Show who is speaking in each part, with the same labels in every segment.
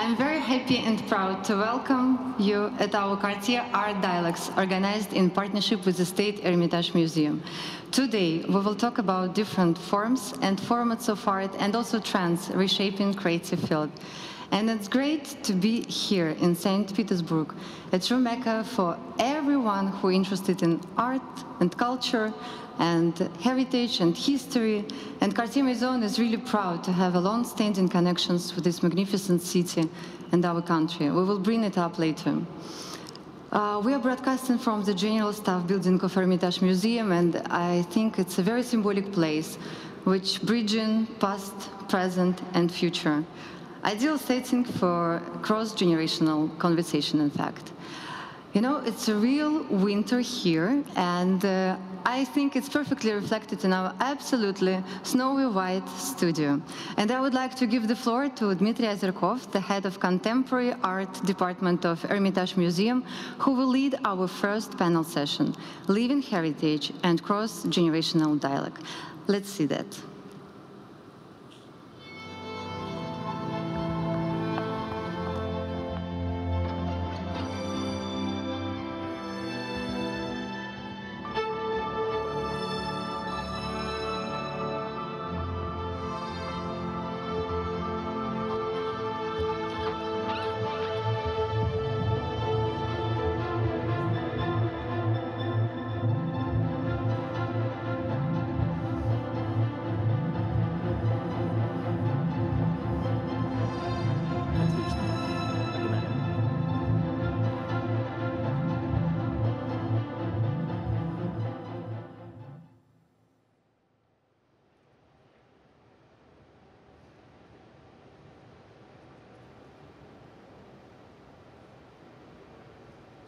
Speaker 1: I'm very happy and proud to welcome you at our Cartier Art Dialogues, organized in partnership with the State Hermitage Museum. Today, we will talk about different forms and formats of art and also trends reshaping creative field. And it's great to be here in Saint Petersburg, a true mecca for everyone who is interested in art and culture and heritage and history. And Cartier Museum is really proud to have a long-standing connections with this magnificent city and our country. We will bring it up later. We are broadcasting from the General Staff Building of Hermitage Museum, and I think it's a very symbolic place, which bridging past, present, and future. Ideal setting for cross-generational conversation, in fact. You know, it's a real winter here, and I think it's perfectly reflected in our absolutely snowy white studio. And I would like to give the floor to Dmitry Ozerkov, the head of Contemporary Art Department of Hermitage Museum, who will lead our first panel session, Living Heritage and Cross-Generational Dialogue. Let's see that.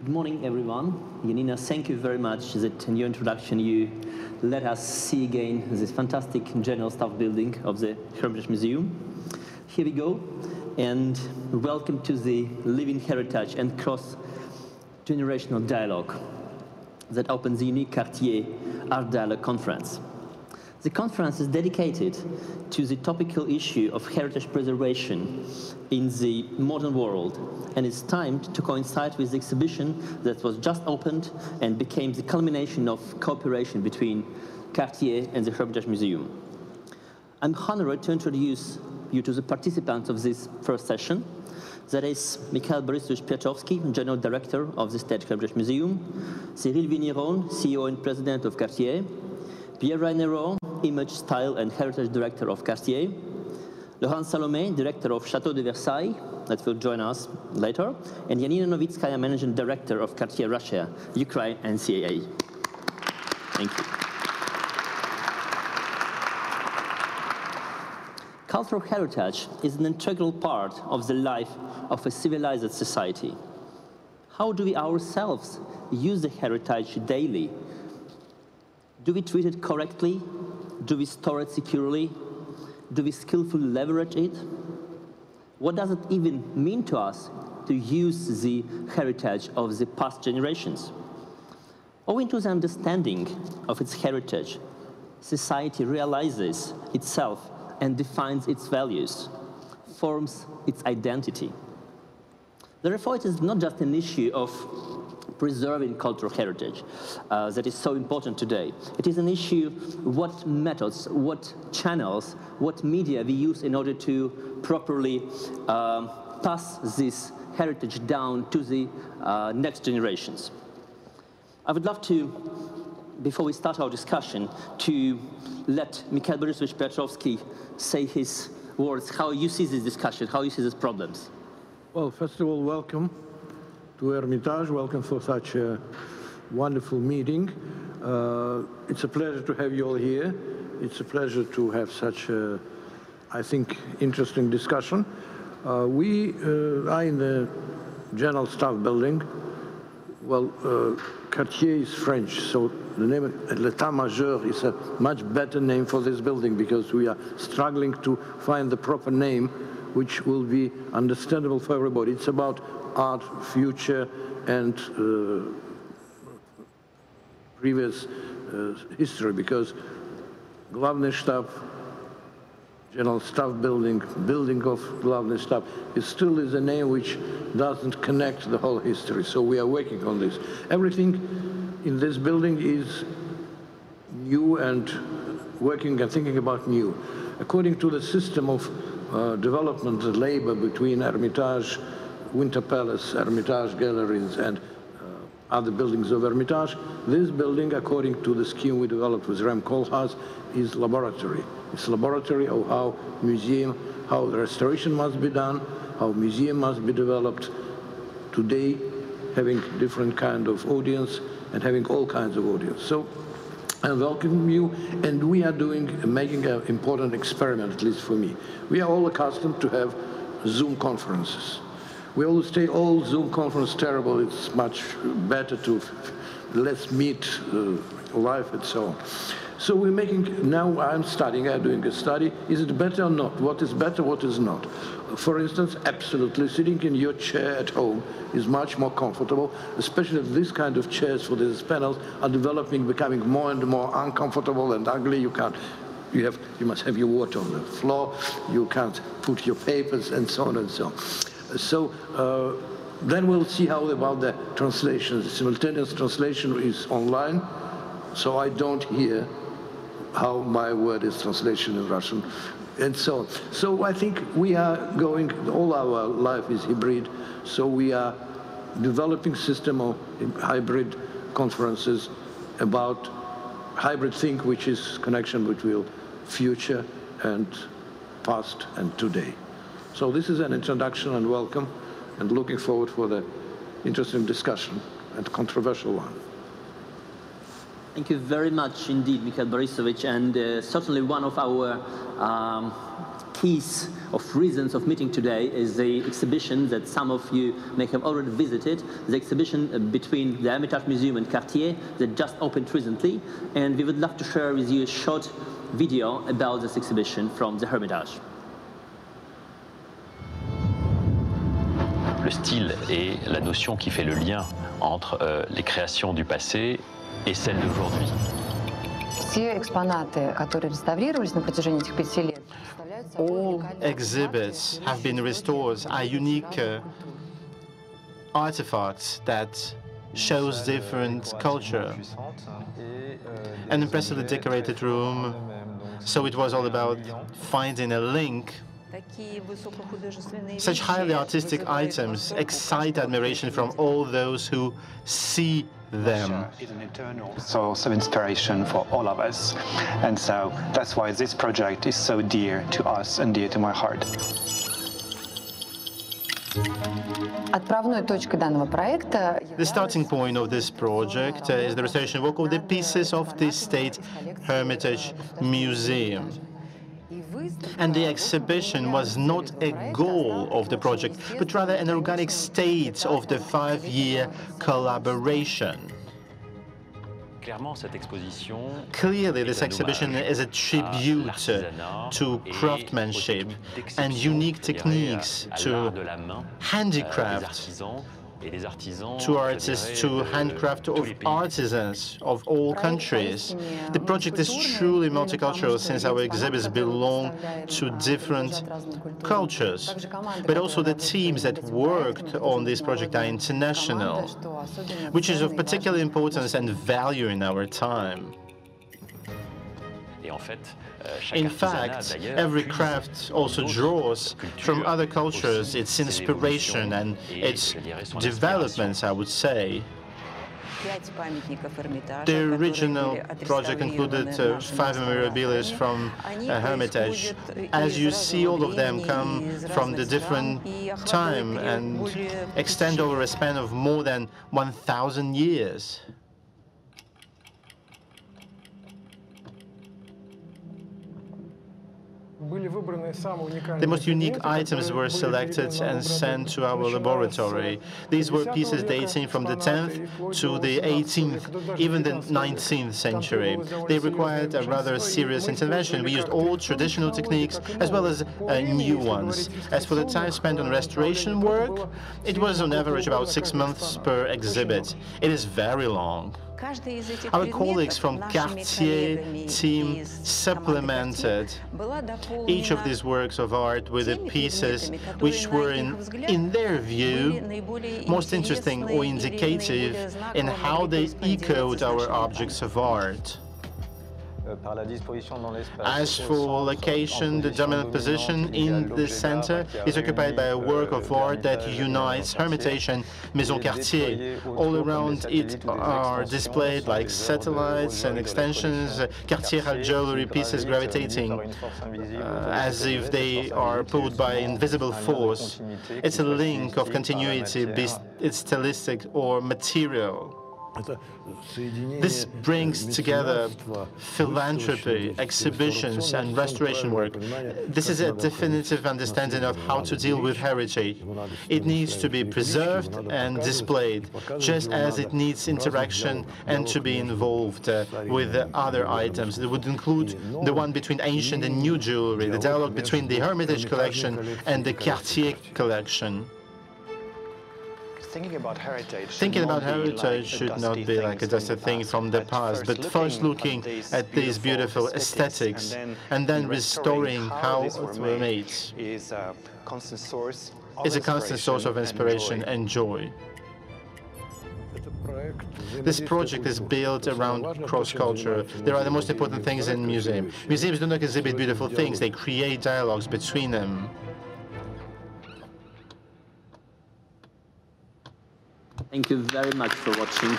Speaker 2: Good morning, everyone. Janina, thank you very much that in your introduction you let us see again this fantastic General Staff building of the Hermitage Museum. Here we go, and welcome to the Living Heritage and Cross-Generational Dialogue that opens the unique Cartier Art Dialogue Conference. The conference is dedicated to the topical issue of heritage preservation in the modern world, and it's timed to coincide with the exhibition that was just opened and became the culmination of cooperation between Cartier and the Hermitage Museum. I'm honored to introduce you to the participants of this first session. That is Mikhail Borisovich Piatovsky, General Director of the State Hermitage Museum, Cyril Vigneron, CEO and President of Cartier, Pierre Raineron, Image, Style and Heritage Director of Cartier, Laurent Salomé, Director of Château de Versailles, that will join us later, and Yanina Novitskaya, Managing Director of Cartier Russia, Ukraine and CAA. Thank you. Cultural heritage is an integral part of the life of a civilized society. How do we ourselves use the heritage daily? Do we treat it correctly? Do we store it securely? Do we skillfully leverage it? What does it even mean to us to use the heritage of the past generations? Owing to the understanding of its heritage, society realizes itself and defines its values, forms its identity. Therefore, it is not just an issue of preserving cultural heritage that is so important today. It is an issue what methods, what channels, what media we use in order to properly pass this heritage down to the next generations. I would love to, before we start our discussion, to let Mikhail Borisovich Piatovsky say his words, how you see this discussion, how you see these problems.
Speaker 3: Well, first of all, welcome to Hermitage. Welcome for such a wonderful meeting. It's a pleasure to have you all here. It's a pleasure to have such a, I think, interesting discussion. We are in the General Staff building. Well, Cartier is French, so the name L'État-Major is a much better name for this building because we are struggling to find the proper name which will be understandable for everybody. It's about art, future, and previous history, because Главный штаб General Staff building, building of Главный штаб, it still is a name which doesn't connect the whole history. So we are working on this. Everything in this building is new and working and thinking about new. According to the system of development and labor between Hermitage, Winter Palace, Hermitage Galleries, and other buildings of Hermitage, this building, according to the scheme we developed with Rem Koolhaas, is laboratory. It's a laboratory of how museum, how the restoration must be done, how museum must be developed today, having different kind of audience and having all kinds of audience. So I welcome you, and we are making an important experiment, at least for me. We are all accustomed to have Zoom conferences. We always say, oh, Zoom conference terrible, it's much better to let's meet live and so on. So we're making, now I'm doing a study, is it better or not? What is better, what is not? For instance, absolutely, sitting in your chair at home is much more comfortable, especially if this kind of chairs for these panels are becoming more and more uncomfortable and ugly. You must have your water on the floor, you can't put your papers and so on and so on. So then we'll see how about the translation. The simultaneous translation is online, so I don't hear how my word is translation in Russian, and so on. So I think we are going, all our life is hybrid, so we are developing system of hybrid conferences about hybrid thing, which is connection between future and past and today. So this is an introduction and welcome, and looking forward for the interesting discussion and controversial one.
Speaker 2: Thank you very much indeed, Mikhail Borisovich, and certainly one of our keys of reasons of meeting today is the exhibition that some of you may have already visited, the exhibition between the Hermitage Museum and Cartier that just opened recently, and we would love to share with you a short video about this exhibition from the Hermitage.
Speaker 4: Le style est la notion qui fait le lien entre les créations du passé et celles d'aujourd'hui.
Speaker 5: Все экспонаты, которые реставрировались на протяжении этих 5 лет,
Speaker 6: all exhibits have been restored, are unique artifacts that shows different culture. An impressively decorated room, so it was all about finding a link. Such highly artistic items excite admiration from all those who see them.
Speaker 7: It's an eternal source of inspiration for all of us, and so that's why this project is so dear to us and dear to my heart.
Speaker 5: Отправной точкой данного проекта
Speaker 6: The starting point of this project is the restoration work of the pieces of the State Hermitage Museum. And the exhibition was not a goal of the project, but rather an organic state of the 5-year collaboration. Clearly, this exhibition is a tribute to craftsmanship and unique techniques, to handicraft, to artists, to handcraft of artisans of all countries. The project is truly multicultural since our exhibits belong to different cultures. But also the teams that worked on this project are international, which is of particular importance and value in our time. In fact, every craft also draws from other cultures its inspiration and its developments, I would say. The original project included 5 memorabilia from Hermitage. As you see, all of them come from the different time and extend over a span of more than 1,000 years. The most unique items were selected and sent to our laboratory. These were pieces dating from the 10th to the 18th, even the 19th century. They required a rather serious intervention. We used all traditional techniques as well as new ones. As for the time spent on restoration work, it was on average about 6 months per exhibit. It is very long. Our colleagues from Cartier team supplemented each of these works of art with the pieces which were, in their view, most interesting or indicative in how they echoed our objects of art. As for location, the dominant position in the center is occupied by a work of art that unites Hermitage and Maison Cartier. All around it are displayed like satellites and extensions, Cartier jewelry pieces gravitating as if they are pulled by invisible force. It's a link of continuity, be it stylistic or material. This brings together philanthropy, exhibitions, and restoration work. This is a definitive understanding of how to deal with heritage. It needs to be preserved and displayed, just as it needs interaction and to be involved with other items. That would include the one between ancient and new jewelry, the dialogue between the Hermitage collection and the Cartier collection.
Speaker 7: Thinking about heritage
Speaker 6: should not be like just a thing from the past, but first looking at these beautiful aesthetics and then restoring how it was made is a constant source of inspiration and joy. This project is built around cross-culture. There are the most important things in museums. Museums do not exhibit beautiful things, they create dialogues between them.
Speaker 2: Thank you very much for watching.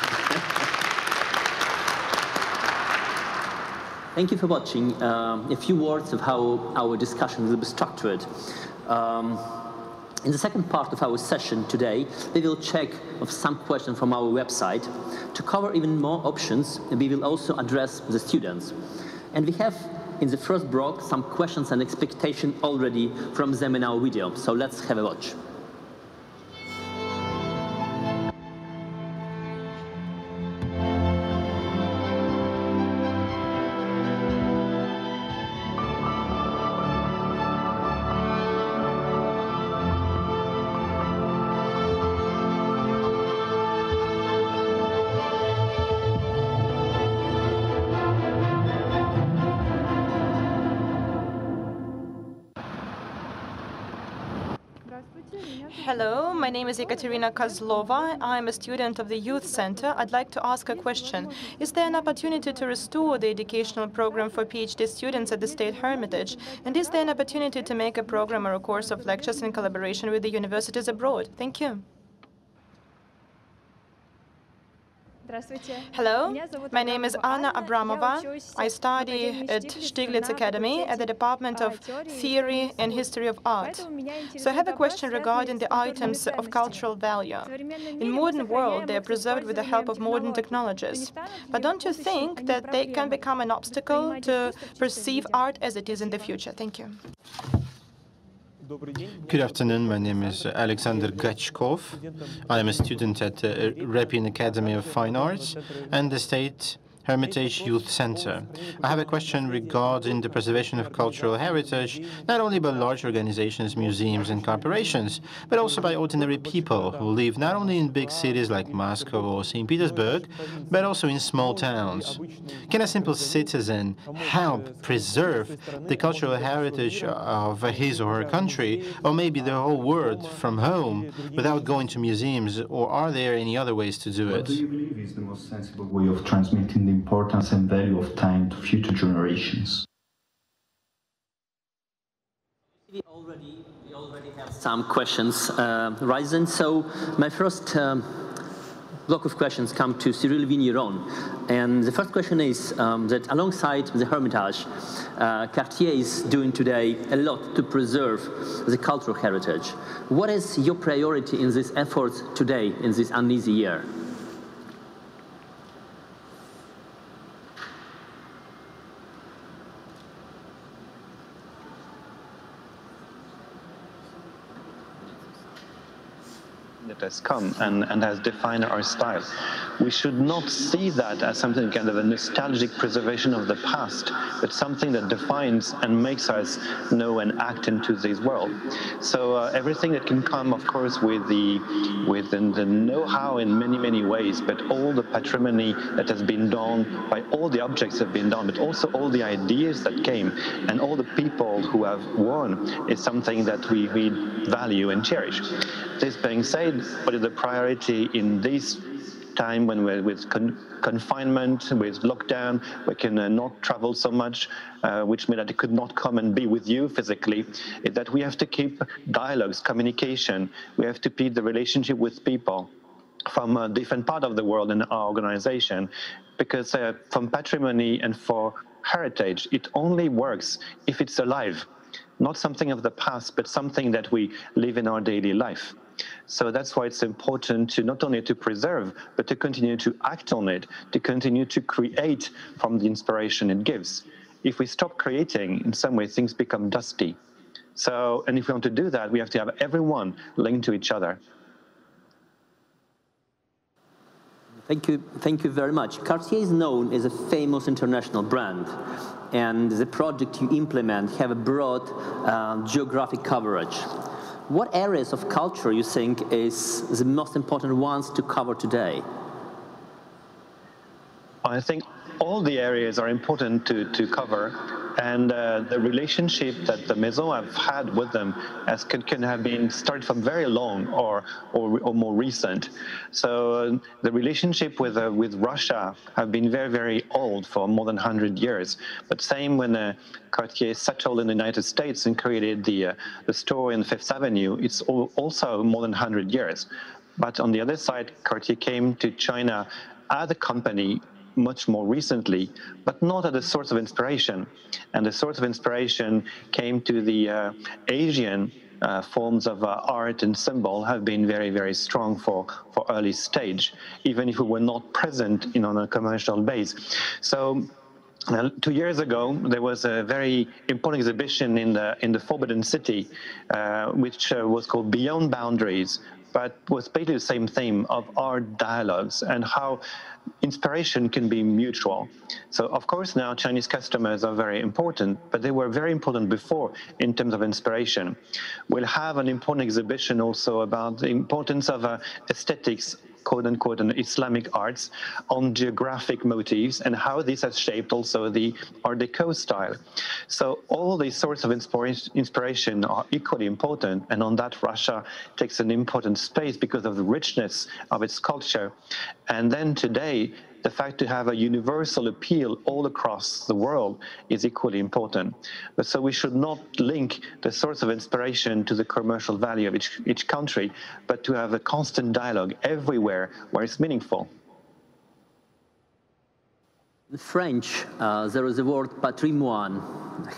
Speaker 2: Thank you for watching. A few words of how our discussion will be structured. In the second part of our session today, we will check of some questions from our website. To cover even more options, we will also address the students. And we have in the first block some questions and expectations already from them in our video. So let's have a watch.
Speaker 8: Hello, my name is Ekaterina Kozlova. I'm a student of the Youth Center. I'd like to ask a question. Is there an opportunity to restore the educational program for PhD students at the State Hermitage? And is there an opportunity to make a program or a course of lectures in collaboration with the universities abroad? Thank you. Hello, my name is Anna Abramova. I study at Stiglitz Academy at the Department of Theory and History of Art. So I have a question regarding the items of cultural value. In modern world, they are preserved with the help of modern technologies. But don't you think that they can become an obstacle to perceive art as it is in the future? Thank you.
Speaker 6: Good afternoon, my name is Alexander Gachkov. I am a student at the Repin Academy of Fine Arts and the State Hermitage Youth Center. I have a question regarding the preservation of cultural heritage, not only by large organizations, museums, and corporations, but also by ordinary people who live not only in big cities like Moscow or Saint Petersburg, but also in small towns. Can a simple citizen help preserve the cultural heritage of his or her country, or maybe the whole world from home, without going to museums, or are there any other ways to do it?
Speaker 9: What do you believe is the most sensible way of transmitting the importance and value of time to future generations?
Speaker 2: We already have some questions risen. So my first block of questions come to Cyril Vigneron. And the first question is that alongside the Hermitage, Cartier is doing today a lot to preserve the cultural heritage. What is your priority in this effort today, in this uneasy year?
Speaker 7: That has come and has defined our style.
Speaker 10: we should not see that as something kind of a nostalgic preservation of the past, but something that defines and makes us know and act into this world. So everything that can come, of course, with the know-how in many ways, but all the patrimony that has been done by all the objects that have been done, but also all the ideas that came and all the people who have won is something that we value and cherish. This being said, what is the priority in this time when we're with confinement, with lockdown, we can not travel so much, which means that it could not come and be with you physically, is that we have to keep dialogues, communication. We have to keep the relationship with people from a different part of the world in our organization, because from patrimony and for heritage, it only works if it's alive, not something of the past, but something that we live in our daily life. So that's why it's important to not only to preserve, but to continue to act on it, to continue to create from the inspiration it gives. If we stop creating, in some way, things become dusty. So, and if we want to do that, we have to have everyone linked to each other.
Speaker 2: Thank you very much. Cartier is known as a famous international brand, and the project you implement have a broad geographic coverage. What areas of culture you think is the most important ones to cover today?
Speaker 10: I think all the areas are important to cover, and the relationship that the Maison have had with them can have been started from very long or more recent. So the relationship with Russia have been very old, for more than 100 years. But same when Cartier settled in the United States and created the store in Fifth Avenue, it's also more than 100 years. But on the other side, Cartier came to China as a company much more recently, but not as a source of inspiration. And the source of inspiration came to the Asian forms of art and symbol have been very strong for early stage, even if we were not present on a commercial base. So 2 years ago, there was a very important exhibition in the Forbidden City, which was called Beyond Boundaries, but was basically the same theme of art dialogues and how inspiration can be mutual. So of course now Chinese customers are very important, but they were very important before in terms of inspiration. We'll have an important exhibition also about the importance of aesthetics, quote unquote, and Islamic arts on geographic motifs and how this has shaped also the Art Deco style. So all these sorts of inspiration are equally important, and on that Russia takes an important space because of the richness of its culture. And then today, the fact to have a universal appeal all across the world is equally important. But so we should not link the source of inspiration to the commercial value of each country, but to have a constant dialogue everywhere where it's meaningful.
Speaker 2: In French, there is the word patrimoine,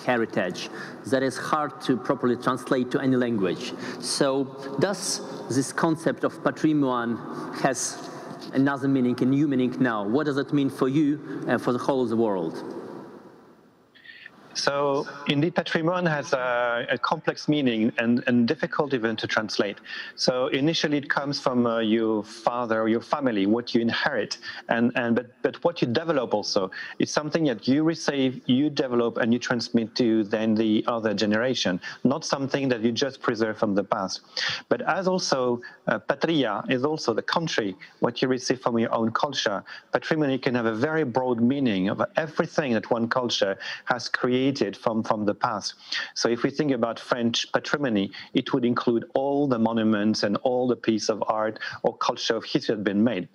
Speaker 2: heritage, that is hard to properly translate to any language. So does this concept of patrimoine has another meaning, a new meaning now? What does it mean for you and for the whole of the world?
Speaker 10: So indeed, patrimoine has a complex meaning and difficult even to translate. So initially it comes from your father or your family, what you inherit, but what you develop also. It's something that you receive, you develop, and you transmit to then the other generation, not something that you just preserve from the past. But as also patria is also the country, what you receive from your own culture. Patrimony can have a very broad meaning of everything that one culture has created from the past. So if we think about French patrimony, it would include all the monuments and all the piece of art or culture of history that have been made.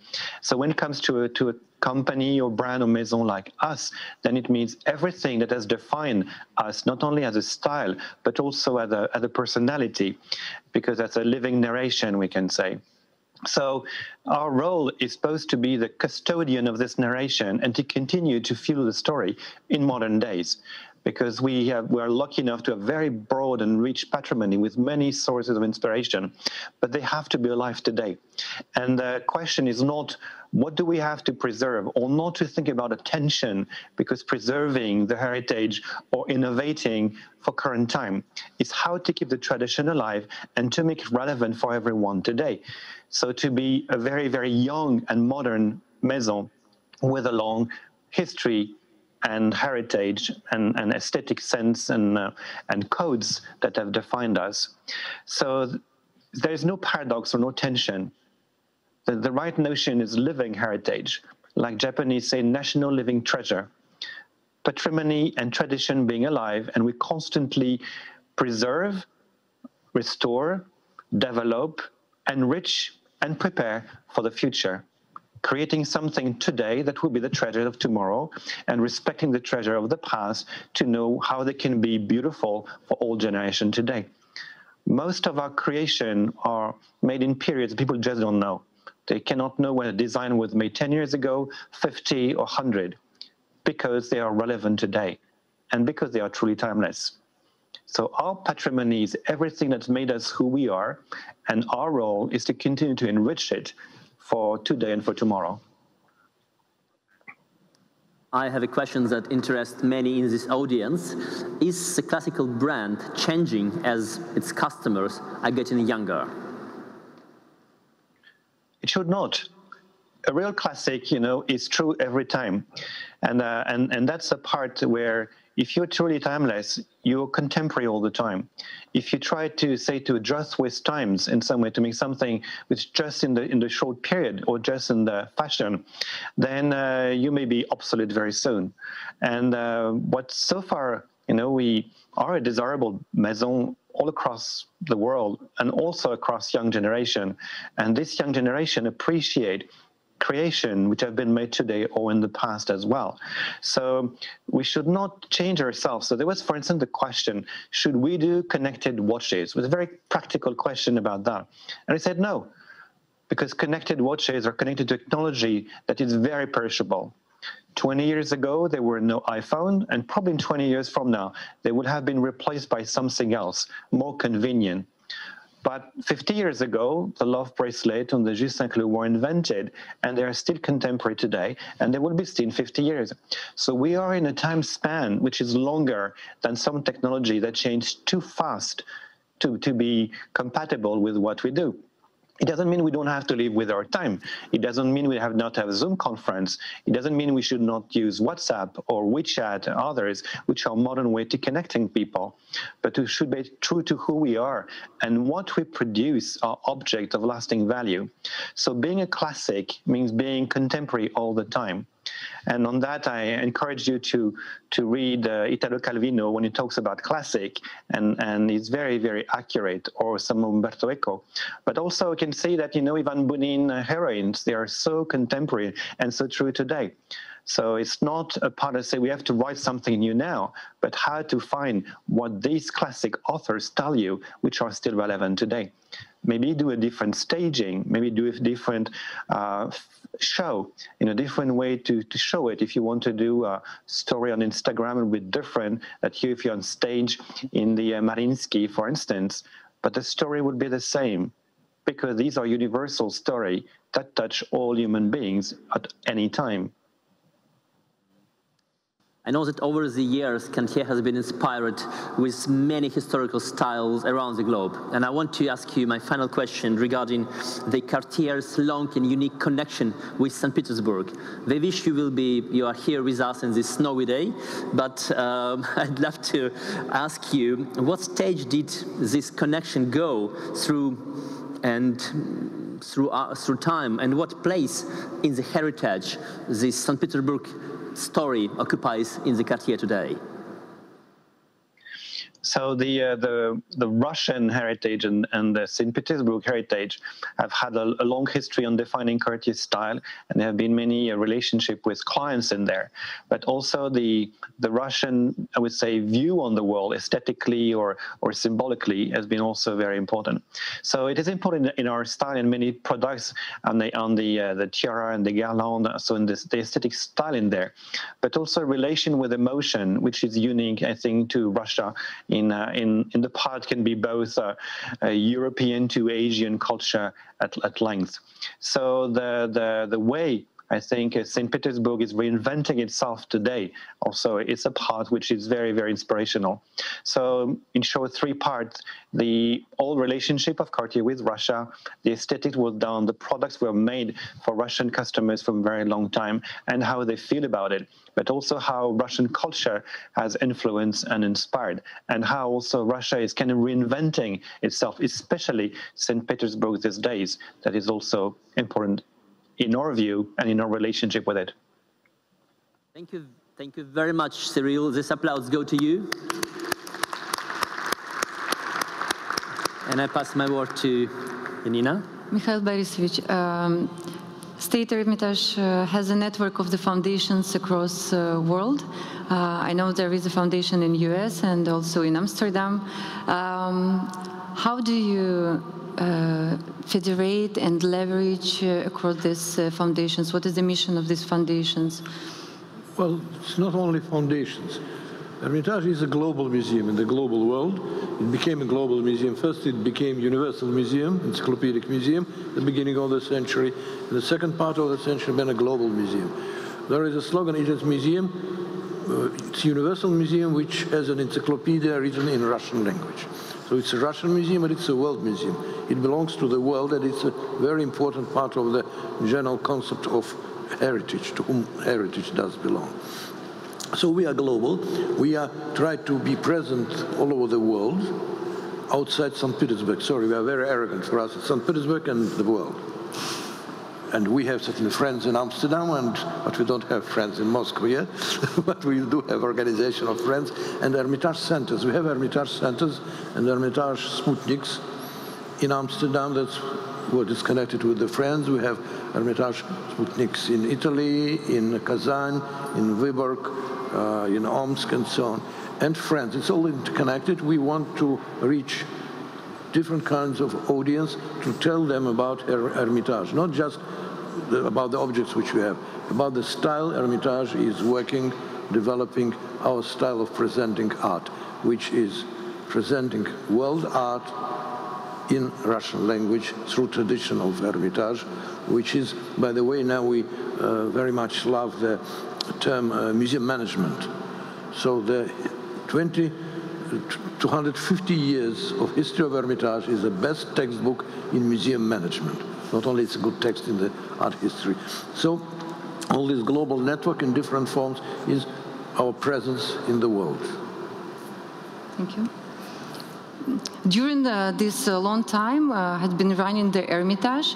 Speaker 10: So when it comes to a company or brand or maison like us, then it means everything that has defined us, not only as a style, but also as a personality, because that's a living narration, we can say. So our role is supposed to be the custodian of this narration and to continue to fuel the story in modern days, because we are lucky enough to have very broad and rich patrimony with many sources of inspiration, but they have to be alive today. And the question is not what do we have to preserve, or not to think about attention, because preserving the heritage or innovating for current time is how to keep the tradition alive and to make it relevant for everyone today. So to be a very young and modern maison with a long history and heritage and aesthetic sense and codes that have defined us. So there is no paradox or no tension. The right notion is living heritage, like Japanese say, national living treasure. Patrimony and tradition being alive, and we constantly preserve, restore, develop, enrich, and prepare for the future, creating something today that will be the treasure of tomorrow, and respecting the treasure of the past to know how they can be beautiful for all generations today. Most of our creation are made in periods people just don't know. They cannot know when a design was made 10 years ago, 50 or 100, because they are relevant today and because they are truly timeless. So our patrimony is everything that's made us who we are, and our role is to continue to enrich it for today and for tomorrow.
Speaker 2: I have a question that interests many in this audience. Is the classical brand changing as its customers are getting younger?
Speaker 10: It should not. A real classic, is true every time. And that's the part where if you're truly timeless, you're contemporary all the time. If you try to adjust with times in some way to make something which just in the short period or just in the fashion, then you may be obsolete very soon. And what so far, we are a desirable maison all across the world and also across young generation. And this young generation appreciate creation which have been made today or in the past as well. So we should not change ourselves. So there was, for instance, the question, should we do connected watches? It was a very practical question about that. And I said no, because connected watches are connected to technology that is very perishable. 20 years ago, there were no iPhone, and probably in 20 years from now, they would have been replaced by something else, more convenient. But 50 years ago, the love bracelet and the Jus Saint-Cloud were invented, and they are still contemporary today, and they will be still in 50 years. So we are in a time span which is longer than some technology that changed too fast to be compatible with what we do. It doesn't mean we don't have to live with our time. It doesn't mean we have not have a Zoom conference. It doesn't mean we should not use WhatsApp or WeChat and others, which are modern way to connecting people. But we should be true to who we are, and what we produce are objects of lasting value. So being a classic means being contemporary all the time. And on that, I encourage you to read Italo Calvino when he talks about classic, and it's very, very accurate, or some Umberto Eco. But also I can say that, Ivan Bunin heroines, they are so contemporary and so true today. So it's not a part of say we have to write something new now, but how to find what these classic authors tell you, which are still relevant today. Maybe do a different staging, maybe do a different show in a different way to show it. If you want to do a story on Instagram, it will be different than if you're on stage in the Mariinsky, for instance, but the story would be the same, because these are universal stories that touch all human beings at any time.
Speaker 2: I know that over the years, Cartier has been inspired with many historical styles around the globe. And I want to ask you my final question regarding the Cartier's long and unique connection with Saint Petersburg. We wish you are here with us in this snowy day, but I'd love to ask you, what stage did this connection go through and through time, and what place in the heritage this Saint Petersburg story occupies in the Cartier today?
Speaker 10: So the Russian heritage and the Saint Petersburg heritage have had a long history on defining Cartier style, and there have been many relationship with clients in there. But also the Russian, I would say, view on the world, aesthetically or symbolically, has been also very important. So it is important in our style and many products on the tiara and the garland, so in the aesthetic style in there, but also relation with emotion, which is unique, I think, to Russia. In the part can be both a European to Asian culture at length. So the way I think Saint Petersburg is reinventing itself today. Also, it's a part which is very, very inspirational. So in short, 3 parts: the old relationship of Cartier with Russia, the aesthetics was done, the products were made for Russian customers for a very long time, and how they feel about it, but also how Russian culture has influenced and inspired, and how also Russia is kind of reinventing itself, especially St. Petersburg these days. That is also important in our view and in our relationship with it.
Speaker 2: Thank you very much, Cyril. This applause go to you. And I pass my word to Janina.
Speaker 1: Mikhail Borisovich, State Hermitage has a network of the foundations across the world. I know there is a foundation in the US and also in Amsterdam. How do you federate and leverage across these foundations? What is the mission of these foundations?
Speaker 3: Well, it's not only foundations. Hermitage is a global museum in the global world. It became a global museum. First, it became Universal Museum, Encyclopedic Museum, at the beginning of the century. In the second part of the century, been a global museum. There is a slogan, it is museum. It's Universal Museum, which has an encyclopedia written in Russian language. So it's a Russian museum, but it's a world museum. It belongs to the world, and it's a very important part of the general concept of heritage, to whom heritage does belong. So we are global. We are trying to be present all over the world, outside St. Petersburg. Sorry, we are very arrogant for us. It's St. Petersburg and the world. And we have certain friends in Amsterdam, but we don't have friends in Moscow yet. But we do have organization of friends and Hermitage centers. We have Hermitage centers and Hermitage Sputniks in Amsterdam. That's what is connected with the friends. We have Hermitage Sputniks in Italy, in Kazan, in Vyborg, in Omsk, and so on. And friends. It's all interconnected. We want to reach different kinds of audience to tell them about Hermitage, not just about the objects which we have, about the style Hermitage is working, developing our style of presenting art, which is presenting world art in Russian language through tradition of Hermitage, which is, by the way, now we very much love the term museum management. So the 250 years of history of Hermitage is the best textbook in museum management. Not only it's a good text in the art history. So all this global network in different forms is our presence in the world.
Speaker 1: Thank you. During this long time, had been running the Hermitage,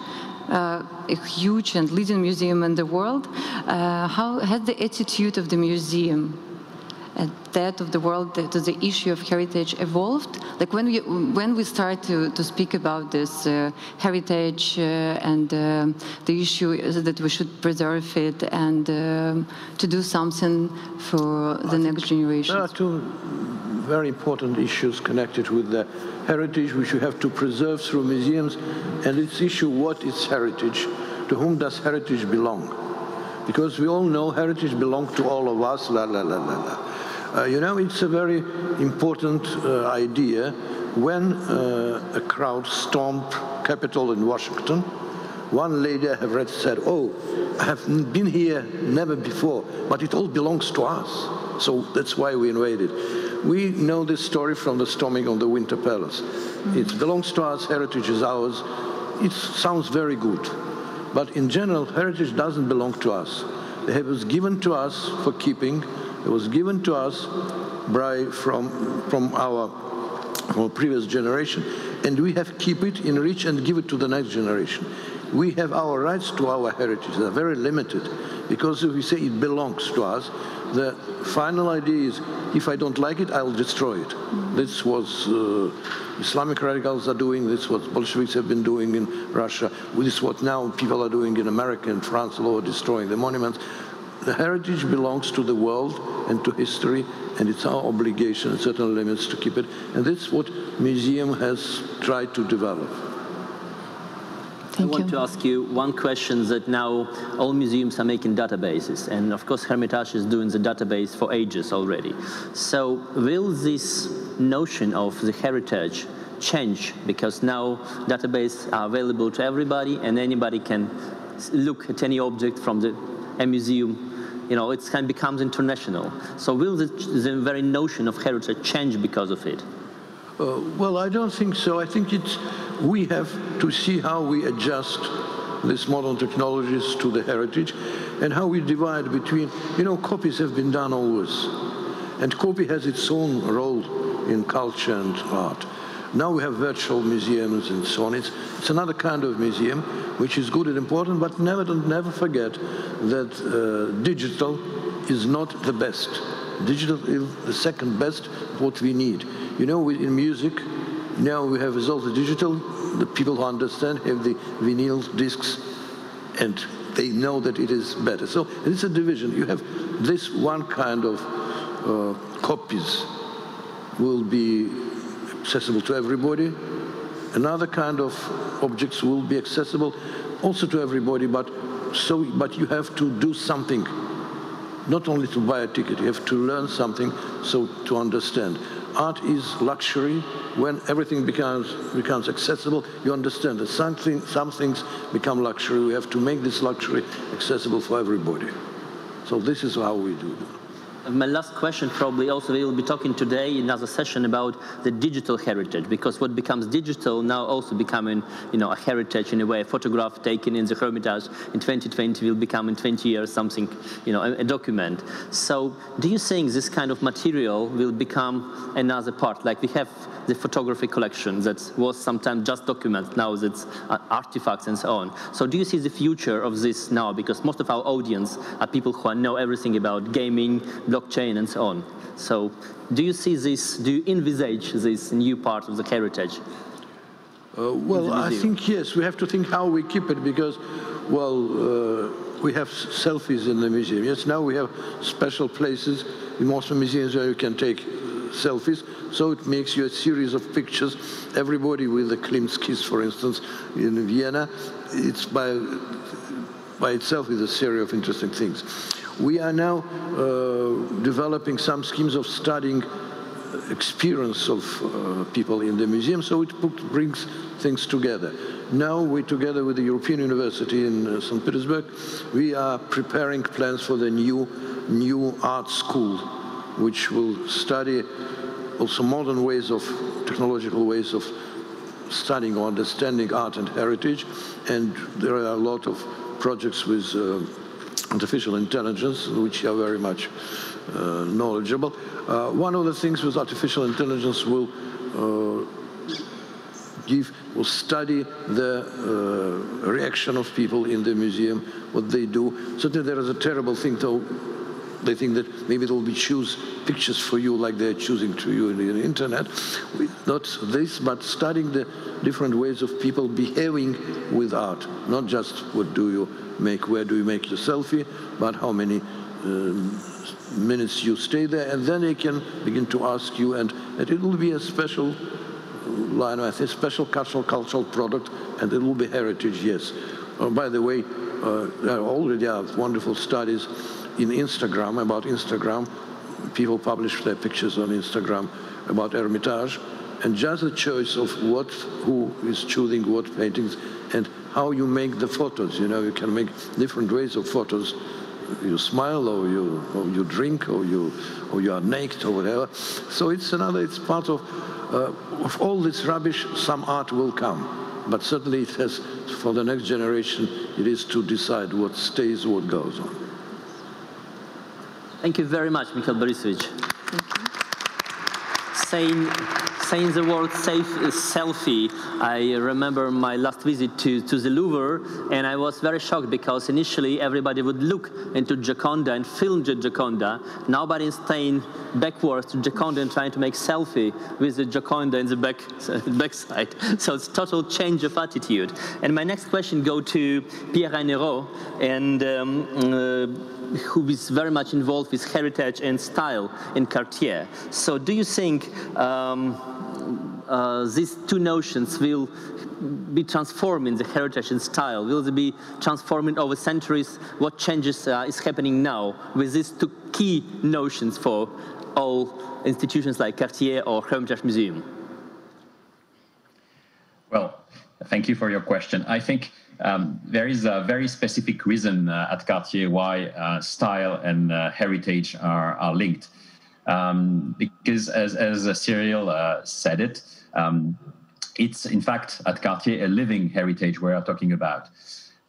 Speaker 1: a huge and leading museum in the world. How has the attitude of the museum and that of the world to the issue of heritage evolved? Like when we start to speak about this heritage and the issue is that we should preserve it and to do something for the next generation.
Speaker 3: There are two very important issues connected with the heritage which you have to preserve through museums, and it's issue, what is heritage? To whom does heritage belong? Because we all know heritage belongs to all of us, la la la la la. You know, it's a very important idea. When a crowd stormed Capitol in Washington, one lady I have read said, "Oh, I have been here never before, but it all belongs to us. So that's why we invaded." We know this story from the storming of the Winter Palace. It belongs to us, heritage is ours. It sounds very good. But in general, heritage doesn't belong to us. It was given to us for keeping. It was given to us from our previous generation, and we have to keep it, enrich, and give it to the next generation. We have our rights to our heritage. They're very limited, because if we say it belongs to us, the final idea is, if I don't like it, I'll destroy it. This was Islamic radicals are doing, this is what Bolsheviks have been doing in Russia, this is what now people are doing in America and France, all over, destroying the monuments. The heritage belongs to the world and to history, and it's our obligation at certain limits to keep it. And that's what museum has tried to develop.
Speaker 2: I want to ask you one question that now all museums are making databases, and of course Hermitage is doing the database for ages already. So will this notion of the heritage change, because now databases are available to everybody and anybody can look at any object from a museum, you know, it kind of becomes international. So will the very notion of heritage change because of it?
Speaker 3: Well, I don't think so. I think we have to see how we adjust these modern technologies to the heritage and how we divide between, you know, copies have been done always. And copy has its own role in culture and art. Now we have virtual museums and so on. It's another kind of museum, which is good and important, but never forget that digital is not the best. Digital is the second best, what we need. You know, in music, now we have all the digital, the people who understand have the vinyl discs, and they know that it is better. So it's a division. You have this one kind of copies will be accessible to everybody. Another kind of objects will be accessible also to everybody, but you have to do something. Not only to buy a ticket, you have to learn something to understand. Art is luxury. When everything becomes accessible, you understand that some things become luxury. We have to make this luxury accessible for everybody. So this is how we do it.
Speaker 2: My last question, probably also we will be talking today in another session about the digital heritage, because what becomes digital now also becoming, you know, a heritage in a way. A photograph taken in the Hermitage in 2020 will become in 20 years something, you know, a document. So do you think this kind of material will become another part? Like we have the photography collection that was sometimes just documents, now it's artifacts and so on. So do you see the future of this now? Because most of our audience are people who know everything about gaming, blockchain and so on. So do you see this, do you envisage this new part of the heritage?
Speaker 3: Well, I think yes, we have to think how we keep it because, well, we have selfies in the museum. Yes, now we have special places in most museums where you can take selfies, so it makes you a series of pictures. Everybody with the Klimt's kiss, for instance, in Vienna, it's by itself is a series of interesting things. We are now developing some schemes of studying experience of people in the museum, so it brings things together. Now we, together with the European University in Saint Petersburg, we are preparing plans for the new art school, which will study also modern ways of, technological ways of studying or understanding art and heritage. And there are a lot of projects with artificial intelligence, which are very much knowledgeable. One of the things with artificial intelligence will study the reaction of people in the museum, what they do. Certainly there is a terrible thing, though. They think that maybe they will choose pictures for you like they're choosing to you in the internet. Not this, but studying the different ways of people behaving with art. Not just what do you make, where do you make your selfie, but how many minutes you stay there, and then they can begin to ask you, and it will be a special line, I think, special cultural product, and it will be heritage, yes. By the way, there already are wonderful studies in Instagram, about Instagram. People publish their pictures on Instagram about Hermitage, and just the choice of who is choosing what paintings and how you make the photos. You know, you can make different ways of photos. You smile, or you drink, or you are naked, or whatever. So it's part of all this rubbish. Some art will come, but certainly it has, for the next generation, it is to decide what stays, what goes on.
Speaker 2: Thank you very much, Mikhail Borisovich. Saying the word selfie, I remember my last visit to the Louvre, and I was very shocked because initially everybody would look into Gioconda and film the Gioconda. Nobody is staying backwards to Gioconda and trying to make selfie with the Gioconda in the backside. So it's total change of attitude. And my next question goes to Pierre Rainereau, and who is very much involved with heritage and style in Cartier. So do you think these two notions will be transformed in the heritage and style? Will they be transformed over centuries? What changes is happening now with these two key notions for all institutions like Cartier or Hermitage Museum?
Speaker 11: Well, thank you for your question. I think
Speaker 4: there is a very specific reason at Cartier why style and heritage are linked. Because as Cyril said it, it's in fact at Cartier a living heritage we are talking about.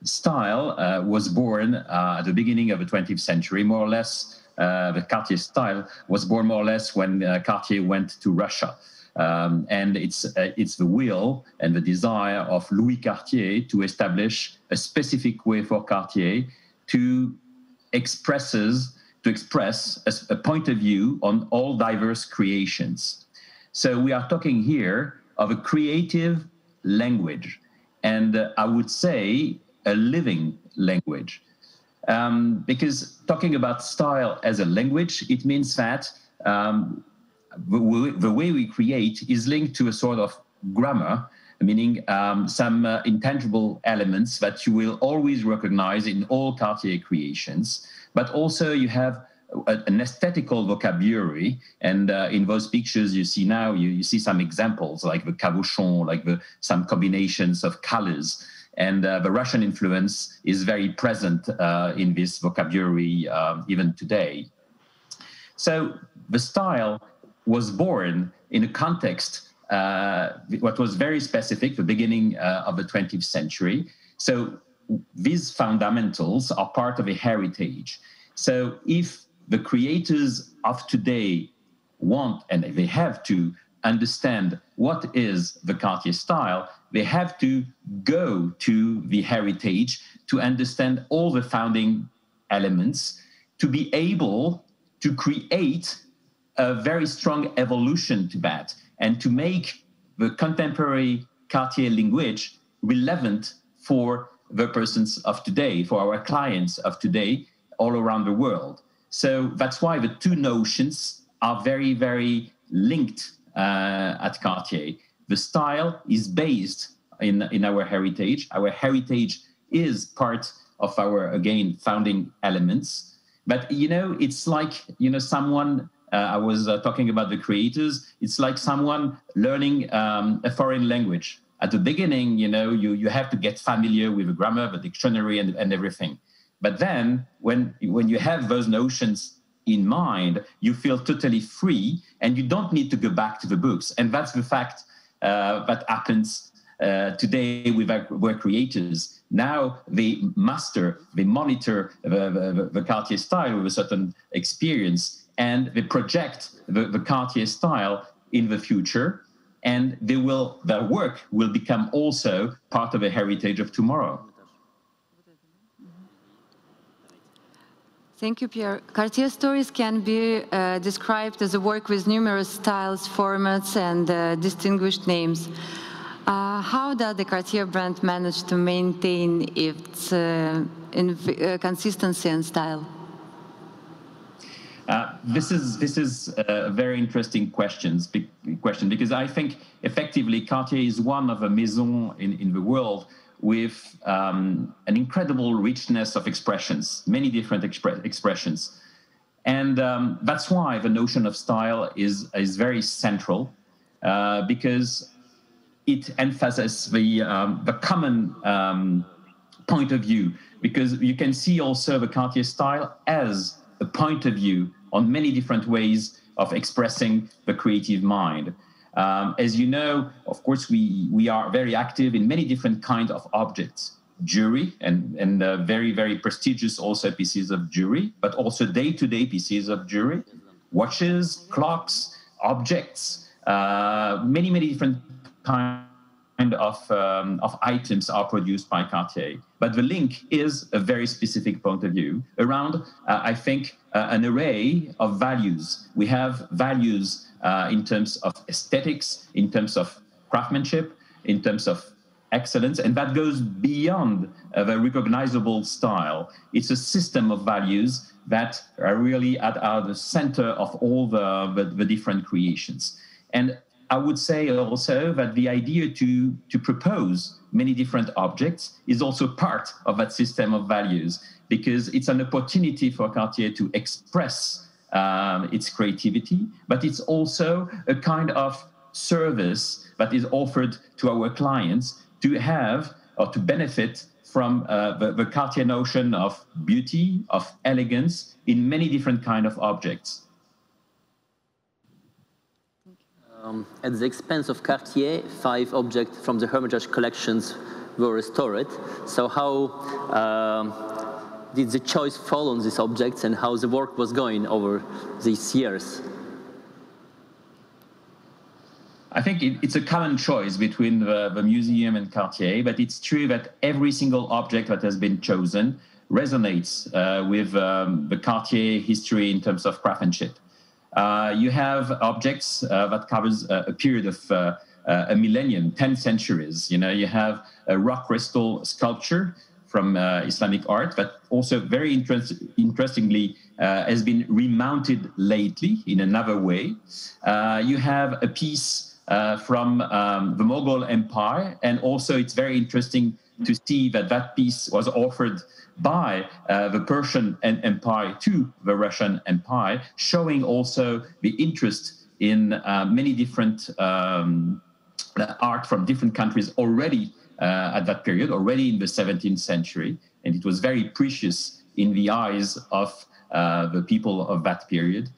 Speaker 4: Style was born at the beginning of the 20th century, more or less. The Cartier style was born more or less when Cartier went to Russia. And it's the will and the desire of Louis Cartier to establish a specific way for Cartier to express a point of view on all diverse creations. So we are talking here of a creative language, and I would say a living language. Because talking about style as a language, it means that the way we create is linked to a sort of grammar, meaning some intangible elements that you will always recognize in all Cartier creations. But also you have an aesthetical vocabulary, and in those pictures you see now, you see some examples like the cabochon, like some combinations of colors. And the Russian influence is very present in this vocabulary even today. So the style was born in a context what was very specific, the beginning of the 20th century. So these fundamentals are part of a heritage. So if the creators of today want, and they have to understand what is the Cartier style, they have to go to the heritage to understand all the founding elements, to be able to create a very strong evolution to that, and to make the contemporary Cartier language relevant for the persons of today, for our clients of today, all around the world. So that's why the two notions are very, very linked at Cartier. The style is based in our heritage. Our heritage is part of our, again, founding elements. But, it's like, someone, I was talking about the creators, it's like someone learning a foreign language. At the beginning, you have to get familiar with the grammar, the dictionary, and everything. But then when you have those notions in mind, you feel totally free, and you don't need to go back to the books. And that's the fact that happens today with our creators. Now they master, they monitor the Cartier style with a certain experience, and they project the Cartier style in the future, and their work will become also part of a heritage of tomorrow.
Speaker 1: Thank you, Pierre. Cartier stories can be described as a work with numerous styles, formats, and distinguished names. How does the Cartier brand manage to maintain its consistency and style?
Speaker 4: This is a very interesting question, because I think effectively Cartier is one of the maisons in the world with an incredible richness of expressions, many different expressions. And that's why the notion of style is very central, because it emphasizes the common point of view, because you can see also the Cartier style as a point of view on many different ways of expressing the creative mind. As you know, of course, we are very active in many different kinds of objects, jewelry and very, very prestigious also pieces of jewelry, but also day-to-day pieces of jewelry, watches, clocks, objects, many, many different kind of items are produced by Cartier. But the link is a very specific point of view around, I think, an array of values. We have values in terms of aesthetics, in terms of craftsmanship, in terms of excellence, and that goes beyond the recognizable style. It's a system of values that are really at the center of all the different creations. And I would say also that the idea to propose many different objects is also part of that system of values, because it's an opportunity for Cartier to express its creativity, but it's also a kind of service that is offered to our clients to have or to benefit from the Cartier notion of beauty, of elegance in many different kind of objects.
Speaker 2: At the expense of Cartier, 5 objects from the Hermitage collections were restored. So how did the choice fall on these objects, and how the work was going over these years?
Speaker 4: I think it's a common choice between the museum and Cartier, but it's true that every single object that has been chosen resonates with the Cartier history in terms of craftsmanship. You have objects that covers a period of a millennium, 10 centuries. You know, you have a rock crystal sculpture from Islamic art, but also very interestingly has been remounted lately in another way. You have a piece from the Mughal Empire, and also it's very interesting to see that that piece was offered by the Persian Empire to the Russian Empire, showing also the interest in many different art from different countries already at that period, already in the 17th century, and it was very precious in the eyes of the people of that period.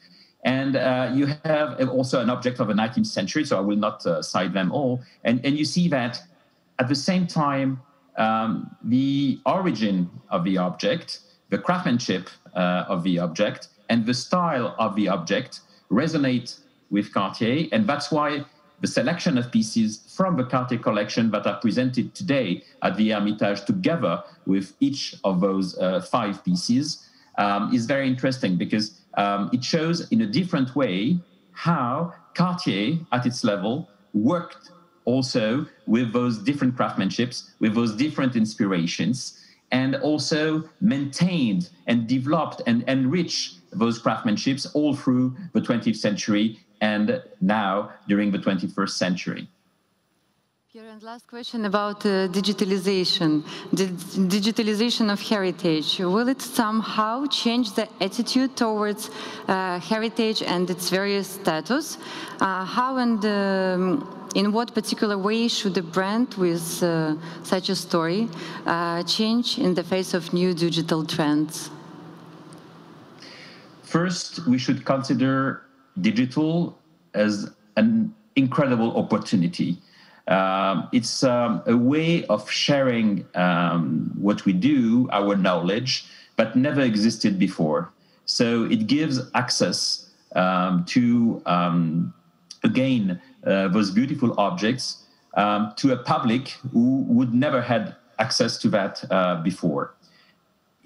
Speaker 4: And you have also an object of the 19th century, so I will not cite them all. And you see that at the same time, the origin of the object, the craftsmanship of the object, and the style of the object resonate with Cartier. And that's why the selection of pieces from the Cartier collection that are presented today at the Hermitage, together with each of those 5 pieces, is very interesting, because it shows in a different way how Cartier, at its level, worked also with those different craftsmanships, with those different inspirations, and also maintained and developed and enriched those craftsmanships all through the 20th century and now during the 21st century.
Speaker 1: Pierre, and last question about digitalization. The digitalization of heritage, will it somehow change the attitude towards heritage and its various status? How and in what particular way should a brand with such a story change in the face of new digital trends?
Speaker 4: First, we should consider digital as an incredible opportunity. It's a way of sharing what we do, our knowledge, but never existed before. So it gives access to, again, those beautiful objects to a public who would never had access to that before.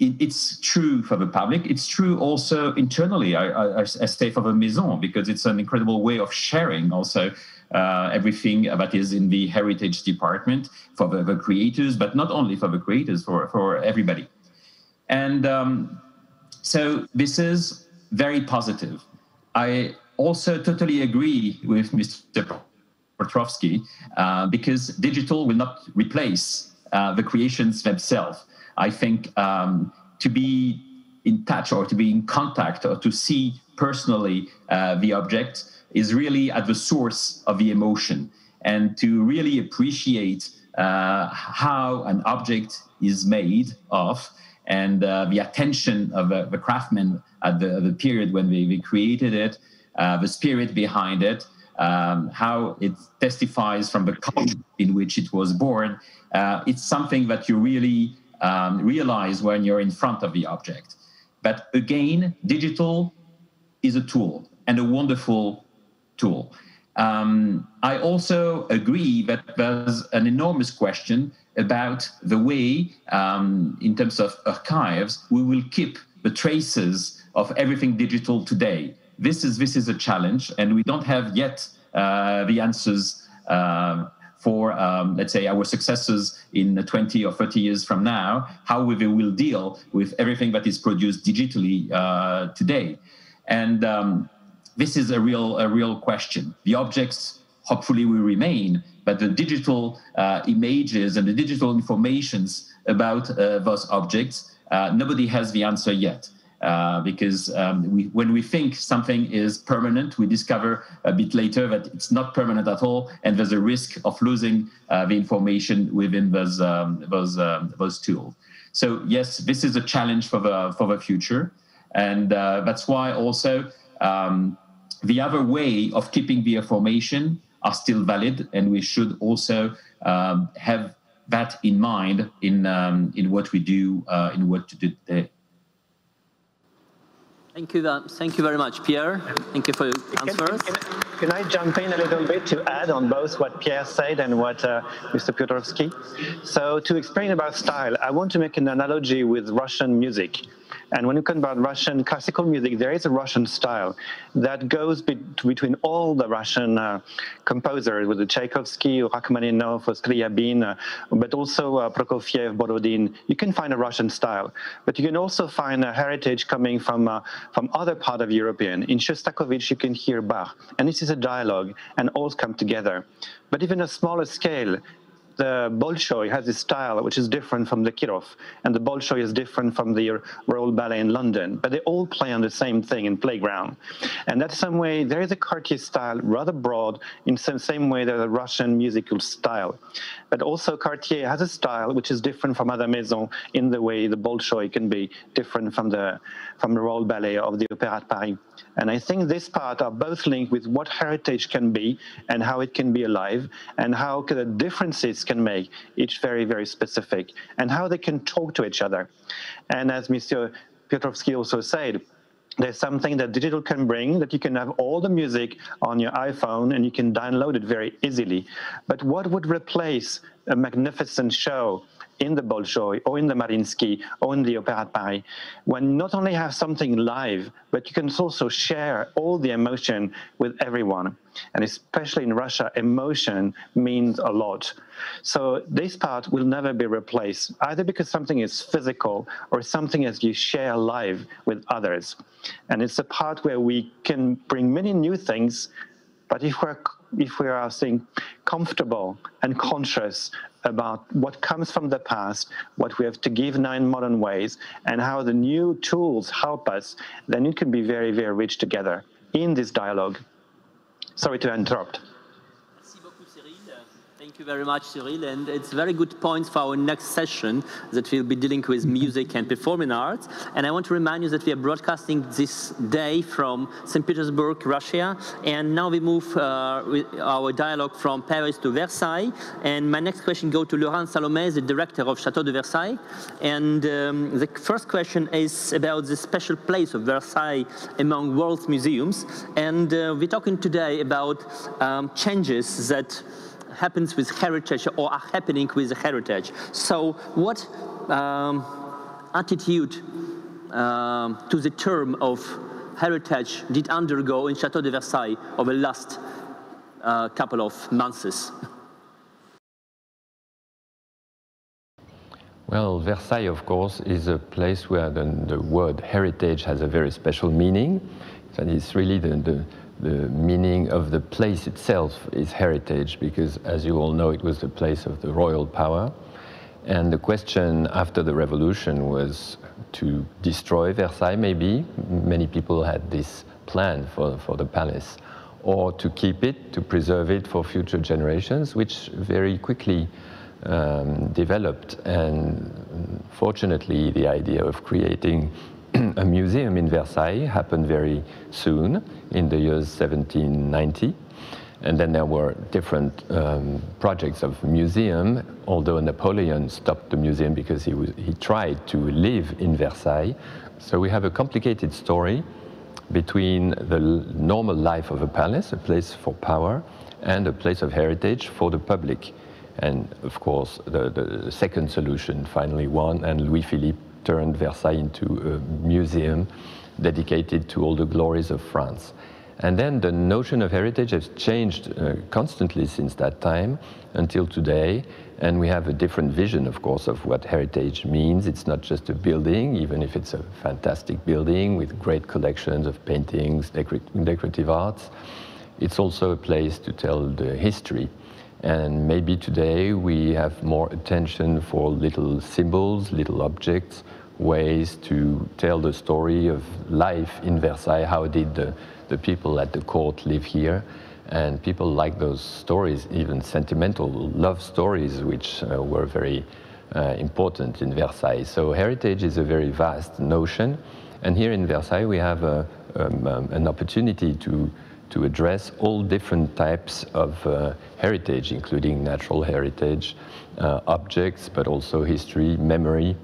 Speaker 4: It's true for the public. It's true also internally, I say for the Maison, because it's an incredible way of sharing also everything that is in the heritage department for the creators, but not only for the creators, for everybody. And so this is very positive. I also totally agree with Mr. Petrovsky, because digital will not replace the creations themselves. I think to be in touch or to be in contact or to see personally the object is really at the source of the emotion, and to really appreciate how an object is made of, and the attention of the craftsman at the period when they created it, the spirit behind it, how it testifies from the culture in which it was born. It's something that you really realize when you're in front of the object. But again, digital is a tool, and a wonderful tool. I also agree that there's an enormous question about the way, in terms of archives, we will keep the traces of everything digital today. This is a challenge, and we don't have yet the answers for, let's say, our successors in 20 or 30 years from now, how we will deal with everything that is produced digitally today. And this is a real question. The objects hopefully will remain, but the digital images and the digital informations about those objects, nobody has the answer yet. because when we think something is permanent, we discover a bit later that it's not permanent at all, and there's a risk of losing the information within those tools. So yes, this is a challenge for the future, and that's why also the other way of keeping the information are still valid, and we should also have that in mind in what we do, in what to do today.
Speaker 2: Thank you very much, Pierre. Thank you for your answers.
Speaker 10: Can I jump in a little bit to add on both what Pierre said and what Mr. Piotrowski? So to explain about style, I want to make an analogy with Russian music. And when you talk about Russian classical music, there is a Russian style that goes between all the Russian composers, with the Tchaikovsky, Rachmaninoff, Scriabin, but also Prokofiev, Borodin. You can find a Russian style, but you can also find a heritage coming from other part of European. In Shostakovich, you can hear Bach, and this is a dialogue, and all come together. But even a smaller scale, the Bolshoi has a style which is different from the Kirov, and the Bolshoi is different from the Royal Ballet in London, but they all play on the same thing in playground. And that's some way, there is a Cartier style, rather broad, in the same way there's a Russian musical style. But also Cartier has a style which is different from other maisons in the way the Bolshoi can be different from the Royal Ballet of the Opéra de Paris. And I think this part are both linked with what heritage can be and how it can be alive, and how the differences can make each very, very specific, and how they can talk to each other. And as Mr. Piotrowski also said, there's something that digital can bring, that you can have all the music on your iPhone and you can download it very easily. But what would replace a magnificent show in the Bolshoi or in the Mariinsky or in the Opéra de Paris, when not only have something live, but you can also share all the emotion with everyone. And especially in Russia, emotion means a lot. So this part will never be replaced, either because something is physical or something as you share live with others. And it's a part where we can bring many new things, but if we are saying comfortable and conscious about what comes from the past, what we have to give now in modern ways, and how the new tools help us, then it can be very, very rich together in this dialogue. Sorry to interrupt.
Speaker 2: Thank you very much, Cyril, and it's very good points for our next session that we'll be dealing with music and performing arts. And I want to remind you that we are broadcasting this day from Saint Petersburg, Russia, and now we move with our dialogue from Paris to Versailles. And my next question goes to Laurent Salomé, the director of Château de Versailles. And the first question is about the special place of Versailles among world museums. And we're talking today about changes that happens with heritage or are happening with the heritage. So what attitude to the term of heritage did undergo in Château de Versailles over the last couple of months?
Speaker 11: Well, Versailles, of course, is a place where the word heritage has a very special meaning. And it's really the meaning of the place itself is heritage, because, as you all know, it was the place of the royal power. And the question after the revolution was to destroy Versailles, maybe. Many people had this plan for the palace, or to keep it, to preserve it for future generations, which very quickly developed. And fortunately, the idea of creating a museum in Versailles happened very soon, in the years 1790. And then there were different projects of museum, although Napoleon stopped the museum because he tried to live in Versailles. So we have a complicated story between the normal life of a palace, a place for power, and a place of heritage for the public. And of course, the second solution finally won, and Louis-Philippe turned Versailles into a museum dedicated to all the glories of France. And then the notion of heritage has changed constantly since that time until today, and we have a different vision, of course, of what heritage means. It's not just a building, even if it's a fantastic building with great collections of paintings, decorative arts. It's also a place to tell the history. And maybe today we have more attention for little symbols, little objects, ways to tell the story of life in Versailles. How did the people at the court live here? And people like those stories, even sentimental love stories, which were very important in Versailles. So heritage is a very vast notion. And here in Versailles, we have an opportunity to address all different types of heritage, including natural heritage, objects, but also history, memory,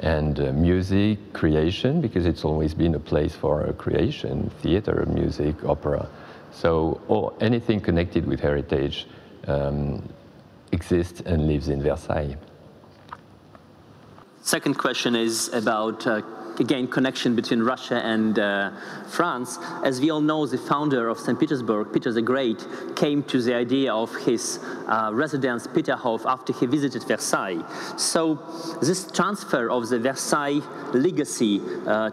Speaker 11: and music, creation, because it's always been a place for creation, theater, music, opera. So anything connected with heritage exists and lives in Versailles.
Speaker 2: Second question is about again, connection between Russia and France. As we all know, the founder of Saint Petersburg, Peter the Great, came to the idea of his residence, Peterhof, after he visited Versailles. So this transfer of the Versailles legacy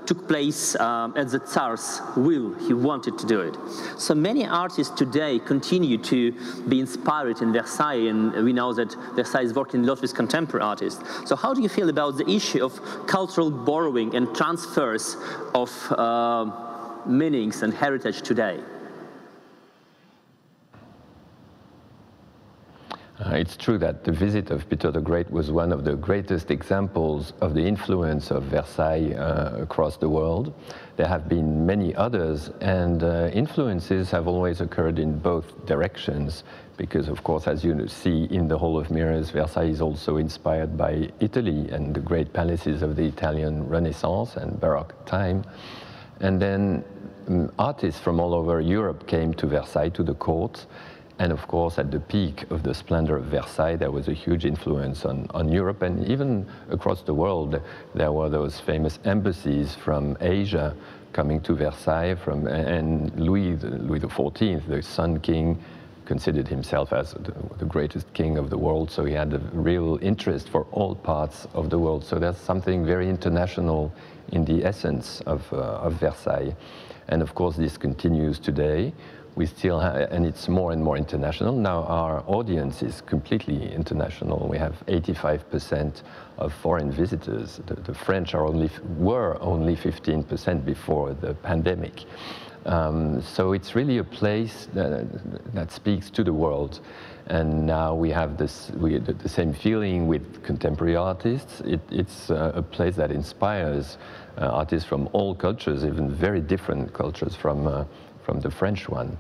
Speaker 2: took place at the Tsar's will. He wanted to do it. So many artists today continue to be inspired in Versailles, and we know that Versailles is working a lot with contemporary artists. So how do you feel about the issue of cultural borrowing and transfers of meanings and heritage today?
Speaker 11: It's true that the visit of Peter the Great was one of the greatest examples of the influence of Versailles across the world. There have been many others, and influences have always occurred in both directions, because of course, as you see in the Hall of Mirrors, Versailles is also inspired by Italy and the great palaces of the Italian Renaissance and Baroque time. And then artists from all over Europe came to Versailles, to the court. And of course, at the peak of the splendor of Versailles, there was a huge influence on Europe, and even across the world. There were those famous embassies from Asia coming to Versailles, and Louis XIV, the Sun King, considered himself as the greatest king of the world, so he had a real interest for all parts of the world. So there's something very international in the essence of Versailles. And of course, this continues today. We still have, and it's more and more international. Now our audience is completely international. We have 85% of foreign visitors. The French were only 15% before the pandemic. So it's really a place that speaks to the world. And now we have the same feeling with contemporary artists. It's a place that inspires artists from all cultures, even very different cultures from the French one.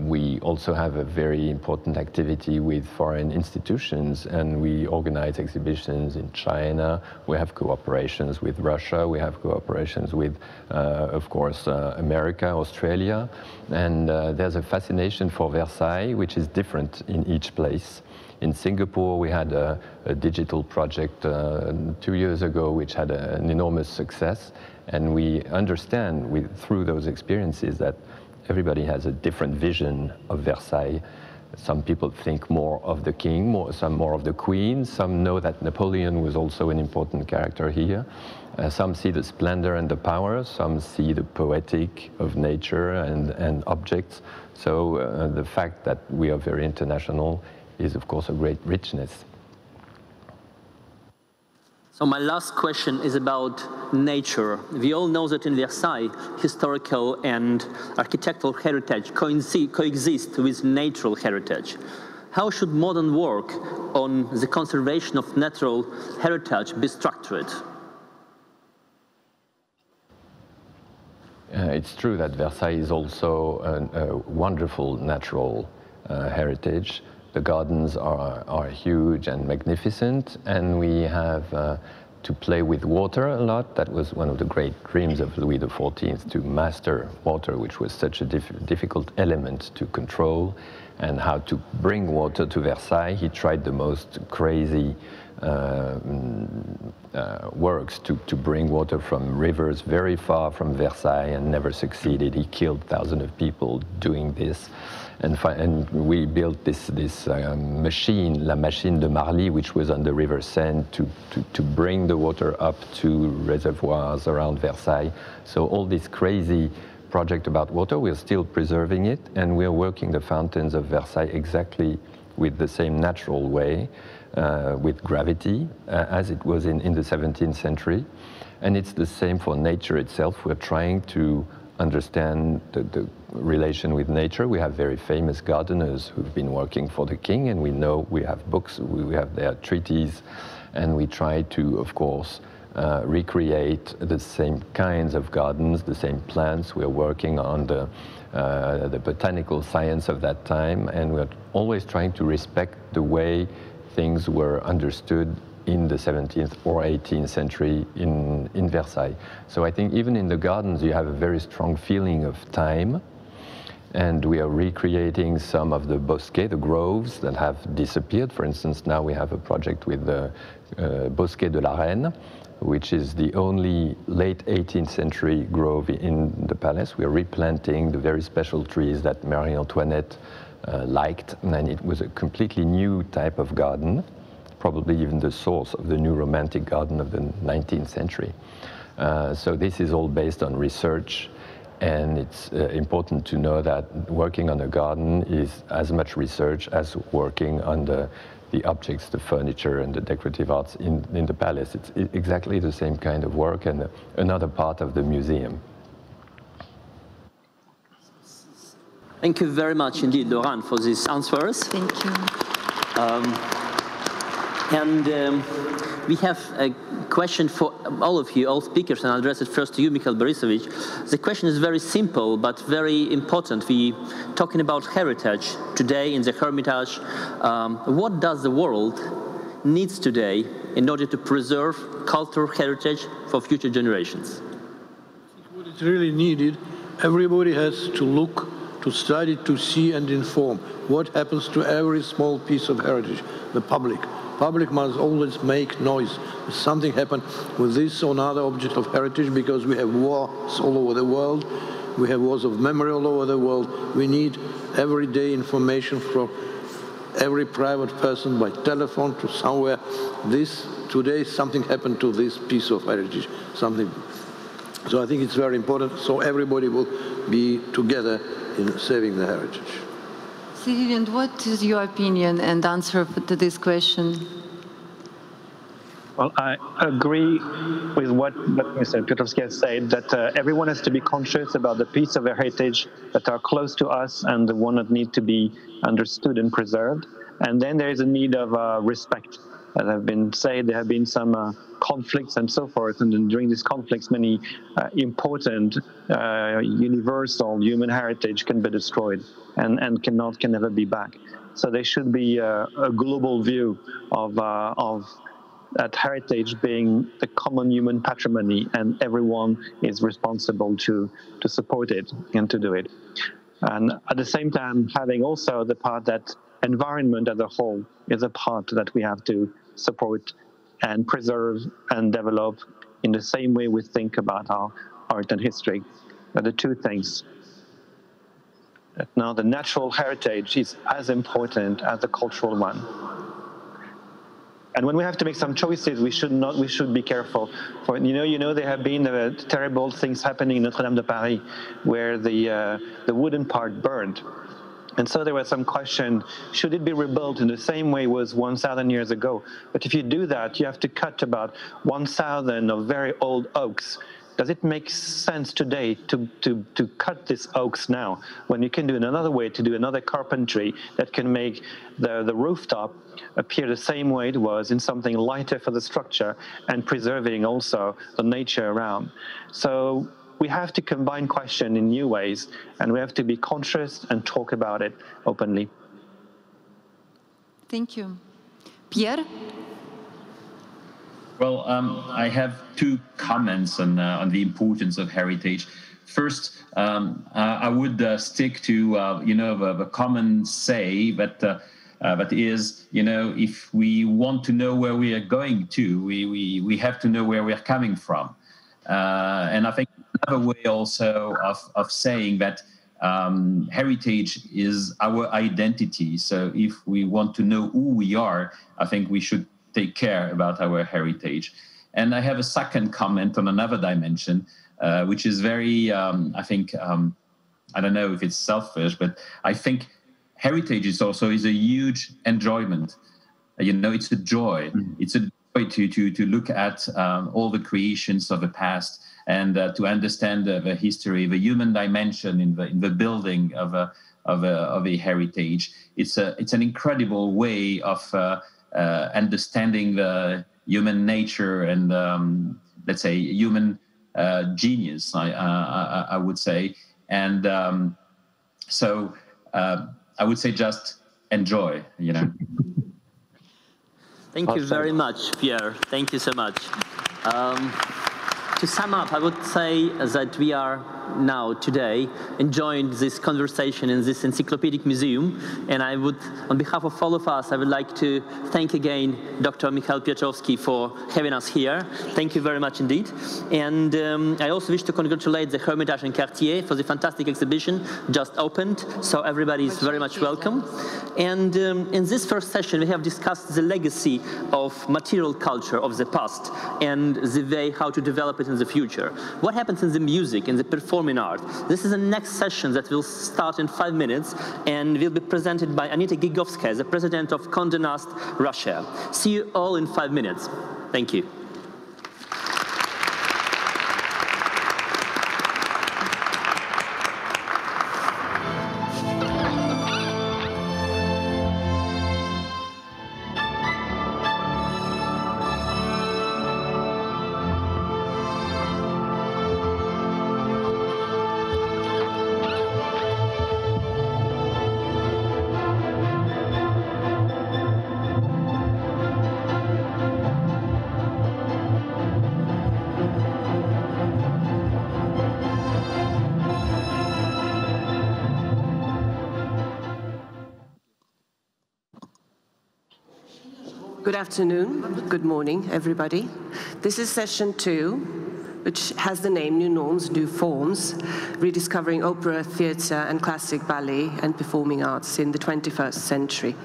Speaker 11: We also have a very important activity with foreign institutions, and we organize exhibitions in China. We have cooperations with Russia. We have cooperations with, of course, America, Australia. And there's a fascination for Versailles, which is different in each place. In Singapore, we had a digital project 2 years ago, which had an enormous success. And we understand through those experiences that everybody has a different vision of Versailles. Some people think more of the king, some more of the queen. Some know that Napoleon was also an important character here. Some see the splendor and the power. Some see the poetic of nature and objects. So the fact that we are very international is, of course, a great richness.
Speaker 2: So my last question is about nature. We all know that in Versailles, historical and architectural heritage coexist with natural heritage. How should modern work on the conservation of natural heritage be structured?
Speaker 11: It's true that Versailles is also a wonderful natural heritage. The gardens are huge and magnificent, and we have to play with water a lot. That was one of the great dreams of Louis XIV, to master water, which was such a difficult element to control, and how to bring water to Versailles. He tried the most crazy works to bring water from rivers very far from Versailles, and never succeeded. He killed thousands of people doing this. And we built this machine, La Machine de Marly, which was on the River Seine to bring the water up to reservoirs around Versailles. So all this crazy project about water, we're still preserving it, and we're working the fountains of Versailles exactly with the same natural way. with gravity, as it was in the 17th century. And it's the same for nature itself. We're trying to understand the relation with nature. We have very famous gardeners who've been working for the king, and we know we have books, we have their treaties, and we try to, of course, recreate the same kinds of gardens, the same plants. We're working on the botanical science of that time, and we're always trying to respect the way things were understood in the 17th or 18th century in Versailles. So I think even in the gardens you have a very strong feeling of time, and we are recreating some of the bosquets, the groves that have disappeared. For instance, now we have a project with the Bosquet de la Reine, which is the only late 18th century grove in the palace. We are replanting the very special trees that Marie Antoinette liked, and it was a completely new type of garden, probably even the source of the new romantic garden of the 19th century. So this is all based on research, and it's important to know that working on a garden is as much research as working on the objects, the furniture and the decorative arts in the palace. It's exactly the same kind of work and another part of the museum.
Speaker 2: Thank you very much indeed, Laurent, for these answers.
Speaker 1: Thank you.
Speaker 2: We have a question for all of you, all speakers, and I'll address it first to you, Mikhail Borisovich. The question is very simple, but very important. We're talking about heritage today in the Hermitage. What does the world needs today in order to preserve cultural heritage for future generations?
Speaker 3: What is really needed, everybody has to look, to study, to see and inform what happens to every small piece of heritage, the public. Public must always make noise. If something happened with this or another object of heritage, because we have wars all over the world, we have wars of memory all over the world. We need everyday information from every private person by telephone to somewhere. Today something happened to this piece of heritage, something. So I think it's very important, so everybody will be together in saving the heritage.
Speaker 1: Vivian, what is your opinion and answer to this question?
Speaker 10: Well, I agree with what Mr. Piotrowski has said, that everyone has to be conscious about the piece of heritage that are close to us and the one that need to be understood and preserved. And then there is a need of respect. As have been said, there have been some conflicts and so forth, and during these conflicts, many important universal human heritage can be destroyed and can never be back. So there should be a global view of that heritage being the common human patrimony, and everyone is responsible to support it and to do it. And at the same time, having also the part that environment as a whole is a part that we have to support and preserve and develop in the same way we think about our art and history. Are the two things. Now, the natural heritage is as important as the cultural one. And when we have to make some choices, we should be careful. For you know, there have been terrible things happening in Notre Dame de Paris, where the wooden part burned. And so there was some question, should it be rebuilt in the same way it was 1,000 years ago? But if you do that, you have to cut about 1,000 of very old oaks. Does it make sense today to cut these oaks now, when you can do it another way, to do another carpentry that can make the rooftop appear the same way it was, in something lighter for the structure and preserving also the nature around? So we have to combine question in new ways, and we have to be conscious and talk about it openly.
Speaker 1: Thank you. Pierre?
Speaker 4: Well, I have two comments on the importance of heritage. First, I would stick to the common say that is, if we want to know where we are going to, we have to know where we are coming from. And I think another way also of saying that heritage is our identity. So if we want to know who we are, I think we should take care about our heritage. And I have a second comment on another dimension, which is very, I think, I don't know if it's selfish, but I think heritage is a huge enjoyment. you know, it's a joy. It's a joy to look at all the creations of the past and to understand the history, the human dimension in the building of a heritage. It's an incredible way of understanding the human nature and let's say human genius, I would say. And so I would say just enjoy, you know.
Speaker 2: Thank you very much, Pierre. Thank you so much. To sum up, I would say that we are now, today, enjoying this conversation in this encyclopedic museum. And I would, on behalf of all of us, I would like to thank again Dr. Michal Piotrowski for having us here. Thank you very much indeed. And I also wish to congratulate the Hermitage and Cartier for the fantastic exhibition just opened. So everybody is very much welcome. And in this first session, we have discussed the legacy of material culture of the past and the way how to develop it in the future. What happens in the music, in the performing art? This is the next session that will start in 5 minutes and will be presented by Anita Gigovskaya, the president of Condé Nast Russia. See you all in 5 minutes. Thank you.
Speaker 12: Good afternoon, good morning, everybody. This is session 2, which has the name New Norms, New Forms, Rediscovering Opera, Theatre and Classic Ballet and Performing Arts in the 21st Century.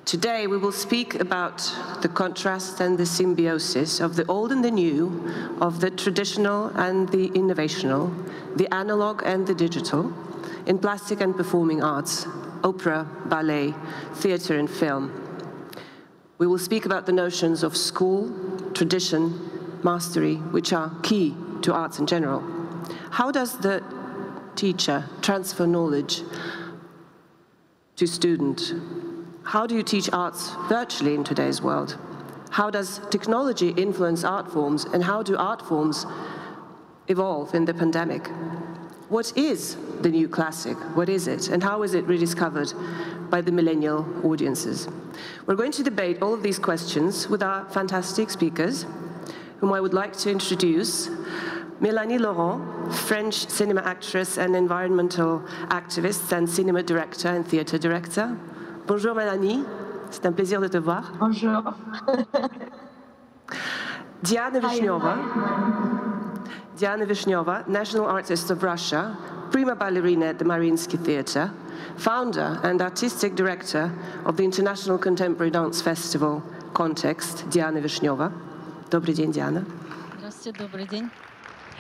Speaker 12: Today we will speak about the contrast and the symbiosis of the old and the new, of the traditional and the innovational, the analog and the digital, in plastic and performing arts, opera, ballet, theatre and film. We will speak about the notions of school, tradition, mastery, which are key to arts in general. How does the teacher transfer knowledge to student? How do you teach arts virtually in today's world? How does technology influence art forms, and how do art forms evolve in the pandemic? What is the new classic? What is it? And how is it rediscovered by the millennial audiences? We're going to debate all of these questions with our fantastic speakers, whom I would like to introduce. Mélanie Laurent, French cinema actress and environmental activist and cinema director and theatre director. Bonjour Mélanie, c'est un plaisir de te voir.
Speaker 13: Bonjour.
Speaker 12: Diana Vishneva, National Artist of Russia, prima ballerina at the Mariinsky Theatre, founder and artistic director of the International Contemporary Dance Festival Context, Diana Vishneva. Добрый день, Diana.
Speaker 13: Здравствуйте, добрый день.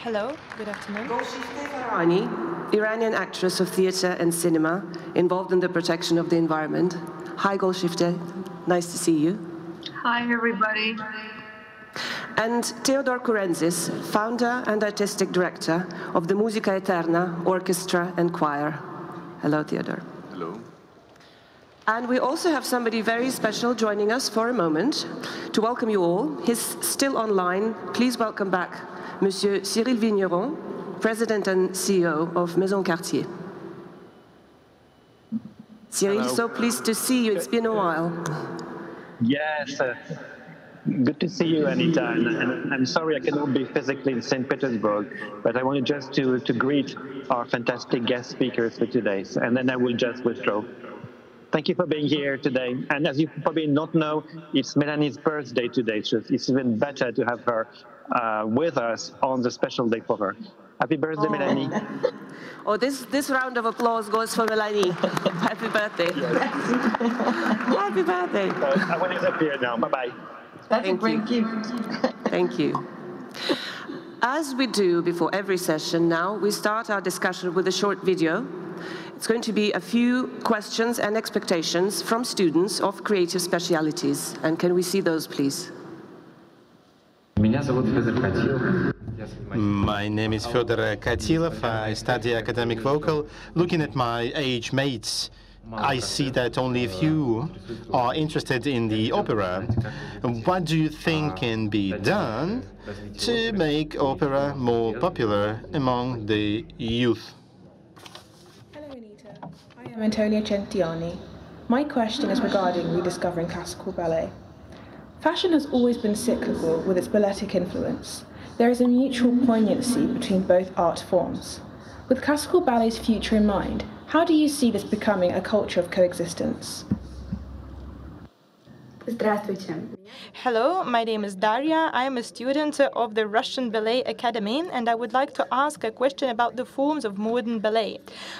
Speaker 8: Hello, good afternoon.
Speaker 12: Farahani, Iranian actress of theatre and cinema, involved in the protection of the environment. Hi, Golshifte, nice to see you.
Speaker 13: Hi, everybody.
Speaker 12: And Theodor Kurenzis, founder and artistic director of the Musica Eterna Orchestra and Choir. Hello, Theodor.
Speaker 14: Hello.
Speaker 12: And we also have somebody very special joining us for a moment to welcome you all. He's still online. Please welcome back Monsieur Cyril Vigneron, President and CEO of Maison Cartier. Cyril,
Speaker 10: Hello.
Speaker 12: so pleased to see you. It's been a while.
Speaker 10: Yes, good to see you, Anita. And I'm sorry I cannot be physically in Saint Petersburg, but I wanted just to greet our fantastic guest speakers for today, and then I will just withdraw. Thank you for being here today. And as you probably not know, it's Melanie's birthday today, so it's even better to have her with us on the special day for her. Happy birthday, Melanie.
Speaker 12: Oh, this round of applause goes for Melanie. Happy birthday. Happy birthday.
Speaker 10: I want to disappear now. Bye-bye.
Speaker 13: That's a great gift.
Speaker 12: Thank you. As we do before every session now, we start our discussion with a short video. it's going to be a few questions and expectations from students of creative specialities. And can we see those, please?
Speaker 6: My name is Fyodor Katilov. I study academic vocal. Looking at my age mates, I see that only a few are interested in the opera. What do you think can be done to make opera more popular among the youth?
Speaker 14: Hello, Anita. I am Antonia Gentiani. My question is regarding rediscovering classical ballet. Fashion has always been cyclical with its balletic influence. There is a mutual poignancy between both art forms. With classical ballet's future in mind, how do you see this becoming a culture of coexistence?
Speaker 8: Hello, my name is Daria. I am a student of the Russian Ballet Academy, and I would like to ask a question about the forms of modern ballet.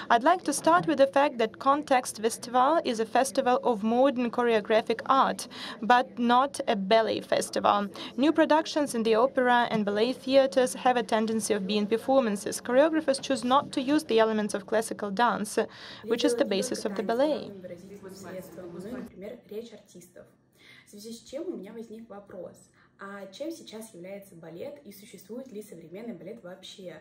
Speaker 8: I'd like to start with the fact that Context Festival is a festival of modern choreographic art, but not a ballet festival. New productions in the opera and ballet theaters have a tendency of being performances. Choreographers choose not to use the elements of classical dance, which is the basis of the ballet.
Speaker 15: В связи с чем у меня возник вопрос, а чем сейчас является балет и существует ли современный балет вообще?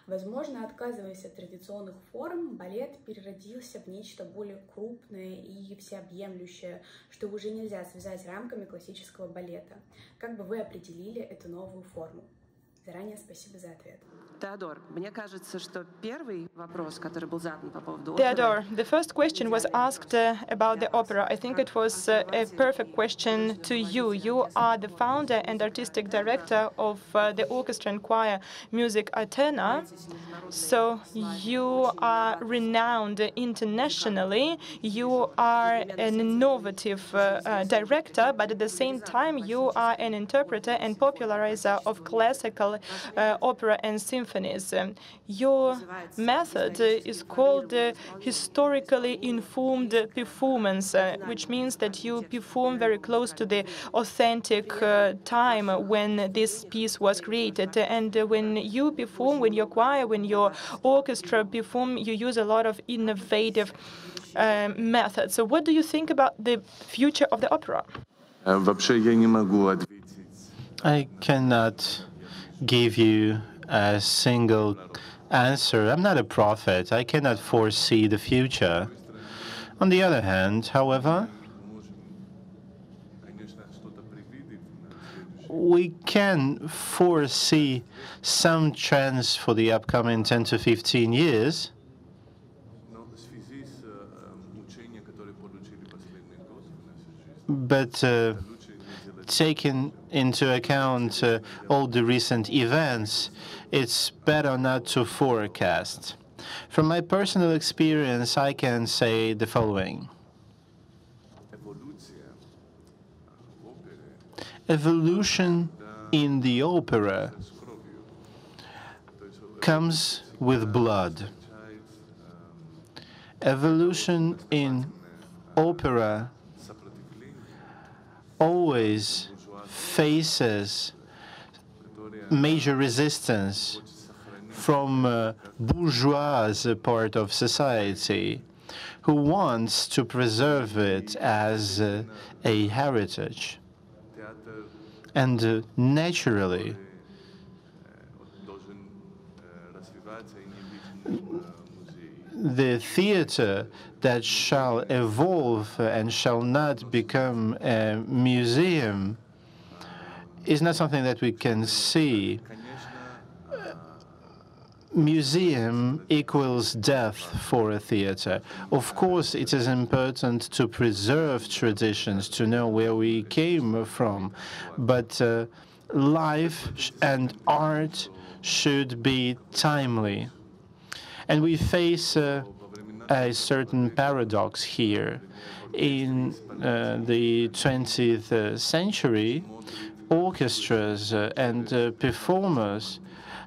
Speaker 15: Возможно, отказываясь от традиционных форм, балет переродился в нечто более крупное и всеобъемлющее, что уже нельзя связать рамками классического балета. Как бы вы определили эту новую форму? Заранее спасибо за ответ.
Speaker 12: Theodor, мне кажется, что первый вопрос, который был задан по поводу
Speaker 8: Theodor, the first question was asked about the opera. I think it was a perfect question to you. You are the founder and artistic director of the orchestra and choir Music Athena. So you are renowned internationally. You are an innovative director, but at the same time you are an interpreter and popularizer of classical opera and symphonies. Your method is called historically informed performance, which means that you perform very close to the authentic time when this piece was created. And when you perform, when your choir, when your orchestra perform, you use a lot of innovative methods. So what do you think about the future of the opera?
Speaker 6: I cannot give you a single answer. I'm not a prophet. I cannot foresee the future. On the other hand, however, we can foresee some trends for the upcoming 10 to 15 years. But taking into account all the recent events, it's better not to forecast. From my personal experience, I can say the following. Evolution in the opera comes with blood. Evolution in opera always faces major resistance from bourgeois part of society who wants to preserve it as a heritage. And naturally, the theater that shall evolve and shall not become a museum is not something that we can see. Museum equals death for a theater. Of course, it is important to preserve traditions, to know where we came from, but life and art should be timely. And we face a certain paradox here. In the 20th century, orchestras and performers,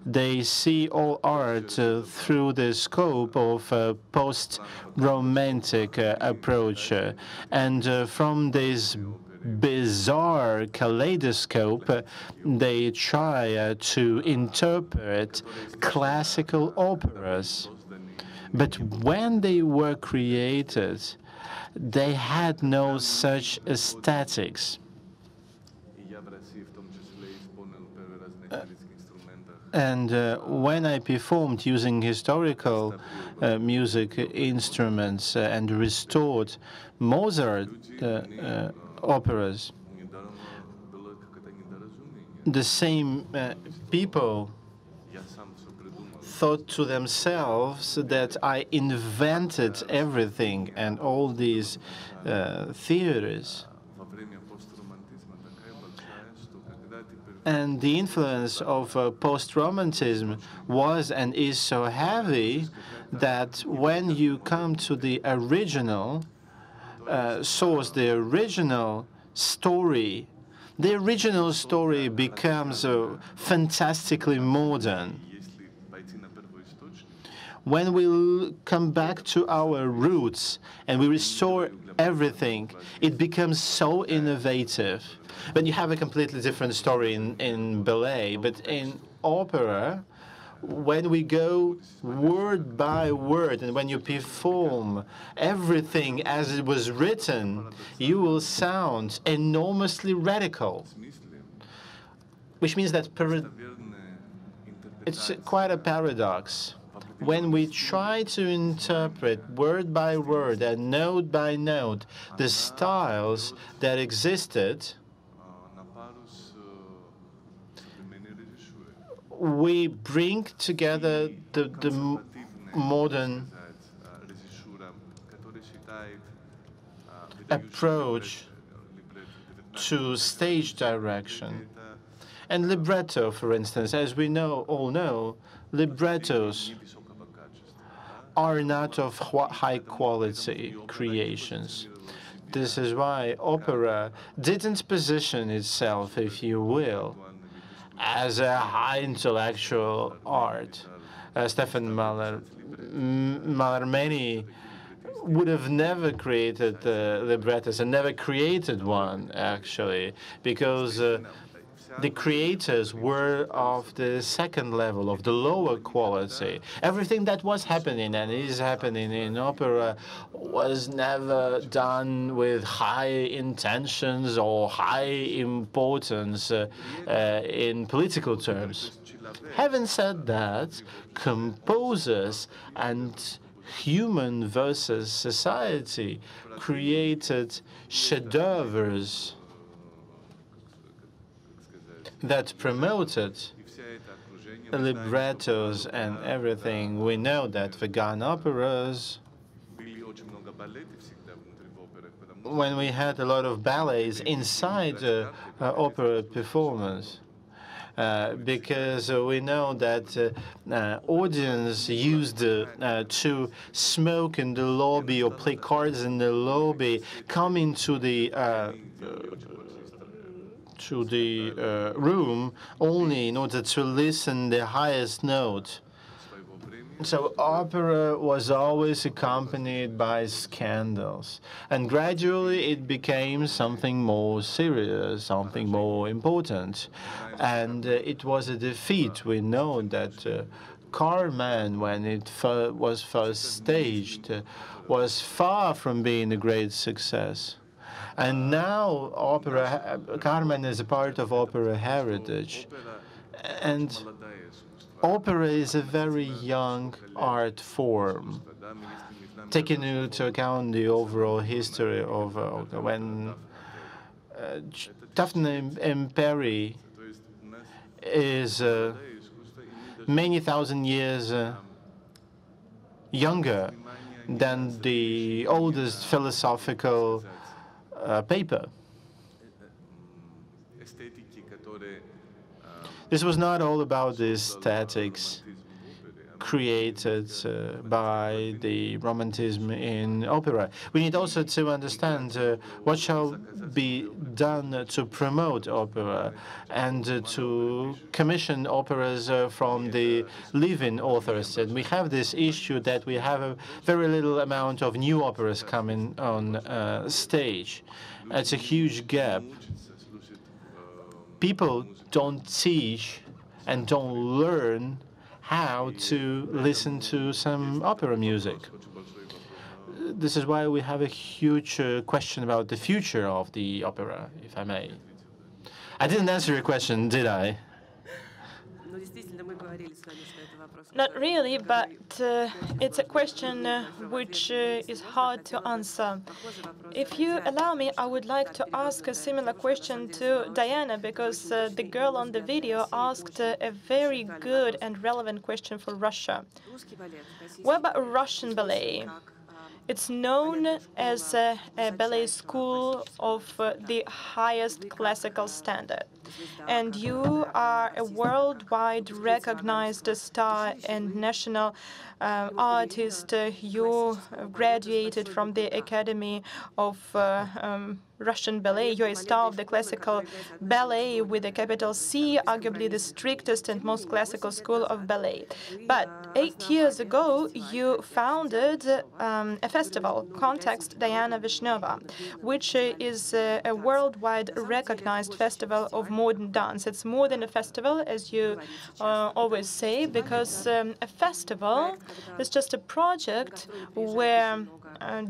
Speaker 6: they see all art through the scope of a post-romantic approach. And from this bizarre kaleidoscope, they try to interpret classical operas. But when they were created, they had no such aesthetics. And when I performed using historical music instruments and restored Mozart operas, the same people thought to themselves that I invented everything and all these theories. And the influence of post-romantism was and is so heavy that when you come to the original source, the original story becomes fantastically modern. When we come back to our roots and we restore everything, it becomes so innovative. But you have a completely different story in ballet. But in opera, when we go word by word and when you perform everything as it was written, you will sound enormously radical. Which means that it's quite a paradox. When we try to interpret word by word and note by note the styles that existed, we bring together the modern approach to stage direction. And libretto, for instance, as we all know, librettos are not of high-quality creations. This is why opera didn't position itself, if you will, as a high intellectual art. Stefan Mallarmé would have never created librettos and never created one, actually, because the creators were of the second level, of the lower quality. Everything that was happening and is happening in opera was never done with high intentions or high importance in political terms. Having said that, composers and human versus society created chefs-d'œuvre that promoted librettos and everything. We know that vegan operas, when we had a lot of ballets inside the opera performance, because we know that audience used to smoke in the lobby or play cards in the lobby, come into the room only in order to listen the highest note. So opera was always accompanied by scandals. And gradually it became something more serious, something more important. And it was a defeat. We know that Carmen, when it was first staged, was far from being a great success. And now Carmen is a part of opera heritage. And opera is a very young art form, taking into account the overall history of when Daphne Imperi is many thousand years younger than the oldest philosophical paper. This was not all about the aesthetics created by the Romanticism in opera. We need also to understand what shall be done to promote opera and to commission operas from the living authors. And we have this issue that we have a very little amount of new operas coming on stage. It's a huge gap. People don't teach and don't learn how to listen to some opera music. This is why we have a huge question about the future of the opera, if I may. I didn't answer your question, did I?
Speaker 8: Not really, but it's a question which is hard to answer. If you allow me, I would like to ask a similar question to Diana, because the girl on the video asked a very good and relevant question for Russia. What about Russian ballet? It's known as a ballet school of the highest classical standard. And you are a worldwide recognized star and national artist. You graduated from the Academy of Russian ballet. You're a star of the classical ballet with a capital C, arguably the strictest and most classical school of ballet. But 8 years ago, you founded a festival, Context Diana Vishneva, which is a worldwide recognized festival of modern dance. It's more than a festival, as you always say, because a festival is just a project where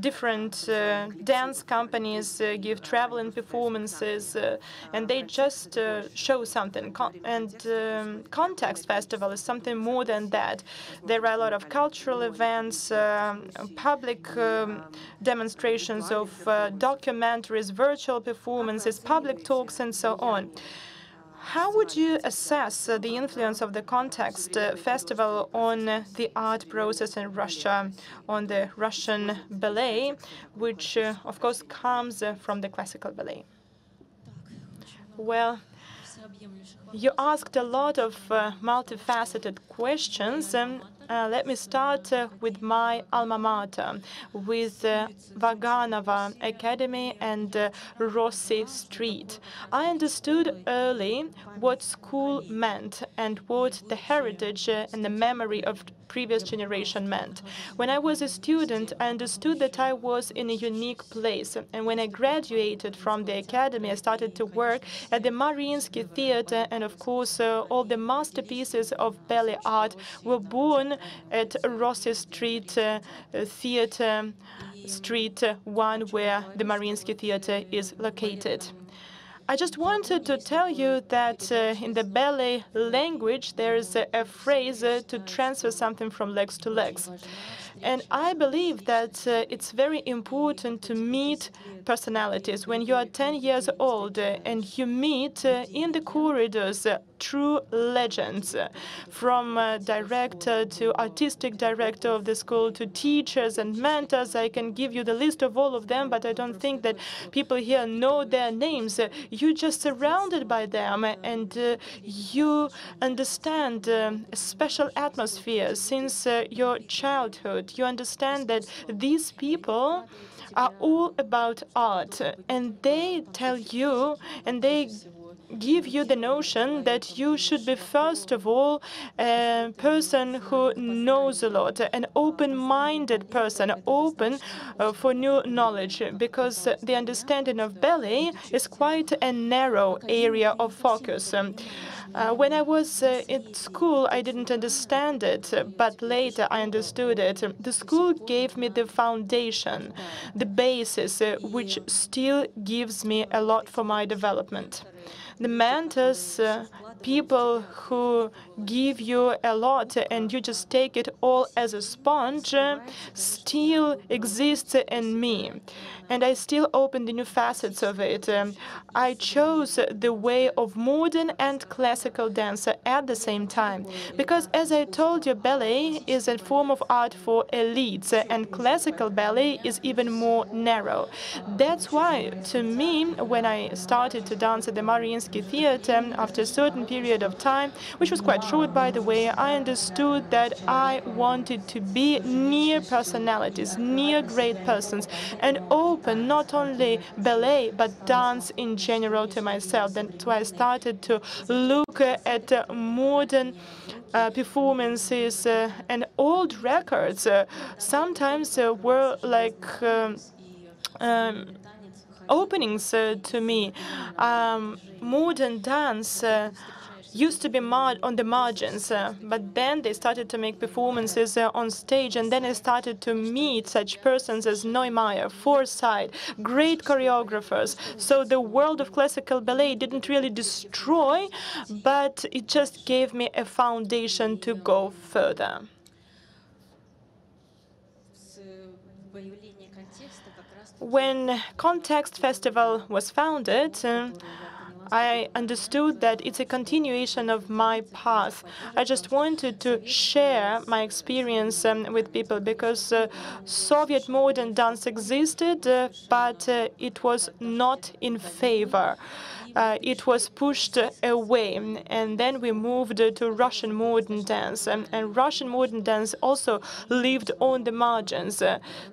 Speaker 8: different dance companies give traveling performances, and they just show something. Context Festival is something more than that. There are a lot of cultural events, public demonstrations of documentaries, virtual performances, public talks, and so on. How would you assess the influence of the Context Festival on the art process in Russia, on the Russian ballet, which, of course, comes from the classical ballet? Well, you asked a lot of multifaceted questions. Let me start with my alma mater, with Vaganova Academy and Rossi Street. I understood early what school meant and what the heritage and the memory of previous generation meant. When I was a student, I understood that I was in a unique place. And when I graduated from the academy, I started to work at the Mariinsky Theater, and of course, all the masterpieces of ballet art were born at Rossi Street Theater, Street 1, where the Mariinsky Theater is located. I just wanted to tell you that in the ballet language, there is a phrase to transfer something from legs to legs. And I believe that it's very important to meet personalities. When you are 10 years old and you meet in the corridors true legends, from director to artistic director of the school to teachers and mentors. I can give you the list of all of them, but I don't think that people here know their names. You're just surrounded by them, and you understand a special atmosphere since your childhood. You understand that these people are all about art, and they tell you, and they give you the notion that you should be, first of all, a person who knows a lot, an open-minded person, open for new knowledge, because the understanding of ballet is quite a narrow area of focus. When I was in school, I didn't understand it, but later I understood it. The school gave me the foundation, the basis, which still gives me a lot for my development. The mentors, people who give you a lot and you just take it all as a sponge, still exists in me. And I still open the new facets of it. I chose the way of modern and classical dance at the same time. Because, as I told you, ballet is a form of art for elites, and classical ballet is even more narrow. That's why, to me, when I started to dance at the Mariinsky Theater, after a certain period of time, which was quite short, by the way, I understood that I wanted to be near personalities, near great persons, and open not only ballet, but dance in general to myself. That's why I started to look at modern performances and old records. Sometimes were like openings to me. Modern dance used to be on the margins, but then they started to make performances on stage, and then I started to meet such persons as Neumeier, Forsyth, great choreographers. So the world of classical ballet didn't really destroy, but it just gave me a foundation to go further. When Context Festival was founded, I understood that it's a continuation of my path. I just wanted to share my experience with people, because Soviet modern dance existed, but it was not in favor. It was pushed away, and then we moved to Russian modern dance, and Russian modern dance also lived on the margins.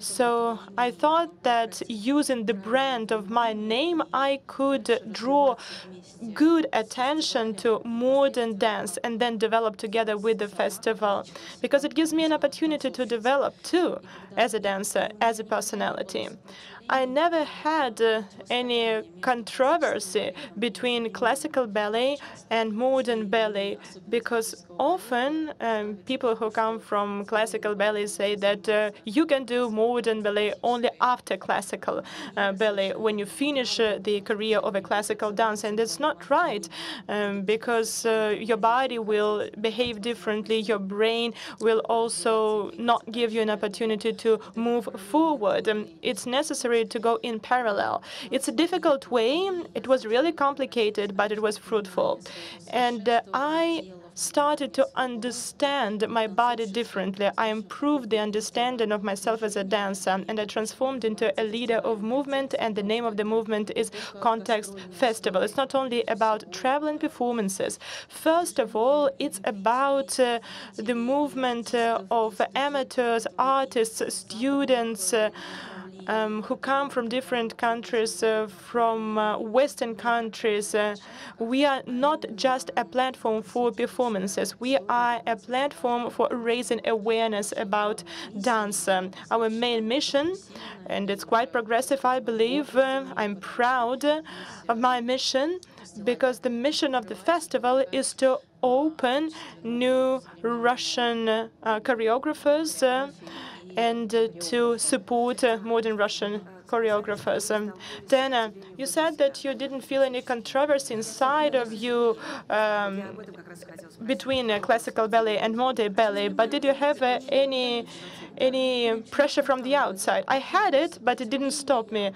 Speaker 8: So I thought that using the brand of my name, I could draw good attention to modern dance and then develop together with the festival, because it gives me an opportunity to develop too as a dancer, as a personality. I never had any controversy between classical ballet and modern ballet, because often people who come from classical ballet say that you can do modern ballet only after classical ballet, when you finish the career of a classical dancer. And that's not right, because your body will behave differently, your brain will also not give you an opportunity to move forward. It's necessary to go in parallel. It's a difficult way. It was really complicated, but it was fruitful. And I started to understand my body differently. I improved the understanding of myself as a dancer, and I transformed into a leader of movement, and the name of the movement is Context Festival. It's not only about traveling performances. First of all, it's about the movement of amateurs, artists, students, who come from different countries, from Western countries. We are not just a platform for performances. We are a platform for raising awareness about dance. Our main mission, and it's quite progressive, I believe. I'm proud of my mission, because the mission of the festival is to open new Russian choreographers and to support modern Russian choreographers. Dana, you said that you didn't feel any controversy inside of you between classical ballet and modern ballet, but did you have any pressure from the outside? I had it, but it didn't stop me.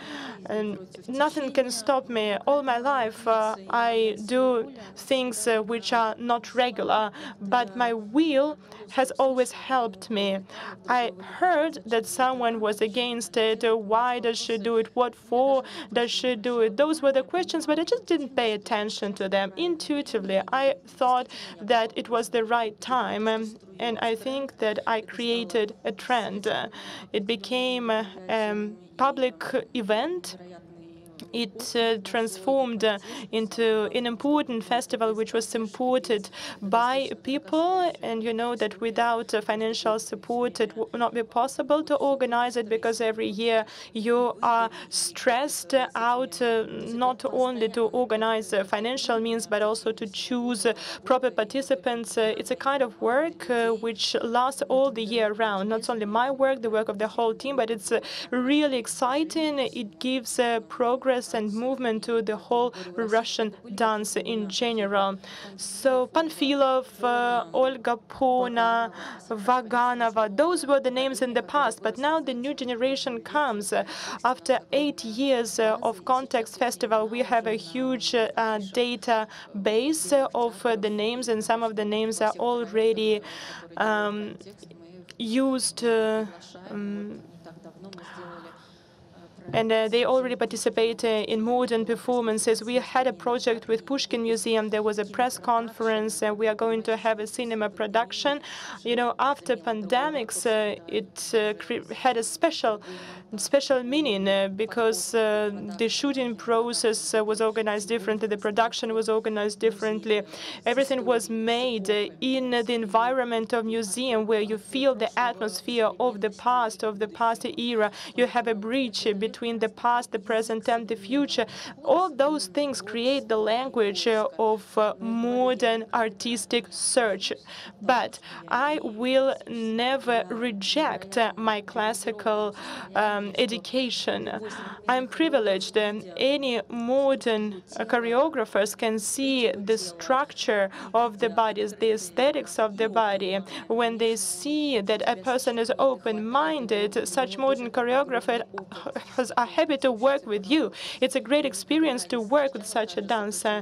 Speaker 8: And nothing can stop me. All my life, I do things which are not regular, but my will has always helped me. I heard that someone was against it. Why does she do it? What for does she do it? Those were the questions, but I just didn't pay attention to them. Intuitively, I thought that it was the right time, and I think that I created a trend. It became a public event. It transformed into an important festival which was supported by people. And you know that without financial support, it would not be possible to organize it, because every year you are stressed out not only to organize financial means, but also to choose proper participants. It's a kind of work which lasts all the year round. Not only my work, the work of the whole team, but it's really exciting. It gives progress and movement to the whole Russian dance in general. So Panfilov, Olga Pona, Vaganova, those were the names in the past, but now the new generation comes. After 8 years of Context Festival, we have a huge database of the names, and some of the names are already used and they already participate in modern performances. We had a project with Pushkin Museum. There was a press conference, and we are going to have a cinema production. You know, after pandemics, it had a special meaning because the shooting process was organized differently, the production was organized differently. Everything was made in the environment of museum, where you feel the atmosphere of the past era. You have a bridge between between the past, the present, and the future. All those things create the language of modern artistic search. But I will never reject my classical education. I'm privileged. Any modern choreographers can see the structure of the bodies, the aesthetics of the body. When they see that a person is open-minded, such modern choreographers are happy to work with you. It's a great experience to work with such a dancer.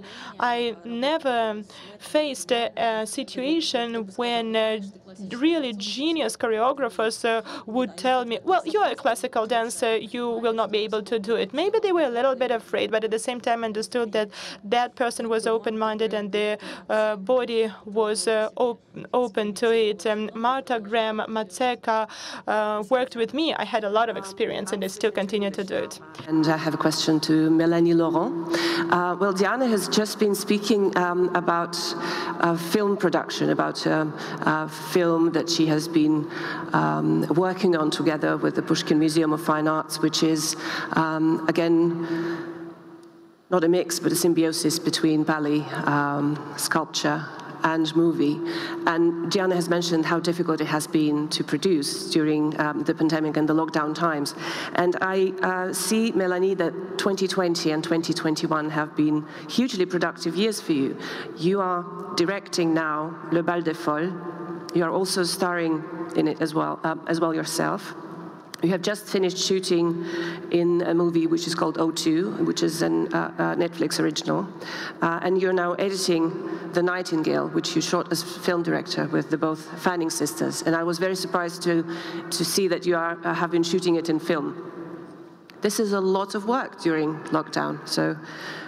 Speaker 8: I never faced a situation when really genius choreographers would tell me, well, you're a classical dancer, you will not be able to do it. Maybe they were a little bit afraid, but at the same time understood that that person was open-minded and their body was open to it. Marta Graham Matseka worked with me. I had a lot of experience and I still continue to do it.
Speaker 12: And I have a question to Mélanie Laurent. Well, Diana has just been speaking about film production, about a film that she has been working on together with the Pushkin Museum of Fine Arts, which is, again, not a mix, but a symbiosis between ballet, sculpture, and movie. And Diana has mentioned how difficult it has been to produce during the pandemic and the lockdown times. And I see, Melanie, that 2020 and 2021 have been hugely productive years for you. You are directing now Le Bal des Folles. You are also starring in it as well yourself. You have just finished shooting in a movie which is called O2, which is a Netflix original. And you're now editing The Nightingale, which you shot as film director with the both Fanning sisters. And I was very surprised to see that you have been shooting it in film. This is a lot of work during lockdown. So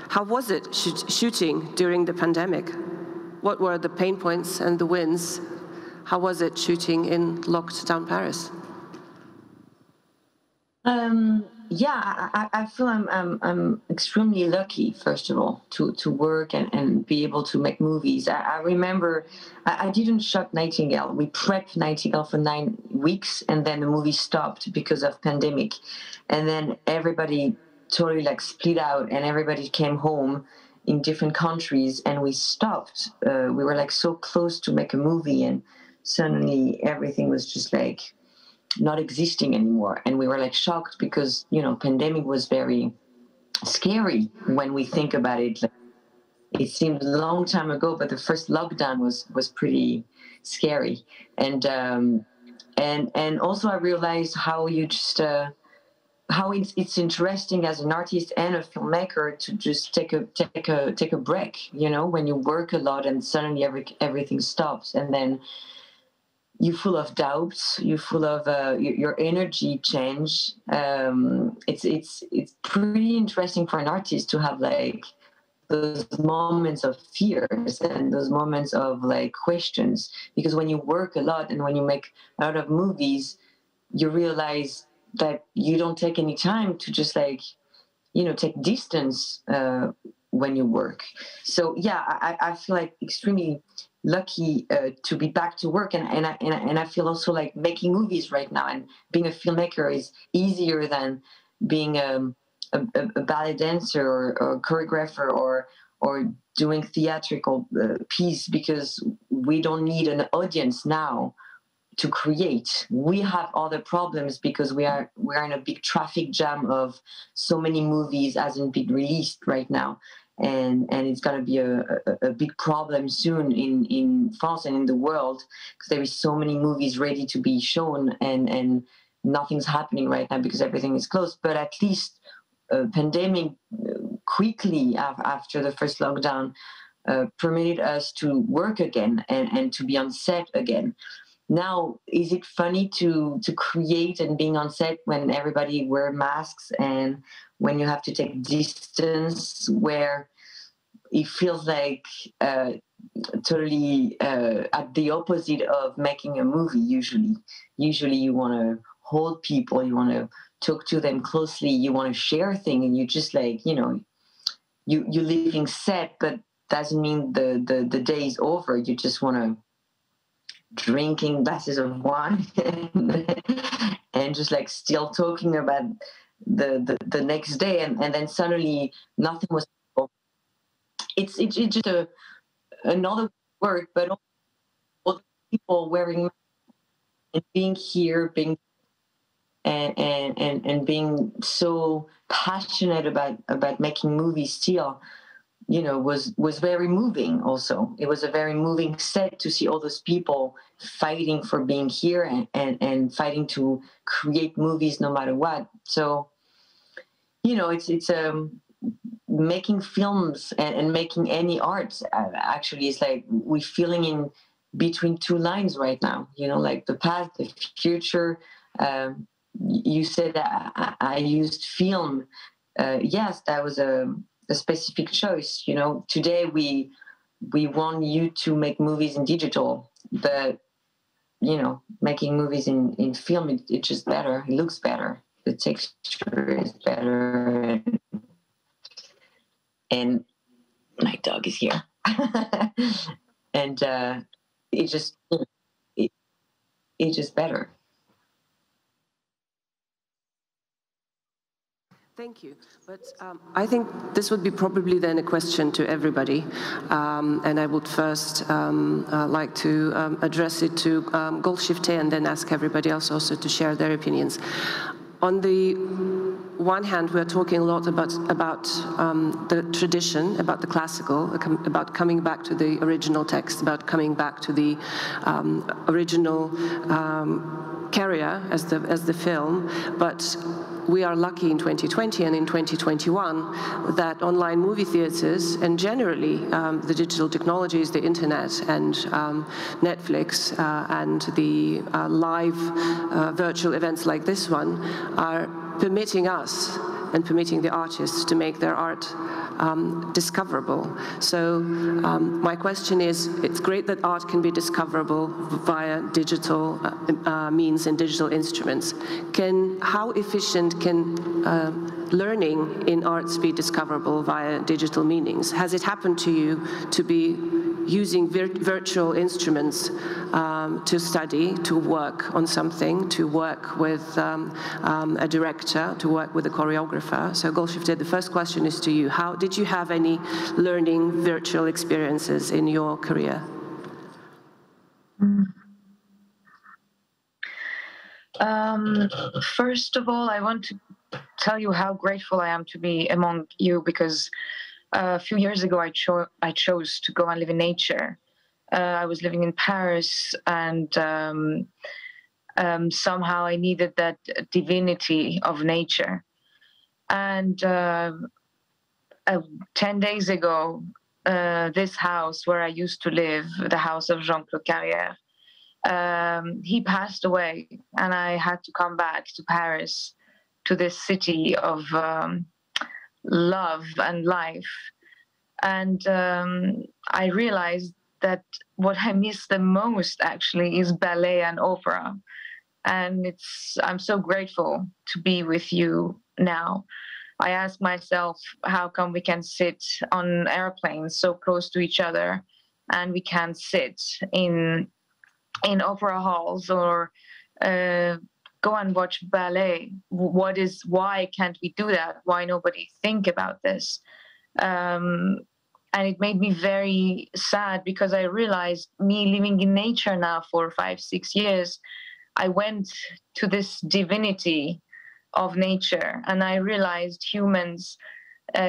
Speaker 12: how was it shooting during the pandemic? What were the pain points and the wins? How was it shooting in locked down Paris?
Speaker 16: Yeah, I feel I'm extremely lucky, first of all, to work and be able to make movies. I remember I didn't shoot Nightingale. We prepped Nightingale for 9 weeks, and then the movie stopped because of pandemic. And then everybody totally split out, and everybody came home in different countries, and we stopped. We were so close to make a movie, and suddenly everything was just not existing anymore. And we were shocked because, pandemic was very scary when we think about it. It seemed a long time ago, but the first lockdown was pretty scary. And also I realized how you just, how it's interesting as an artist and a filmmaker to just take a break, when you work a lot and suddenly everything stops, and then you're full of doubts. You're full of your energy change. It's pretty interesting for an artist to have those moments of fears and those moments of questions. Because when you work a lot and when you make a lot of movies, you realize that you don't take any time to just take distance when you work. So yeah, I feel extremely lucky to be back to work, and I feel also making movies right now and being a filmmaker is easier than being a ballet dancer or choreographer or doing theatrical piece, because we don't need an audience now to create. We have other problems because we're in a big traffic jam of so many movies hasn't been released right now. And it's going to be a big problem soon in France and in the world, because there is so many movies ready to be shown, and nothing's happening right now because everything is closed. But at least pandemic quickly after the first lockdown permitted us to work again and to be on set again. Now, is it funny to create and being on set when everybody wear masks and when you have to take distance, where it feels totally at the opposite of making a movie? Usually you want to hold people, you want to talk to them closely, you want to share things, and you just you're leaving set, but doesn't mean the day is over. You just want to drinking glasses of wine and just still talking about the next day, and then suddenly nothing was. It's just another work, but all the people wearing and being here, being and being so passionate about making movies still, was very moving. Also, it was a very moving set to see all those people fighting for being here and fighting to create movies no matter what. So, it's making films and making any art actually is like we're feeling in between two lines right now, like the past, the future. You said I used film. Yes, that was a specific choice. Today we want you to make movies in digital, but making movies in film, it's just better. It looks better. The texture is better. And my dog is here. And it's just better.
Speaker 12: Thank you. But I think this would be probably then a question to everybody. And I would first like to address it to Golshifteh and then ask everybody else also to share their opinions. On the one hand, we're talking a lot about the tradition, about the classical, about coming back to the original text, about coming back to the original carrier as the film. But we are lucky in 2020 and in 2021 that online movie theaters and generally the digital technologies, the internet and Netflix and the live virtual events like this one are permitting us and permitting the artists to make their art discoverable. So my question is, it's great that art can be discoverable via digital means and digital instruments. How efficient can learning in arts be discoverable via digital meanings? Has it happened to you to be using virtual instruments to study, to work on something, to work with a director, to work with a choreographer? So Golshifteh, the first question is to you. How did you have any learning virtual experiences in your career?
Speaker 17: First of all, I want to tell you how grateful I am to be among you, because a few years ago I chose to go and live in nature. I was living in Paris, and somehow I needed that divinity of nature. And 10 days ago, this house where I used to live, the house of Jean-Claude Carrier, he passed away, and I had to come back to Paris, to this city of love and life. And I realized that what I miss the most actually is ballet and opera. And I'm so grateful to be with you now. I ask myself, how come we can sit on airplanes so close to each other and we can't sit in opera halls or go and watch ballet? Why can't we do that? Why nobody think about this? And it made me very sad, because I realized, me living in nature now for 5-6 years, I went to this divinity of nature, and I realized humans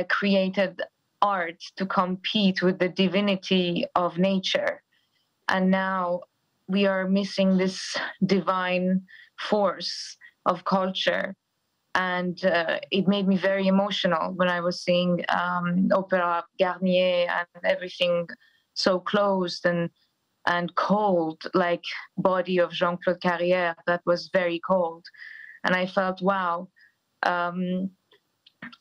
Speaker 17: created art to compete with the divinity of nature. And now we are missing this divine force of culture. And it made me very emotional when I was seeing Opera Garnier and everything so closed and cold, like body of Jean-Claude Carrier that was very cold. And I felt, wow,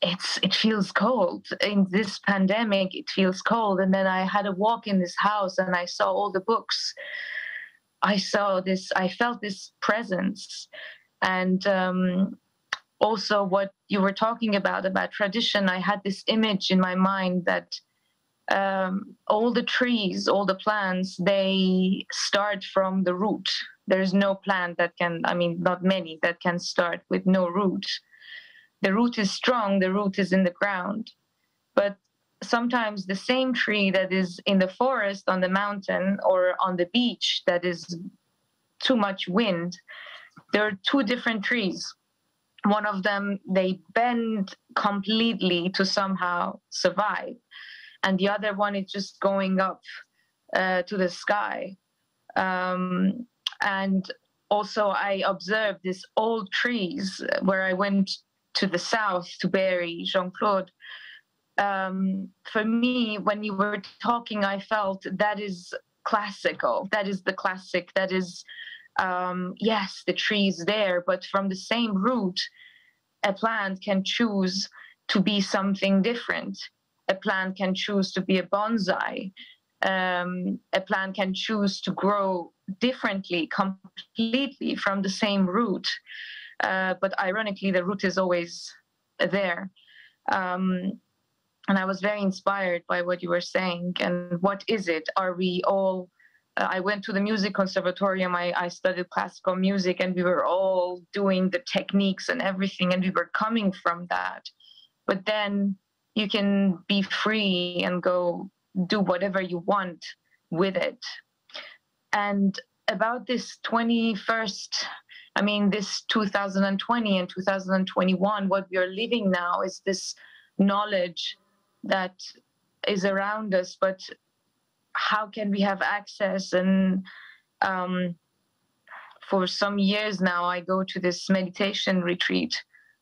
Speaker 17: it feels cold. In this pandemic, it feels cold. And then I had a walk in this house and I saw all the books. I felt this presence. And also what you were talking about tradition, I had this image in my mind that all the trees, all the plants, they start from the root. There's no plant that can, not many, that can start with no root. The root is strong, the root is in the ground. But sometimes the same tree that is in the forest, on the mountain, or on the beach that is too much wind, there are two different trees. One of them, they bend completely to somehow survive. And the other one is just going up to the sky. And also I observed these old trees where I went to the south to bury Jean-Claude. For me, when you were talking, I felt that is classical. That is the classic. That is, yes, the tree is there, but from the same root, a plant can choose to be something different. A plant can choose to be a bonsai. A plant can choose to grow differently, completely from the same root. But ironically, the root is always there. And I was very inspired by what you were saying. And what is it? Are we all... I went to the music conservatorium. I studied classical music, and we were all doing the techniques and everything, and we were coming from that. But then you can be free and go do whatever you want with it. And about this 21st, I mean, this 2020 and 2021, what we are living now is this knowledge that is around us, but how can we have access? And for some years now, I go to this meditation retreat,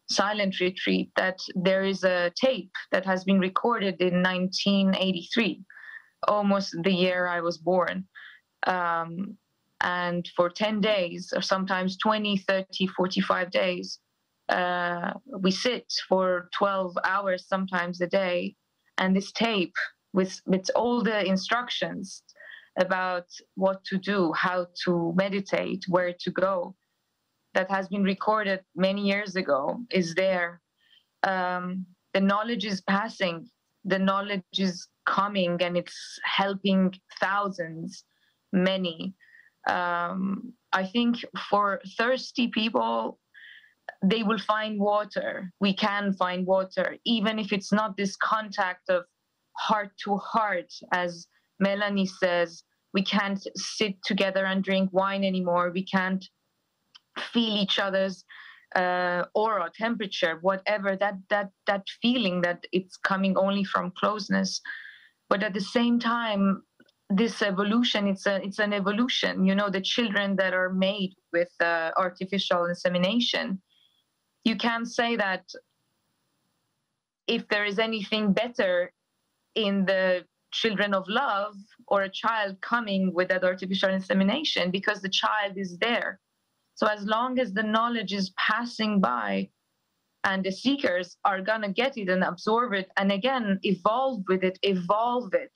Speaker 17: silent retreat, that there is a tape that has been recorded in 1983, almost the year I was born. And for 10 days, or sometimes 20, 30, 45 days, we sit for 12 hours, sometimes a day, and this tape with all the instructions about what to do, how to meditate, where to go, that has been recorded many years ago, is there. The knowledge is passing, the knowledge is coming, and it's helping thousands, many. I think for thirsty people, they will find water. We can find water, even if it's not this contact of heart to heart. As Melanie says, we can't sit together and drink wine anymore. We can't feel each other's aura, temperature, whatever, that feeling that it's coming only from closeness. But at the same time, this evolution, it's an evolution. You know, the children that are made with artificial insemination, you can't say that if there is anything better in the children of love or a child coming with that artificial insemination, because the child is there. So as long as the knowledge is passing by and the seekers are going to get it and absorb it, and again, evolve with it, evolve it,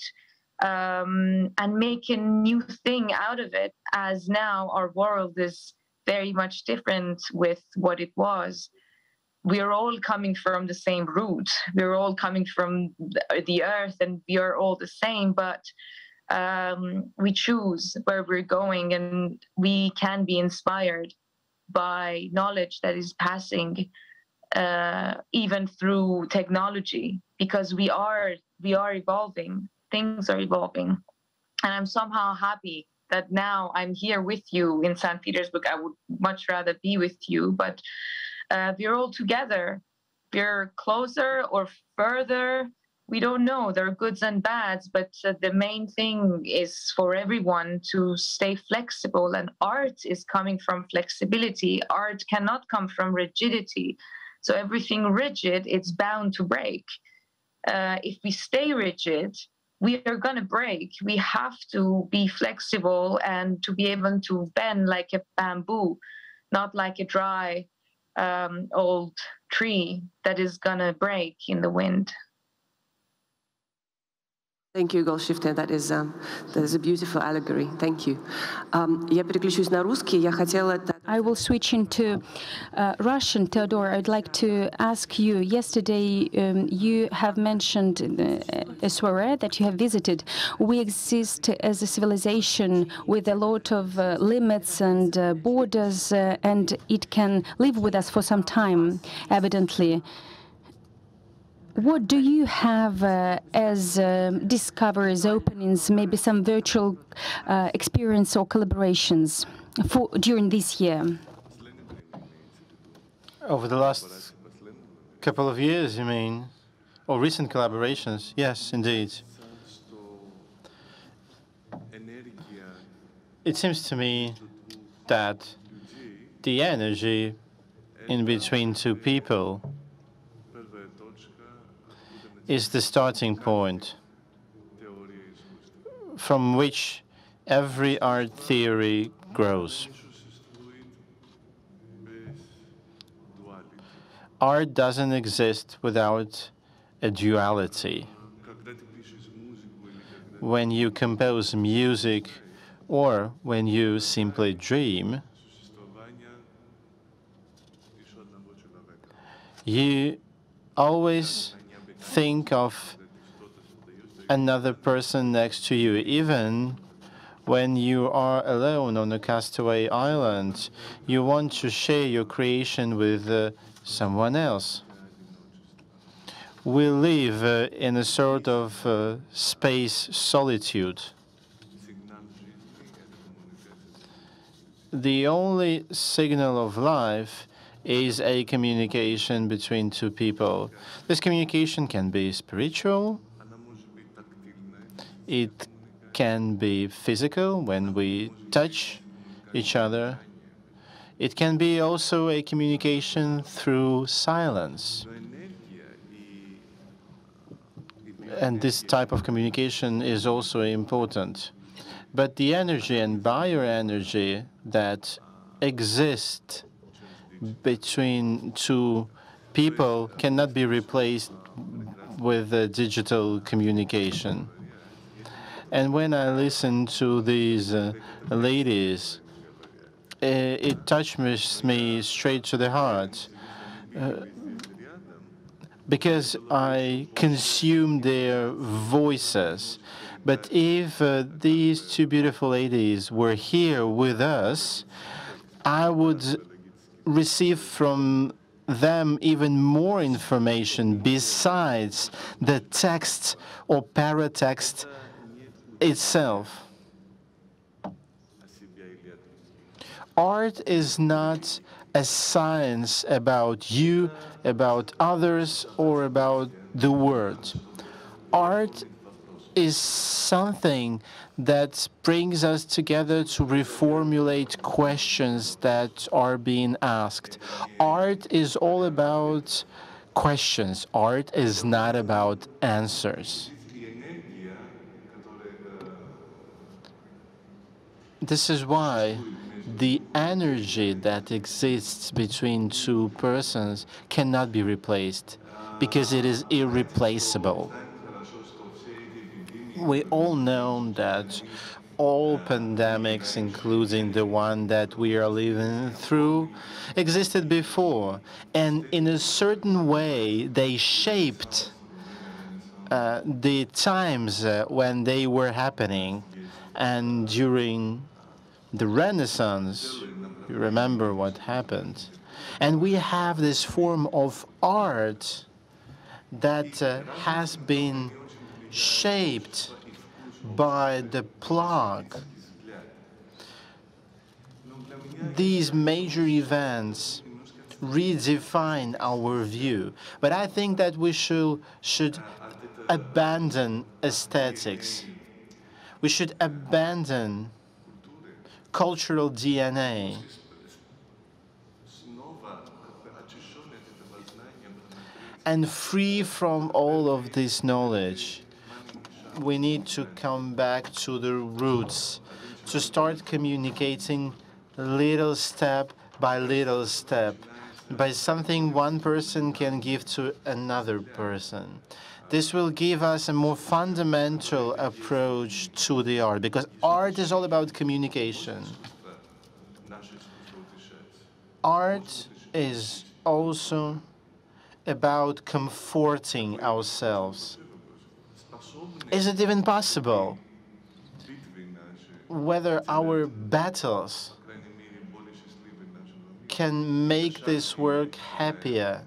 Speaker 17: and make a new thing out of it, as now our world is very much different with what it was. We are all coming from the same root. We're all coming from the earth, and we are all the same, but we choose where we're going, and we can be inspired by knowledge that is passing, even through technology, because we are evolving. Things are evolving. And I'm somehow happy that now I'm here with you in Saint Petersburg. I would much rather be with you, but we're all together. We're closer or further. We don't know. There are goods and bads, but the main thing is for everyone to stay flexible. And art is coming from flexibility. Art cannot come from rigidity. So everything rigid, it's bound to break. If we stay rigid, we are going to break. We have to be flexible and to be able to bend like a bamboo, not like a dry old tree that is going to break in the wind.
Speaker 12: Thank you, Golshifte. That is a beautiful allegory. Thank you. Я переключусь на русский. Я хотела...
Speaker 18: I will switch into Russian. Theodore, I'd like to ask you, yesterday you have mentioned a soiree that you have visited. We exist as a civilization with a lot of limits and borders, and it can live with us for some time, evidently. What do you have as discoveries, openings, maybe some virtual experience or collaborations during this year?
Speaker 6: Over the last couple of years, you mean? Or recent collaborations? Yes, indeed. It seems to me that the energy in between two people is the starting point from which every art theory grows. Art doesn't exist without a duality. When you compose music or when you simply dream, you always think of another person next to you, even when you are alone on a castaway island. You want to share your creation with someone else. We live in a sort of space solitude. The only signal of life is a communication between two people. This communication can be spiritual. It can be physical when we touch each other. It can be also a communication through silence. And this type of communication is also important. But the energy and bioenergy that exist between two people cannot be replaced with digital communication. And when I listen to these ladies, it touches me straight to the heart, because I consume their voices. But if these two beautiful ladies were here with us, I would receive from them even more information besides the text or paratext itself. Art is not a science about you, about others, or about the world. Art is something that brings us together to reformulate questions that are being asked. Art is all about questions. Art is not about answers. This is why the energy that exists between two persons cannot be replaced, because it is irreplaceable. We all know that all pandemics, including the one that we are living through, existed before. And in a certain way, they shaped the times when they were happening. And during the Renaissance, you remember what happened. And we have this form of art that has been shaped by the plague. These major events redefine our view. But I think that we should abandon aesthetics. We should abandon cultural DNA. And free from all of this knowledge, we need to come back to the roots, to start communicating little step by little step, by something one person can give to another person. This will give us a more fundamental approach to the art, because art is all about communication. Art is also about comforting ourselves. Is it even possible? Whether our battles can make this work happier,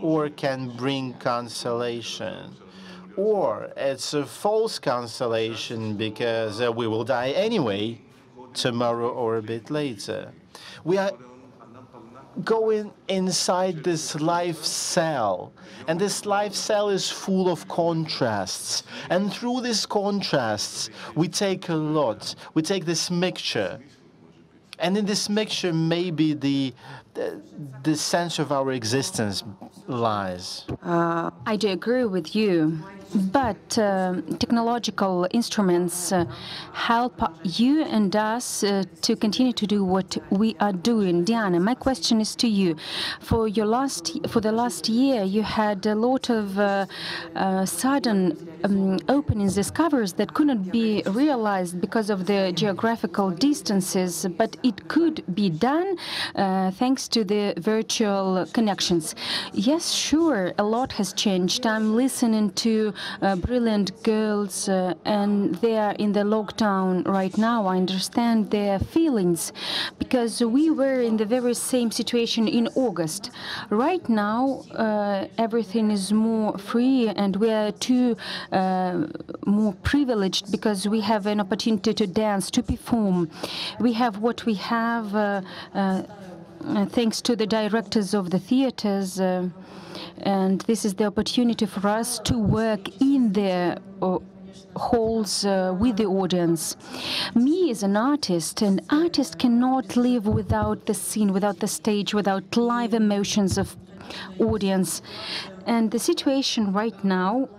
Speaker 6: or can bring consolation, or it's a false consolation because we will die anyway, tomorrow or a bit later. We are going inside this life cell, and this life cell is full of contrasts, and through these contrasts we take a lot. We take this mixture, and in this mixture maybe the sense of our existence lies.
Speaker 18: I do agree with you, but technological instruments help you and us to continue to do what we are doing. Diana, my question is to you. For the last year, you had a lot of sudden openings, discoveries that couldn't be realized because of the geographical distances, but it could be done thanks to the virtual connections. Yes, sure, a lot has changed. I'm listening to brilliant girls, and they are in the lockdown right now. I understand their feelings, because we were in the very same situation in August. Right now, everything is more free, and we are more privileged because we have an opportunity to dance, to perform. We have what we have thanks to the directors of the theaters, and this is the opportunity for us to work in the halls with the audience. Me as an artist cannot live without the scene, without the stage, without live emotions of audience. And the situation right now,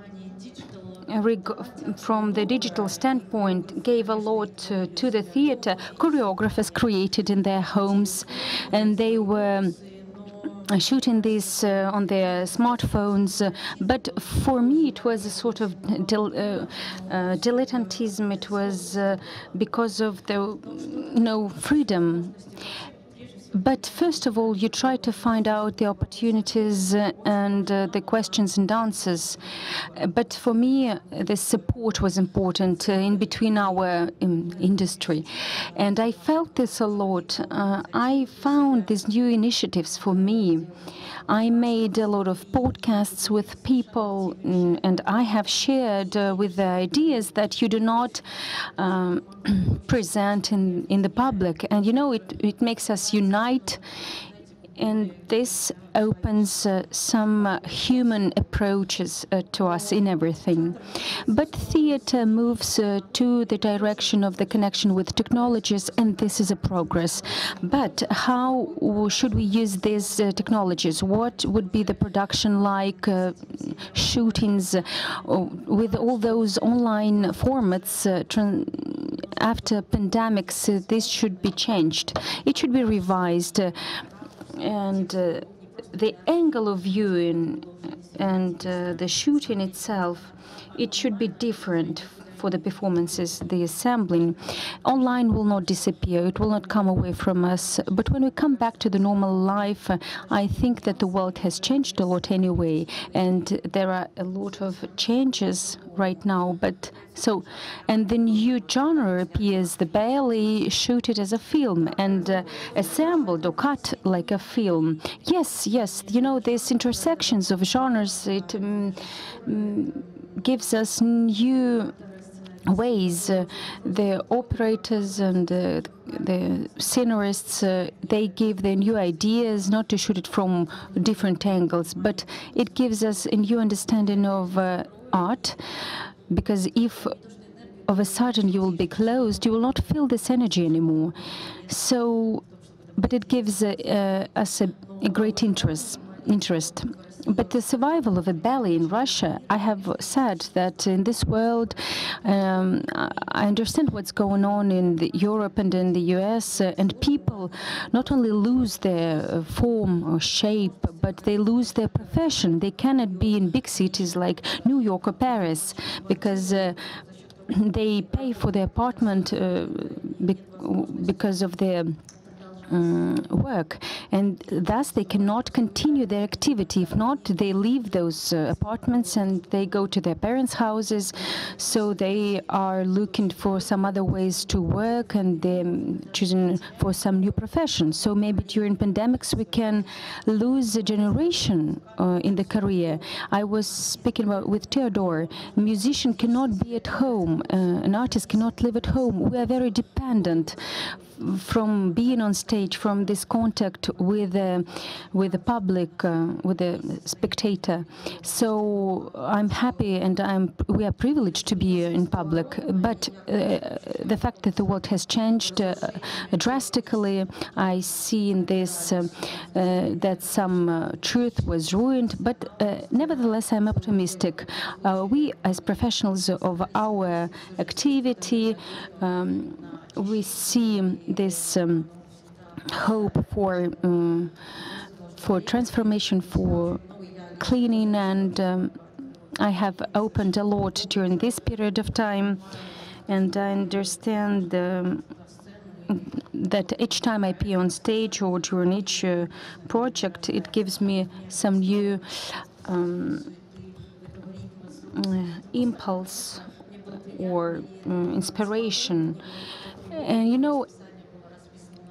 Speaker 18: from the digital standpoint, gave a lot to the theater. Choreographers created in their homes, and they were shooting this on their smartphones. But for me, it was a sort of dilettantism. It was because of the freedom. But first of all, you try to find out the opportunities and the questions and answers. But for me, the support was important in between our industry. And I felt this a lot. I found these new initiatives for me. I made a lot of podcasts with people, and I have shared with the ideas that you do not present in the public. And it makes us unite, and this opens some human approaches to us in everything. But theater moves to the direction of the connection with technologies, and this is a progress. But how should we use these technologies? What would be the production like, shootings, with all those online formats? After pandemics, this should be changed. It should be revised. And the angle of viewing and the shooting itself, it should be different for the performances, the assembling. Online will not disappear, it will not come away from us. But when we come back to the normal life, I think that the world has changed a lot anyway, and there are a lot of changes right now. And the new genre appears, the ballet shooted as a film and assembled or cut like a film. Yes, these intersections of genres, it gives us new ways. The operators and the scenarists, they give their new ideas, not to shoot it from different angles, but it gives us a new understanding of art, because if of a sudden you will be closed, you will not feel this energy anymore. But it gives us a great interest. interest. But the survival of a ballet in Russia, I have said that in this world, I understand what's going on in Europe and in the US, and people not only lose their form or shape, but they lose their profession. They cannot be in big cities like New York or Paris because they pay for their apartment because of their work, and thus they cannot continue their activity. If not, they leave those apartments and they go to their parents' houses. So they are looking for some other ways to work, and they're choosing for some new profession. So maybe during pandemics we can lose a generation in the career. I was speaking about with Theodore. A musician cannot be at home. An artist cannot live at home. We are very dependent from being on stage, from this contact with the public, with the spectator. So I'm happy, and we are privileged to be in public. But the fact that the world has changed drastically, I see in this that some truth was ruined. But nevertheless, I'm optimistic. We, as professionals of our activity, we see this hope for transformation, for cleaning, and I have opened a lot during this period of time, and I understand that each time I appear on stage or during each project, it gives me some new impulse or inspiration. And you know,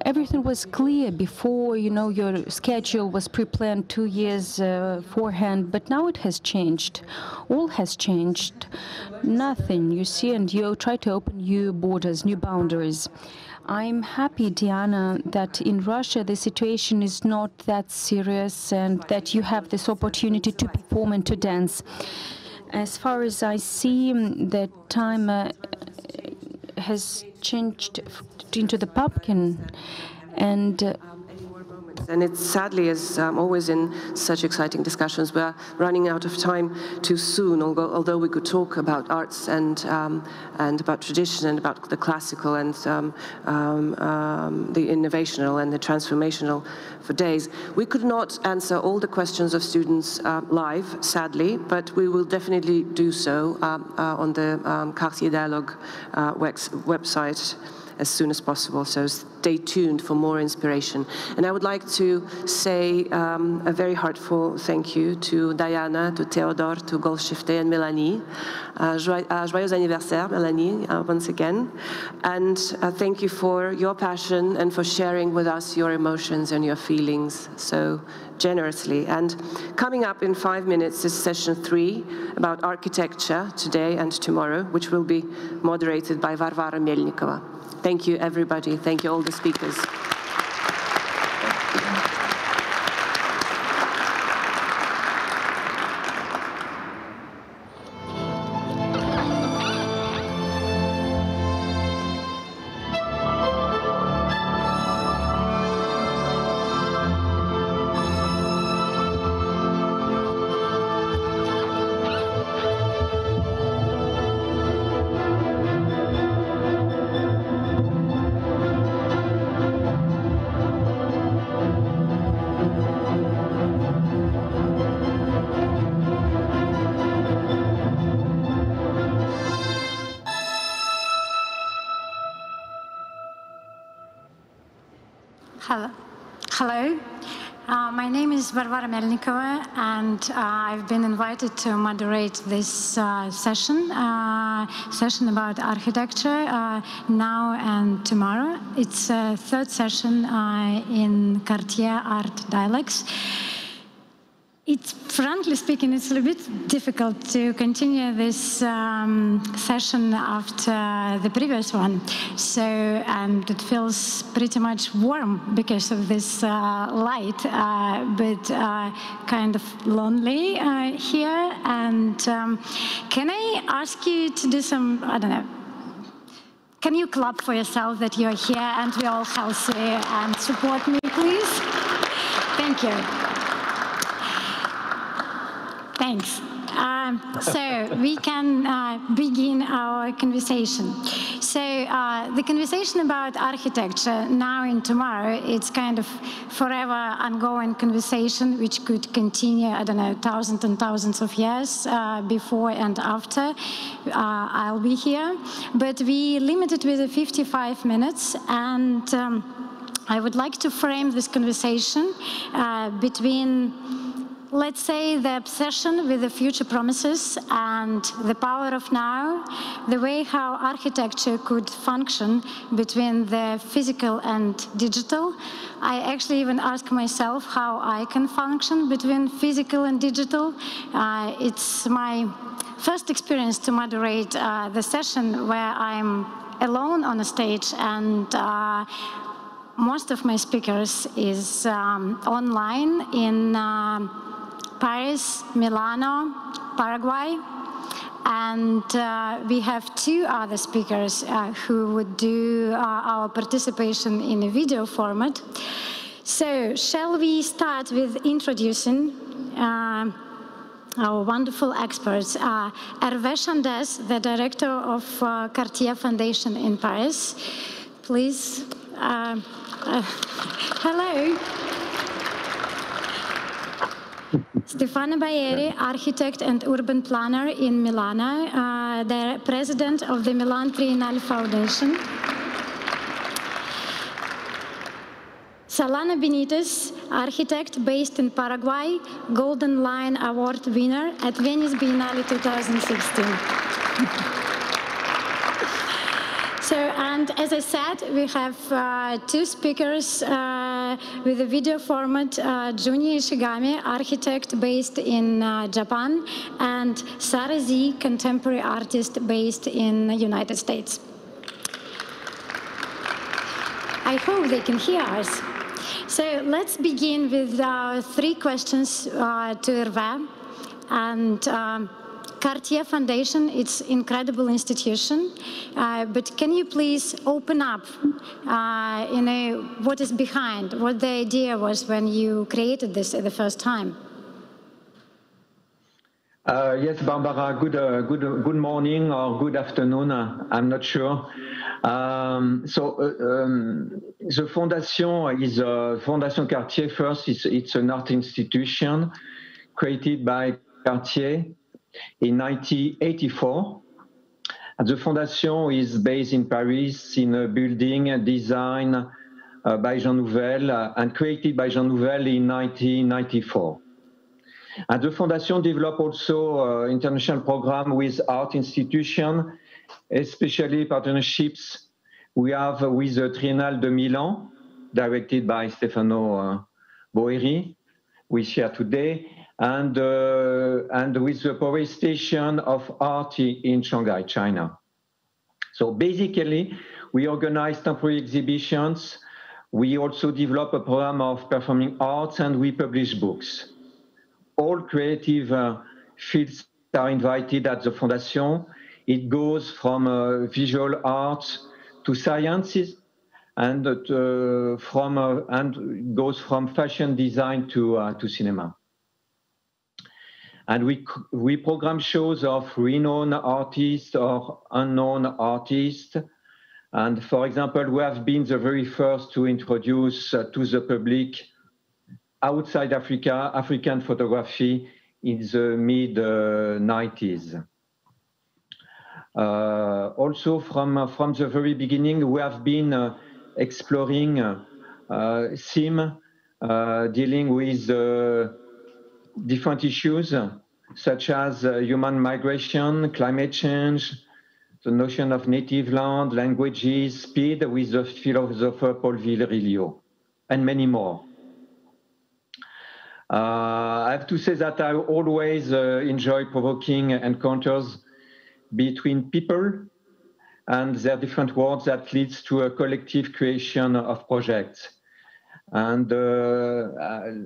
Speaker 18: everything was clear before. You know, your schedule was pre-planned 2 years beforehand, but now it has changed. All has changed. Nothing, you see, and you try to open new borders, new boundaries. I'm happy, Diana, that in Russia the situation is not that serious and that you have this opportunity to perform and to dance. As far as I see, the time has changed into the pumpkin, and
Speaker 12: it's sadly, as always in such exciting discussions, we're running out of time too soon, although we could talk about arts and about tradition and about the classical and the innovational and the transformational for days. We could not answer all the questions of students live, sadly, but we will definitely do so on the Cartier Dialogue website as soon as possible, so stay tuned for more inspiration. And I would like to say a very heartfelt thank you to Diana, to Theodore, to Golshifte and Melanie. Joyeux anniversaire, Melanie, once again. And thank you for your passion and for sharing with us your emotions and your feelings so generously. And coming up in 5 minutes is session 3 about architecture today and tomorrow, which will be moderated by Varvara Melnikova. Thank you, everybody. Thank you, all the speakers.
Speaker 19: Hello. My name is Varvara Melnikova, and I've been invited to moderate this session about architecture now and tomorrow. It's a third session in Cartier Art Dialogues. Frankly speaking, it's a little bit difficult to continue this session after the previous one. So, and it feels pretty much warm because of this light, but kind of lonely here. And can I ask you to do some, I don't know, can you clap for yourself that you're here and we're all healthy and support me, please? Thank you. Thanks. So we can begin our conversation. So the conversation about architecture now and tomorrow, it's kind of forever ongoing conversation which could continue, I don't know, thousands and thousands of years before and after I'll be here. But we limited with 55 minutes, and I would like to frame this conversation between, let's say, the obsession with the future promises and the power of now, the way how architecture could function between the physical and digital. I actually even ask myself how I can function between physical and digital. It's my first experience to moderate the session where I'm alone on a stage, and most of my speakers is online in Paris, Milano, Paraguay, and we have two other speakers who would do our participation in a video format. So shall we start with introducing our wonderful experts. Hervé Chandès, the director of Cartier Foundation in Paris. Please. Hello. Stefano Baeri, architect and urban planner in Milan, the president of the Milan Triennale Foundation. Solana Benitez, architect based in Paraguay, Golden Lion Award winner at Venice Biennale 2016. So, and as I said, we have two speakers with a video format, Junya Ishigami, architect based in Japan, and Sarah Z, contemporary artist based in the United States. I hope they can hear us. So let's begin with three questions to Hervé. And Cartier Foundation, it's an incredible institution, but can you please open up, what is behind, what the idea was when you created this at the first time?
Speaker 20: Yes, Barbara, good morning or good afternoon, I'm not sure. The Fondation is Fondation Cartier first. It's an art institution created by Cartier in 1984. And the Fondation is based in Paris in a building designed by Jean Nouvel and created by Jean Nouvel in 1994. And the Fondation developed also international program with art institutions, especially partnerships we have with the Triennale de Milan, directed by Stefano Baeri, who is here today, and with the Poway Station of Art in Shanghai, China. So basically, we organize temporary exhibitions. We also develop a program of performing arts, and we publish books. All creative fields are invited at the Fondation. It goes from visual arts to sciences, and it goes from fashion design to cinema. And we program shows of renowned artists or unknown artists. And for example, we have been the very first to introduce to the public outside Africa, African photography in the mid-90s. Also from the very beginning, we have been exploring themes dealing with different issues such as human migration, climate change, the notion of native land, languages, speed with the philosopher Paul Virilio, and many more. I have to say that I always enjoy provoking encounters between people and their different worlds that leads to a collective creation of projects. And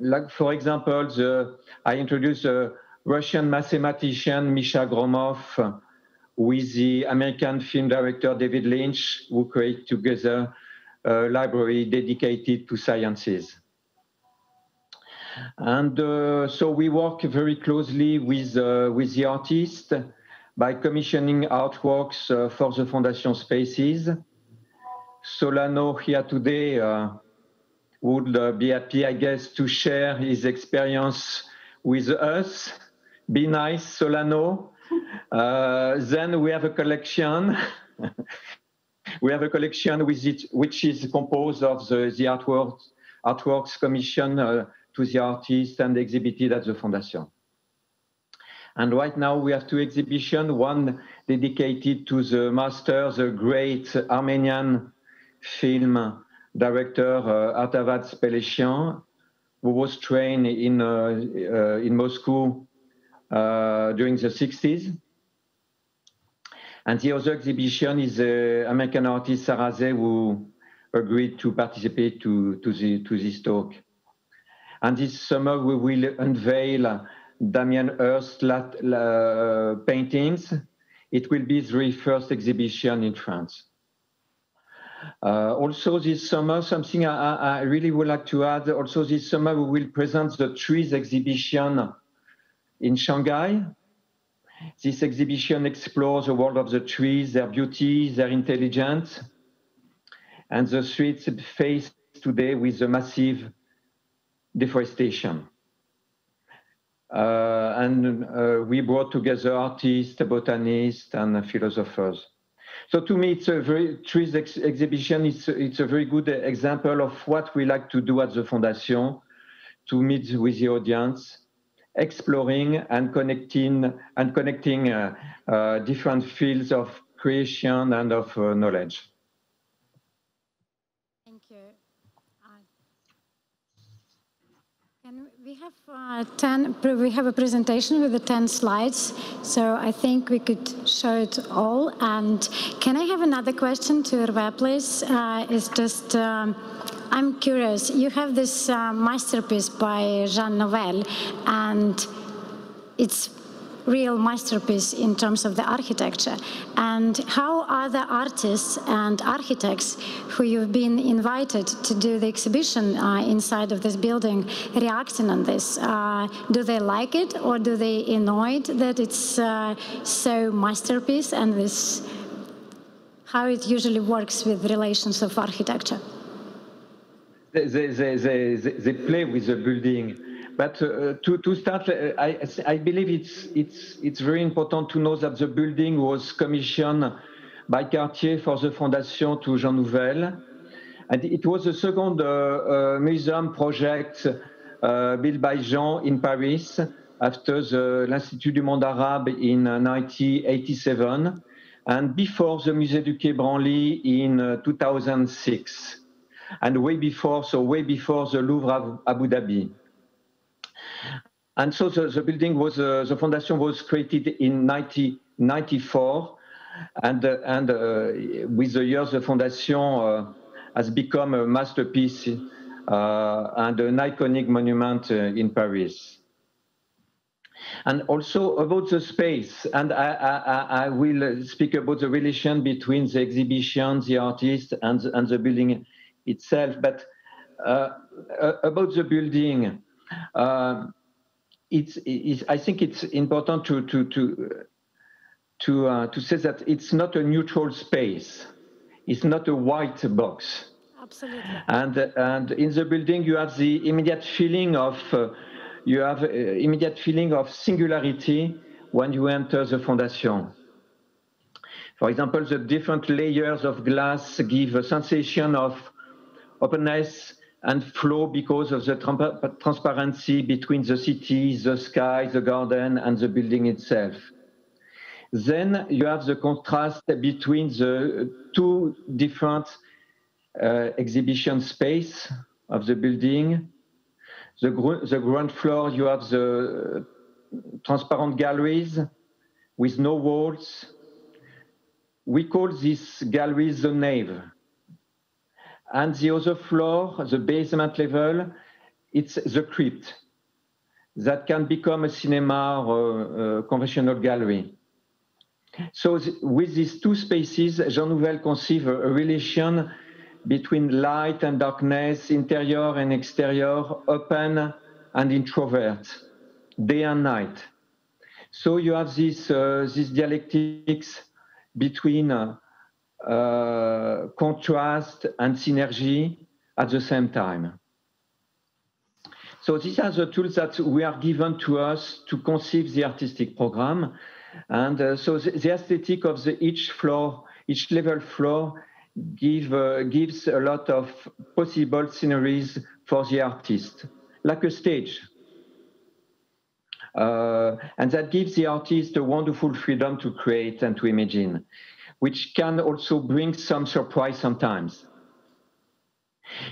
Speaker 20: like for example, I introduced the Russian mathematician Misha Gromov with the American film director David Lynch, who create together a library dedicated to sciences. And so we work very closely with the artist by commissioning artworks for the Fondation spaces. Solano here today would be happy, I guess, to share his experience with us. Be nice, Solano. Then we have a collection. We have a collection with it, which is composed of the artworks commissioned to the artist and exhibited at the Fondation. And right now we have two exhibitions, one dedicated to the master, the great Armenian film director Artavad Speleshian, who was trained in Moscow during the 60s. And the other exhibition is the American artist Sarrazé, who agreed to participate to this talk. And this summer we will unveil Damien Hirst's paintings. It will be the very first exhibition in France. Also this summer, something I really would like to add, also this summer we will present the Trees exhibition in Shanghai. This exhibition explores the world of the trees, their beauty, their intelligence, and the streets faced today with the massive deforestation. We brought together artists, botanists, and philosophers. So to me, it's a trees exhibition. It's a very good example of what we like to do at the Fondation, to meet with the audience, exploring and connecting different fields of creation and of knowledge.
Speaker 19: Thank you. We have a presentation with the 10 slides, so I think we could show it all. And can I have another question to Hervé, please? It's just, I'm curious, you have this masterpiece by Jean Nouvel, and it's real masterpiece in terms of the architecture. And how are the artists and architects who you've been invited to do the exhibition inside of this building reacting on this? Do they like it, or do they annoyed that it's so masterpiece, and this, how it usually works with relations of architecture?
Speaker 20: They play with the building. But to start, I believe it's very important to know that the building was commissioned by Cartier for the Fondation to Jean Nouvel. And it was the second museum project built by Jean in Paris after l'Institut du Monde Arabe in 1987 and before the Musée du Quai Branly in 2006. And way before the Louvre Abu Dhabi. And so the building was, the Fondation was created in 1994, and with the years the Fondation has become a masterpiece and an iconic monument in Paris. And also about the space, and I will speak about the relation between the exhibition, the artist, and the building itself. But about the building, I think it's important to say that it's not a neutral space. It's not a white box.
Speaker 19: Absolutely.
Speaker 20: And in the building you have the immediate feeling of singularity when you enter the Fondation. For example, the different layers of glass give a sensation of openness and flow because of the transparency between the city, the sky, the garden, and the building itself. Then you have the contrast between the two different exhibition space of the building. The ground floor, you have the transparent galleries with no walls. We call these galleries the nave. And the other floor, the basement level, it's the crypt that can become a cinema or a conventional gallery. So with these two spaces, Jean Nouvel conceived a relation between light and darkness, interior and exterior, open and introvert, day and night. So you have this dialectics between contrast and synergy at the same time. So these are the tools that we are given to us to conceive the artistic program. And so the aesthetic of each level floor gives a lot of possible sceneries for the artist, like a stage. And that gives the artist a wonderful freedom to create and to imagine, which can also bring some surprise sometimes.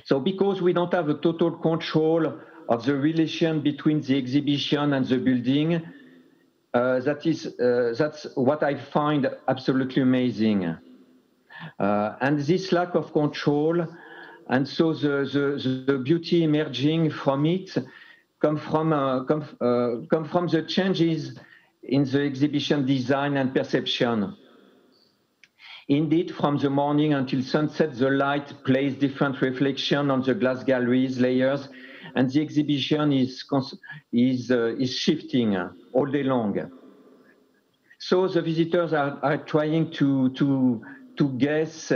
Speaker 20: So because we don't have a total control of the relation between the exhibition and the building, that's what I find absolutely amazing. And this lack of control, and so the beauty emerging from it, come from the changes in the exhibition design and perception. Indeed, from the morning until sunset, the light plays different reflection on the glass galleries layers, and the exhibition is shifting all day long. So the visitors are trying to guess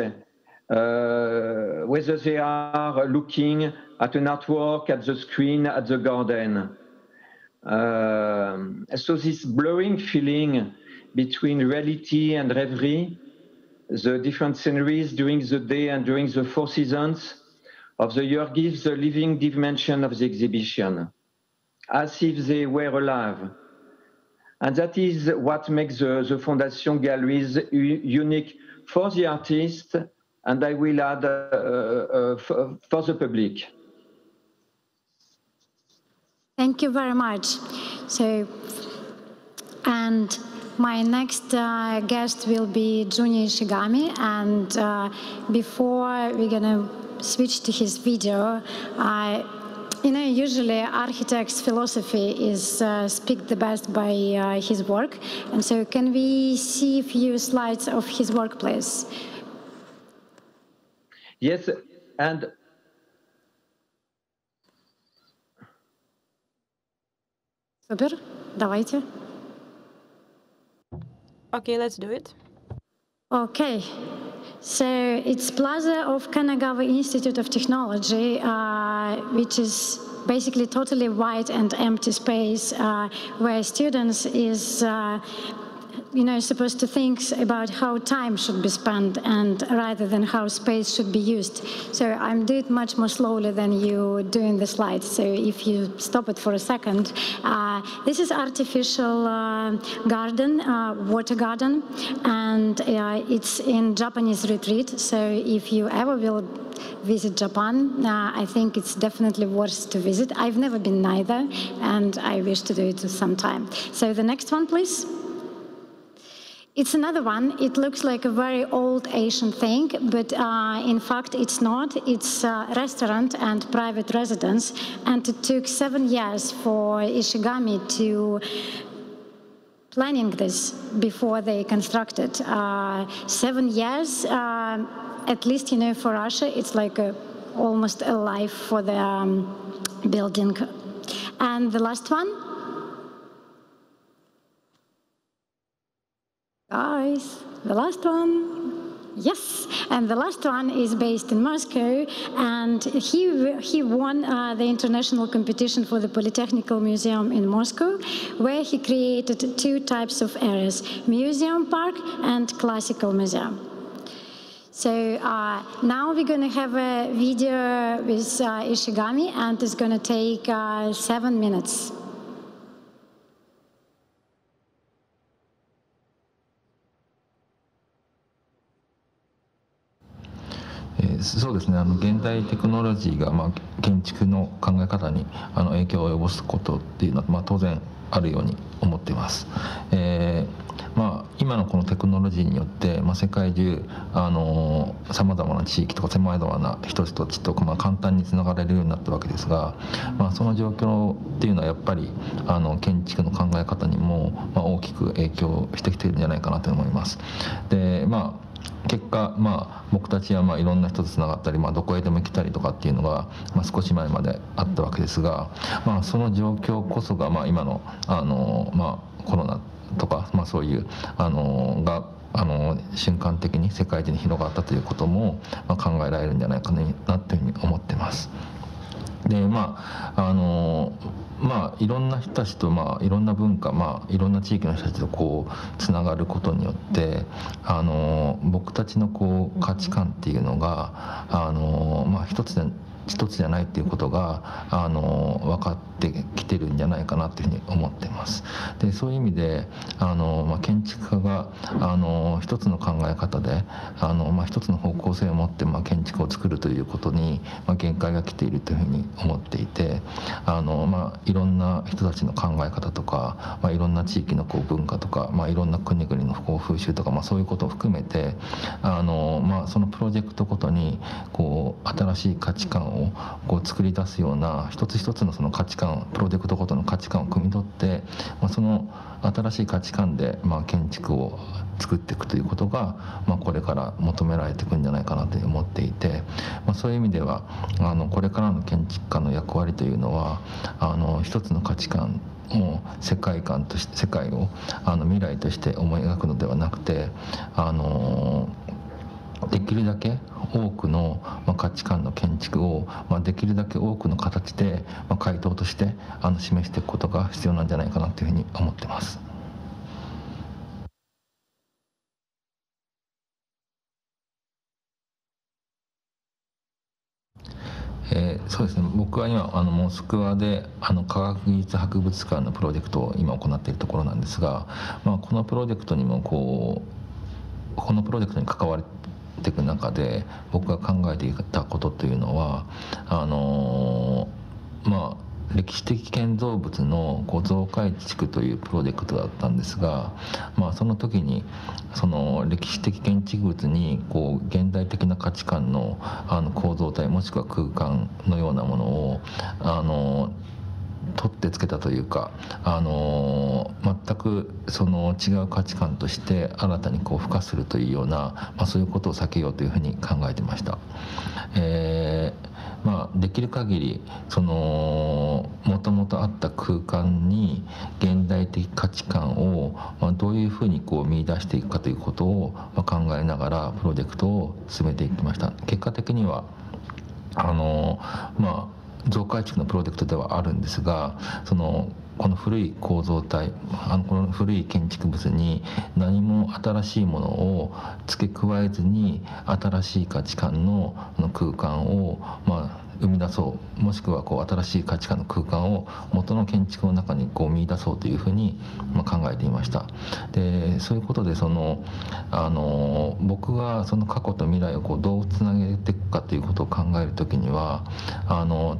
Speaker 20: whether they are looking at an artwork, at the screen, at the garden. So this blurring feeling between reality and reverie, the different sceneries during the day and during the 4 seasons of the year gives the living dimension of the exhibition, as if they were alive. And that is what makes the Fondation galleries unique for the artist, and I will add for the public.
Speaker 19: Thank you very much. So, and my next guest will be Junya Ishigami, and before we're gonna switch to his video, usually architect's philosophy is speak the best by his work, and so can we see a few slides of his work, please?
Speaker 20: Yes, and
Speaker 19: Super, давайте.
Speaker 8: Okay, let's do it.
Speaker 19: Okay, so it's Plaza of Kanagawa Institute of Technology, which is basically totally white and empty space where students is supposed to think about how time should be spent and rather than how space should be used. So I'm doing it much more slowly than you do in the slides. So if you stop it for a second, this is artificial garden, water garden, and it's in Japanese retreat. So if you ever will visit Japan, I think it's definitely worth to visit. I've never been neither, and I wish to do it sometime. So the next one, please. It's another one. It looks like a very old Asian thing, but in fact it's not. It's a restaurant and private residence, and it took 7 years for Ishigami to planning this before they constructed. 7 years, at least for Russia, it's like almost a life for the building. And the last one. Guys, the last one, yes, and the last one is based in Moscow, and he won the international competition for the Polytechnical Museum in Moscow, where he created 2 types of areas, museum park and classical museum. So now we're going to have a video with Ishigami, and it's going to take 7 minutes.
Speaker 21: そうですね、現代テクノロジーが、建築の考え方に影響を及ぼすことっていうのは、当然あるように思っています。今のこのテクノロジーによって、世界中さまざまな地域とかさまざまな人たちと簡単につながれるようになったわけですが、その状況っていうのはやっぱり建築の考え方にも大きく影響してきているんじゃないかなと思います。で結果、僕たちはいろんな人とつながったり、どこへでも来たりとかっていうのが、少し前まであったわけですが、その状況こそが、今の、コロナとか、そういうが瞬間的に世界中に広がったということも、考えられるんじゃないかなというふうに思ってます。でいろんな人たちと、いろんな文化、いろんな地域の人たちとこうつながることによって僕たちのこう価値観っていうのが一つじゃないっていうことが分かってきてるんじゃないかなというふうに思ってます。でそういう意味で建築家が一つの考え方で一つの方向性を持って建築を作るということに限界が来ているというふうに思っていていろんな人たちの考え方とかいろんな地域のこう文化とかいろんな国々のこう風習とかそういうことを含めてそのプロジェクトごとにこう新しい価値観をこう作り出すような一つ一つのその価値観プロジェクトごとの価値観を汲み取ってその新しい価値観で建築を作っていくということがこれから求められていくんじゃないかなと思っていてそういう意味ではこれからの建築家の役割というのは一つの価値観を世界観として世界を未来として思い描くのではなくてできるだけ多くの価値観の建築をできるだけ多くの形で回答として示していくことが必要なんじゃないかなというふうに思ってます。そうですね、僕は今モスクワで科学技術博物館のプロジェクトを今行っているところなんですが、このプロジェクトにもこのプロジェクトに関わっていく中で僕が考えていたことというのは歴史的建造物の増改築というプロジェクトだったんですが、その時にその歴史的建築物に現代的な価値観の構造体もしくは空間のようなものを取ってつけたというか全くその違う価値観として新たに付加するというような、そういうことを避けようというふうに考えてました。できる限りもともとあった空間に現代的価値観をどういうふうに見出していくかということを考えながらプロジェクトを進めていきました。結果的には増改築のプロジェクトではあるんですがこの古い構造体この古い建築物に何も新しいものを付け加えずに新しい価値観の空間を生み出そうもしくは新しい価値観の空間を元の建築の中に見出そうというふうに考えていました。でそういうことで僕がその過去と未来をどうつなげていくかということを考えるときには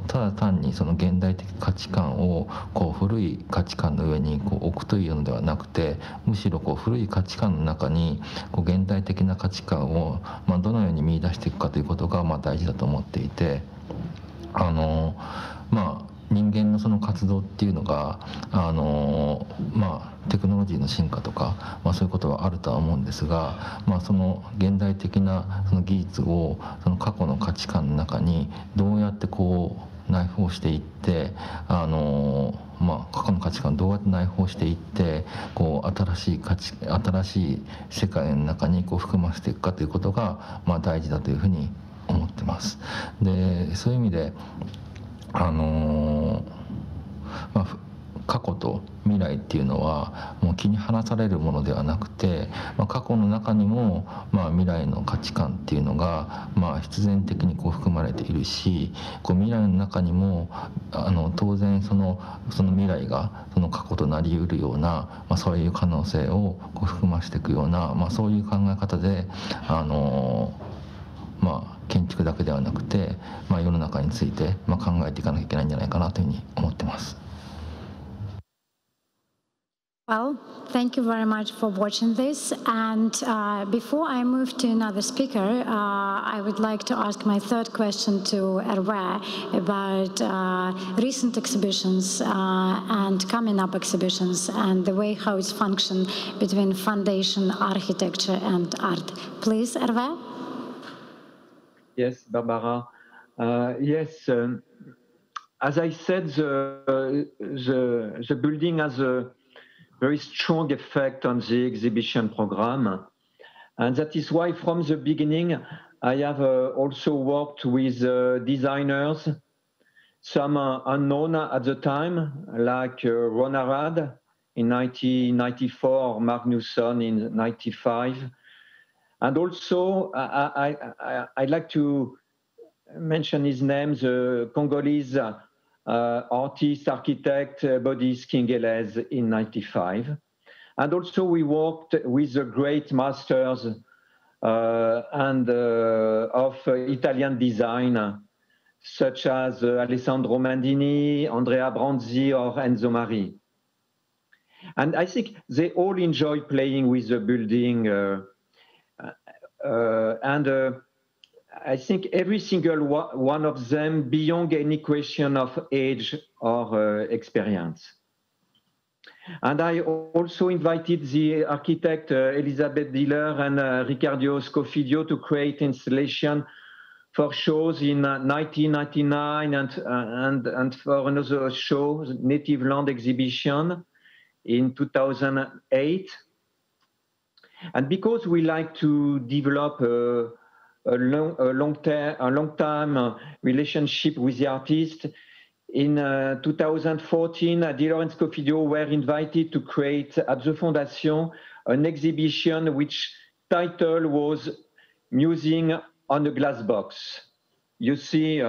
Speaker 21: ただ単にその現代的価値観を古い価値観の上に置くというのではなくてむしろ古い価値観の中に現代的な価値観をどのように見出していくかということが大事だと思っていて人間のその活動っていうのがテクノロジーの進化とか、そういうことはあるとは思うんですが、その現代的なその技術をその過去の価値観の中にどうやって内包していって過去の価値観をどうやって内包していって新しい世界の中に含ませていくかということが大事だというふうに思ってます。でそういう意味で過去と未来っていうのはもう気に離されるものではなくて、過去の中にも未来の価値観っていうのが必然的に含まれているし未来の中にも当然その未来がその過去となりうるような、そういう可能性を含ませていくような、そういう考え方で建築だけではなくて、世の中について考えていかなきゃいけないんじゃないかなというふうに思ってます。
Speaker 19: Well, thank you very much for watching this. And before I move to another speaker, I would like to ask my third question to Hervé about recent exhibitions and coming up exhibitions and the way how it's functioned between foundation, architecture, and art. Please, Hervé.
Speaker 20: Yes, Barbara. Yes, as I said, the building has a very strong effect on the exhibition program. And that is why from the beginning, I have also worked with designers, some unknown at the time, like Ron Arad in 1994, or Mark Newson in 95. And also, I'd like to mention his name, the Congolese artist, architect, Boris Kingelez in 95. And also we worked with the great masters of Italian design, such as Alessandro Mandini, Andrea Branzi, or Enzo Mari. And I think they all enjoy playing with the building. I think every single one of them beyond any question of age or experience. And I also invited the architect Elisabeth Diller and Riccardo Scofidio to create installation for shows in 1999 and for another show, Native Land exhibition in 2008. And because we like to develop a long-time relationship with the artist, in 2014, Diller and Scofidio were invited to create at the Fondation an exhibition which title was Musing on a Glass Box. You see,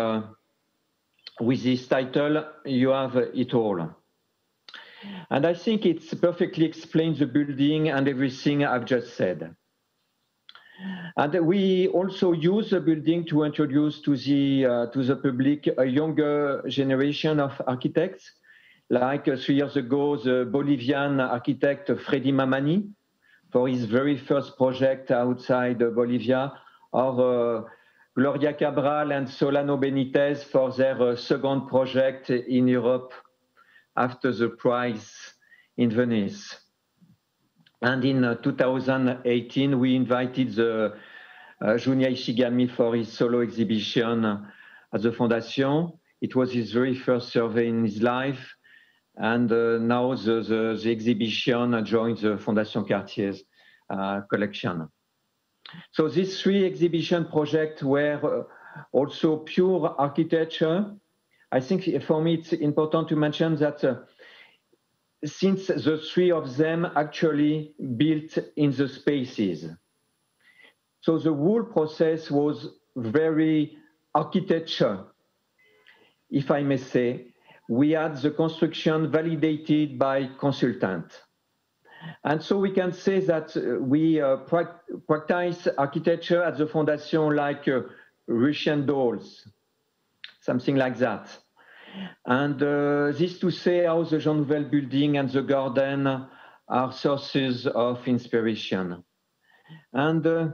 Speaker 20: with this title, you have it all. And I think it perfectly explains the building and everything I've just said. And we also use the building to introduce to the public a younger generation of architects, like 3 years ago, the Bolivian architect Freddy Mamani for his very first project outside Bolivia, or Gloria Cabral and Solano Benitez for their second project in Europe after the prize in Venice. And in 2018, we invited the Junya Ishigami for his solo exhibition at the Fondation. It was his very first survey in his life. And now the exhibition joins the Fondation Cartier's collection. So these 3 exhibition projects were also pure architecture. I think for me, it's important to mention that since the 3 of them actually built in the spaces. So the whole process was very architecture, if I may say. We had the construction validated by consultant. And so we can say that we practice architecture at the Fondation like Russian dolls, something like that. And this to say how the Jean Nouvel building and the garden are sources of inspiration. And to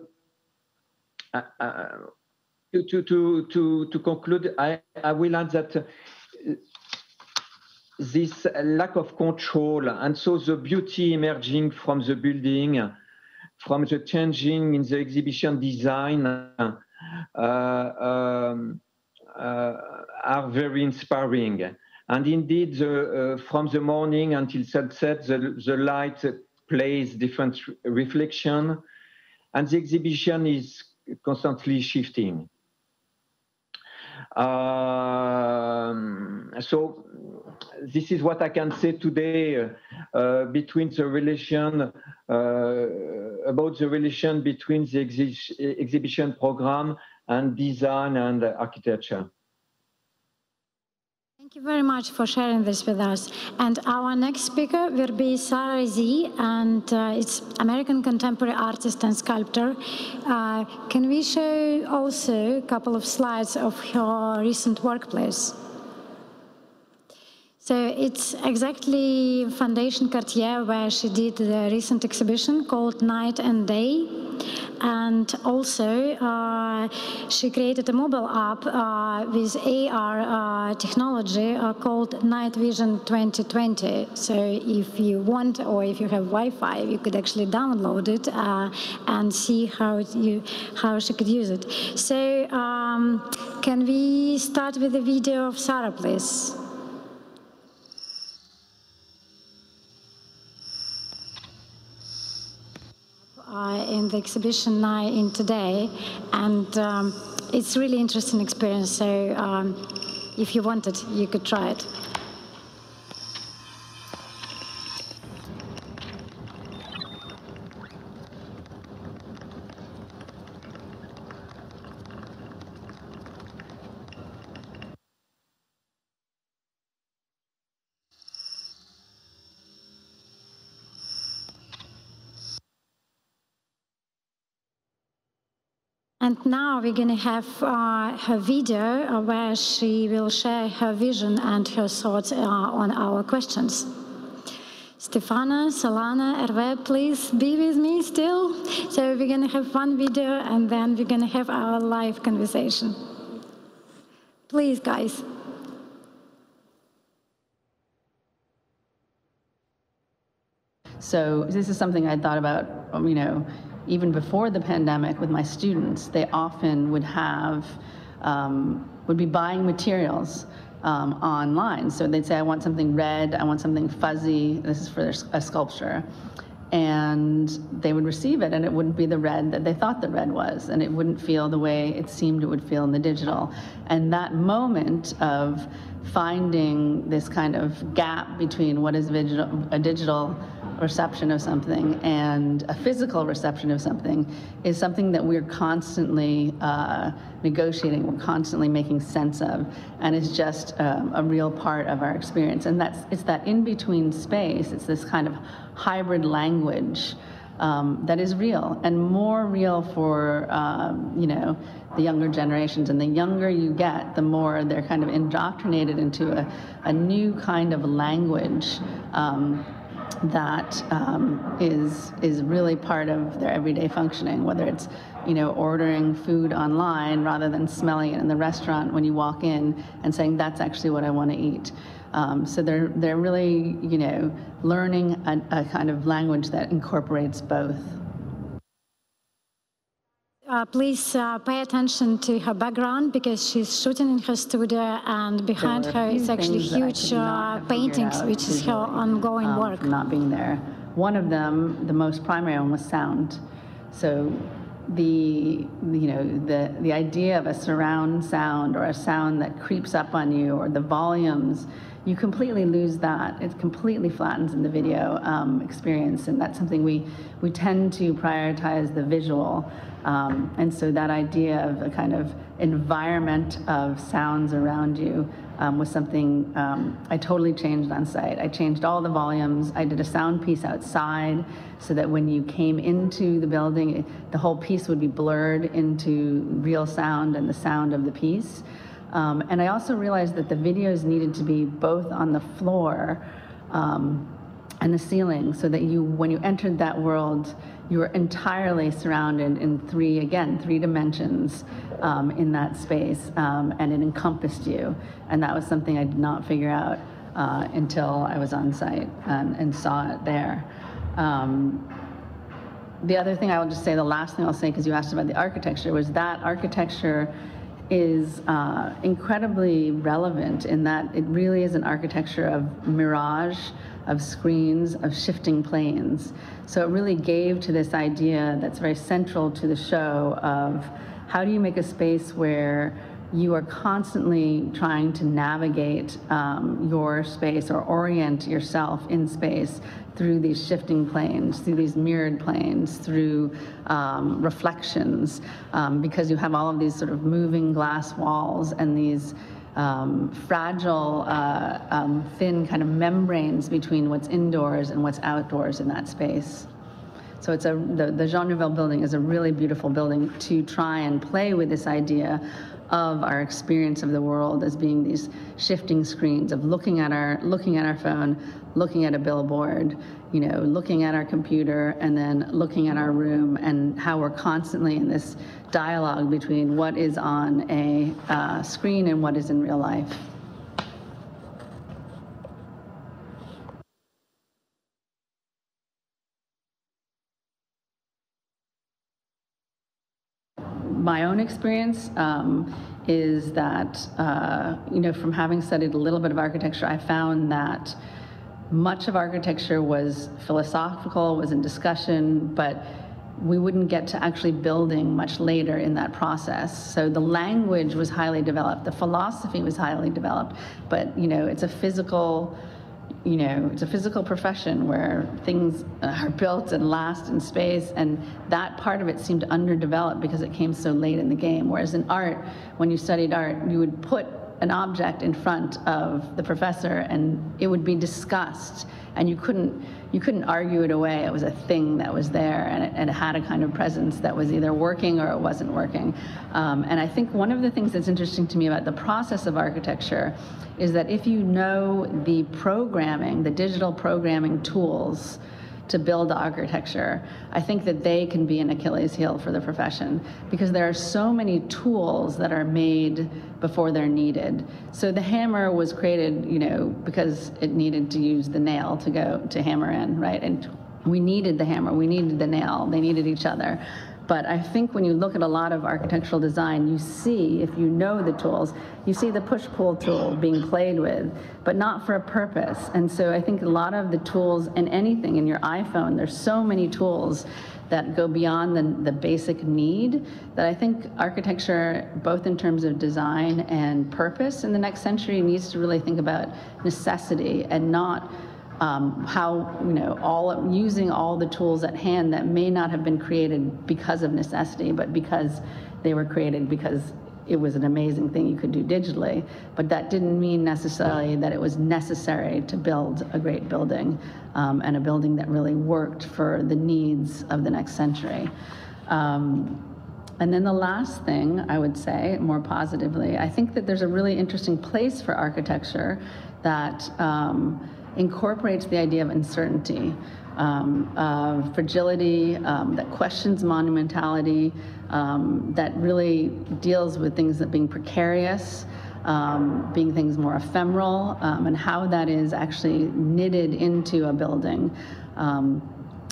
Speaker 20: conclude, I will add that this lack of control and so the beauty emerging from the building, from the changing in the exhibition design, are very inspiring. And indeed, from the morning until sunset, the light plays different reflection, and the exhibition is constantly shifting. So this is what I can say today between the relation, about the relation between the exhibition program and design and architecture.
Speaker 19: Thank you very much for sharing this with us. And our next speaker will be Sarah Z, and it's American contemporary artist and sculptor. Can we show also a couple of slides of her recent work, please? So it's exactly Foundation Cartier where she did the recent exhibition called Night and Day. And also she created a mobile app with AR technology called Night Vision 2020. So if you want, or if you have Wi-Fi, you could actually download it and see how she could use it. So can we start with the video of Sarah, please? In the exhibition in today, and it's really interesting experience. So if you want it, you could try it. And now we're going to have her video where she will share her vision and her thoughts on our questions. Stefana, Solana, Hervé, please be with me still. So we're going to have one video and then we're going to have our live conversation. Please, guys.
Speaker 5: So this is something I thought about, you know, even before the pandemic with my students. They often would have, would be buying materials online. So they'd say, I want something red, I want something fuzzy, this is for a sculpture. And they would receive it and it wouldn't be the red that they thought the red was, and it wouldn't feel the way it seemed it would feel in the digital. And that moment of finding this kind of gap between what is a digital reception of something and a physical reception of something is something that we're constantly negotiating, we're constantly making sense of, and is just a real part of our experience. And it's that in-between space, it's this kind of hybrid language that is real, and more real for you know, the younger generations. And the younger you get, the more they're kind of indoctrinated into a new kind of language that is really part of their everyday functioning, whether it's, you know, ordering food online rather than smelling it in the restaurant when you walk in and saying, that's actually what I want to eat. So they're really, you know, learning a kind of language that incorporates both.
Speaker 19: Please pay attention to her background because she's shooting in her studio, and behind her is actually huge paintings, which is her ongoing work.
Speaker 5: Not being there. One of them, the most primary one, was sound. So the idea of a surround sound or a sound that creeps up on you, or the volumes, you completely lose that. It completely flattens in the video experience, and that's something we tend to prioritize the visual. And so that idea of a kind of environment of sounds around you was something I totally changed on site. I changed all the volumes. I did a sound piece outside so that when you came into the building, the whole piece would be blurred into real sound and the sound of the piece. And I also realized that the videos needed to be both on the floor and the ceiling, so that when you entered that world, you were entirely surrounded in three dimensions in that space, and it encompassed you. And that was something I did not figure out until I was on site and saw it there. The other thing I will just say, the last thing I'll say, because you asked about the architecture, was that architecture is incredibly relevant in that it really is an architecture of mirage, of screens, of shifting planes. So it really gave to this idea that's very central to the show of how do you make a space where you are constantly trying to navigate your space or orient yourself in space through these shifting planes, through these mirrored planes, through reflections, because you have all of these sort of moving glass walls and these fragile, thin kind of membranes between what's indoors and what's outdoors in that space. So the Jean Nouvel building is a really beautiful building to try and play with this idea of our experience of the world as being these shifting screens of looking at our phone, looking at a billboard, you know, looking at our computer, and then looking at our room, and how we're constantly in this dialogue between what is on a screen and what is in real life. My own experience is that, you know, from having studied a little bit of architecture, I found that much of architecture was philosophical, was in discussion, but we wouldn't get to actually building much later in that process. So the language was highly developed, the philosophy was highly developed, but, you know, it's a physical, you know, it's a physical profession where things are built and last in space, and that part of it seemed underdeveloped because it came so late in the game. Whereas in art, when you studied art, you would put an object in front of the professor and it would be discussed, and you couldn't argue it away. It was a thing that was there, and it had a kind of presence that was either working or it wasn't working. And I think one of the things that's interesting to me about the process of architecture is that if you know the programming, the digital programming tools to build architecture, I think that they can be an Achilles heel for the profession, because there are so many tools that are made before they're needed. So the hammer was created, you know, because it needed to use the nail to go to hammer in, right? And we needed the hammer, we needed the nail, they needed each other. But I think when you look at a lot of architectural design, you see, if you know the tools, you see the push-pull tool being played with, but not for a purpose. And so I think a lot of the tools in anything, in your iPhone, there's so many tools that go beyond the basic need, that I think architecture, both in terms of design and purpose in the next century, needs to really think about necessity and not how, you know, using all the tools at hand that may not have been created because of necessity, but because they were created because it was an amazing thing you could do digitally. But that didn't mean necessarily that it was necessary to build a great building, and a building that really worked for the needs of the next century. And then the last thing I would say, more positively, I think that there's a really interesting place for architecture that incorporates the idea of uncertainty, of fragility, that questions monumentality, that really deals with things that being precarious, being things more ephemeral, and how that is actually knitted into a building.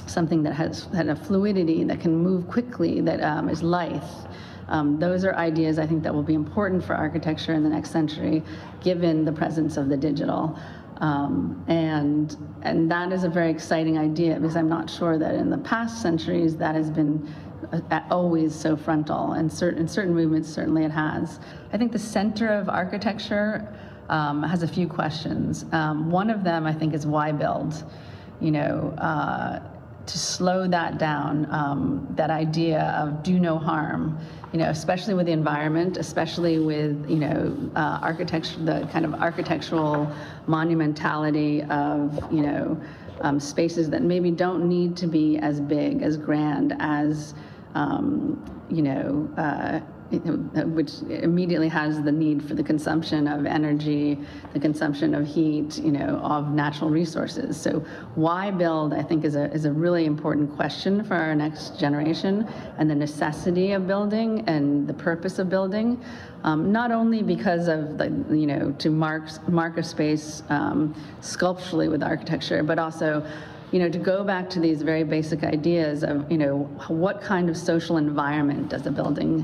Speaker 5: Something that has had a fluidity, that can move quickly, that is lithe. Those are ideas I think that will be important for architecture in the next century, given the presence of the digital. And that is a very exciting idea, because I'm not sure that in the past centuries that has been always so frontal, and in certain movements certainly it has. I think the center of architecture has a few questions. One of them I think is why build? You know, to slow that down, that idea of do no harm, you know, especially with the environment, especially with, you know, architecture, the kind of architectural monumentality of, you know, spaces that maybe don't need to be as big, as grand as, you know, which immediately has the need for the consumption of energy, the consumption of heat, you know, of natural resources. So why build, I think, is a really important question for our next generation, and the necessity of building and the purpose of building, not only because of the, you know, to mark a space sculpturally with architecture, but also, you know, to go back to these very basic ideas of, you know, what kind of social environment does a building,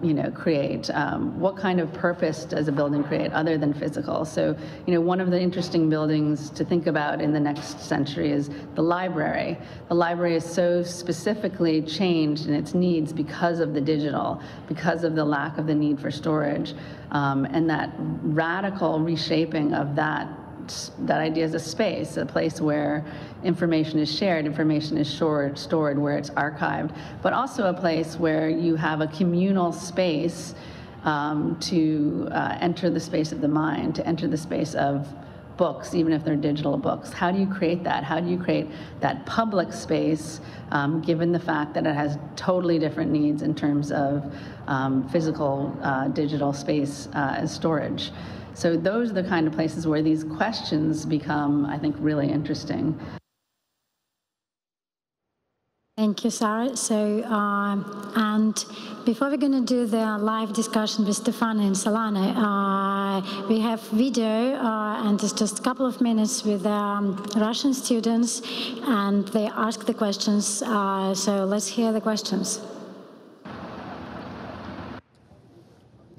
Speaker 5: you know, create? What kind of purpose does a building create other than physical? So, you know, one of the interesting buildings to think about in the next century is the library. The library is so specifically changed in its needs because of the digital, because of the lack of the need for storage, and that radical reshaping of that idea as a space, a place where information is shared, information is stored, where it's archived, but also a place where you have a communal space to enter the space of the mind, to enter the space of books, even if they're digital books. How do you create that? How do you create that public space, given the fact that it has totally different needs in terms of physical digital space as storage? So those are the kind of places where these questions become, I think, really interesting.
Speaker 19: Thank you, Sarah. So, and before we're going to do the live discussion with Stefano and Solana, we have video, and it's just a couple of minutes with Russian students, and they ask the questions. So let's hear the questions.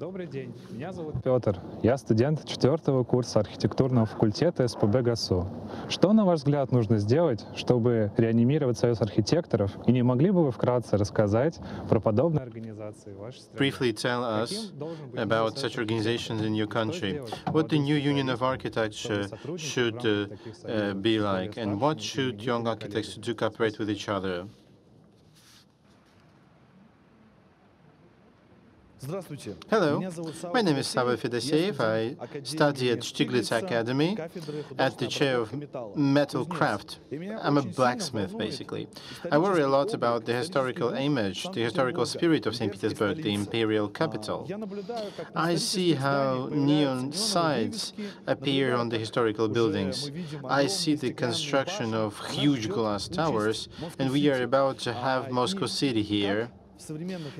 Speaker 9: Добрый день, меня зовут Петр. Я студент 4-го курса архитектурного факультета СПб ГАСУ. Что, на ваш взгляд, нужно сделать, чтобы реанимировать союз архитекторов? И не могли бы вы вкратце рассказать про подобные организации в вашей стране?
Speaker 6: Briefly tell us about such organizations in your country. What the new Union of Architecture should be like, and what should young architects do to cooperate with each other? Hello, my name is Sava Fedoseev. I study at Stiglitz Academy at the chair of metal craft. I'm a blacksmith, basically. I worry a lot about the historical image, the historical spirit of Saint Petersburg, the imperial capital. I see how neon signs appear on the historical buildings. I see the construction of huge glass towers, and we are about to have Moscow City here.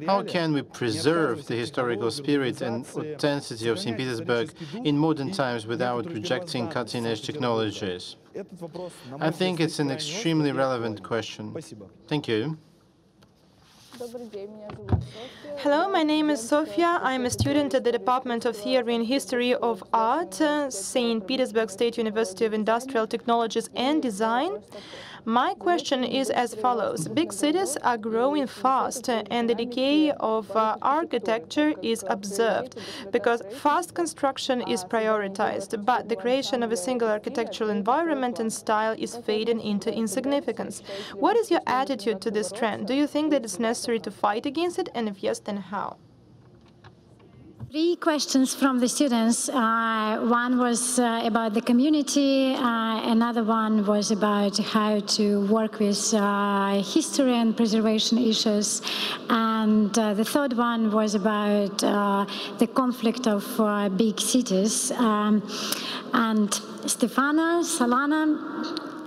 Speaker 6: How can we preserve the historical spirit and authenticity of St. Petersburg in modern times without rejecting cutting-edge technologies? I think it's an extremely relevant question. Thank you.
Speaker 8: Hello, my name is Sofia. I'm a student at the Department of Theory and History of Art, St. Petersburg State University of Industrial Technologies and Design. My question is as follows. Big cities are growing fast, and the decay of architecture is observed because fast construction is prioritized, but the creation of a single architectural environment and style is fading into insignificance. What is your attitude to this trend? Do you think that it's necessary to fight against it, and if yes, then how?
Speaker 19: 3 questions from the students. One was about the community, another one was about how to work with history and preservation issues, and the third one was about the conflict of big cities. And Stefano, Solana,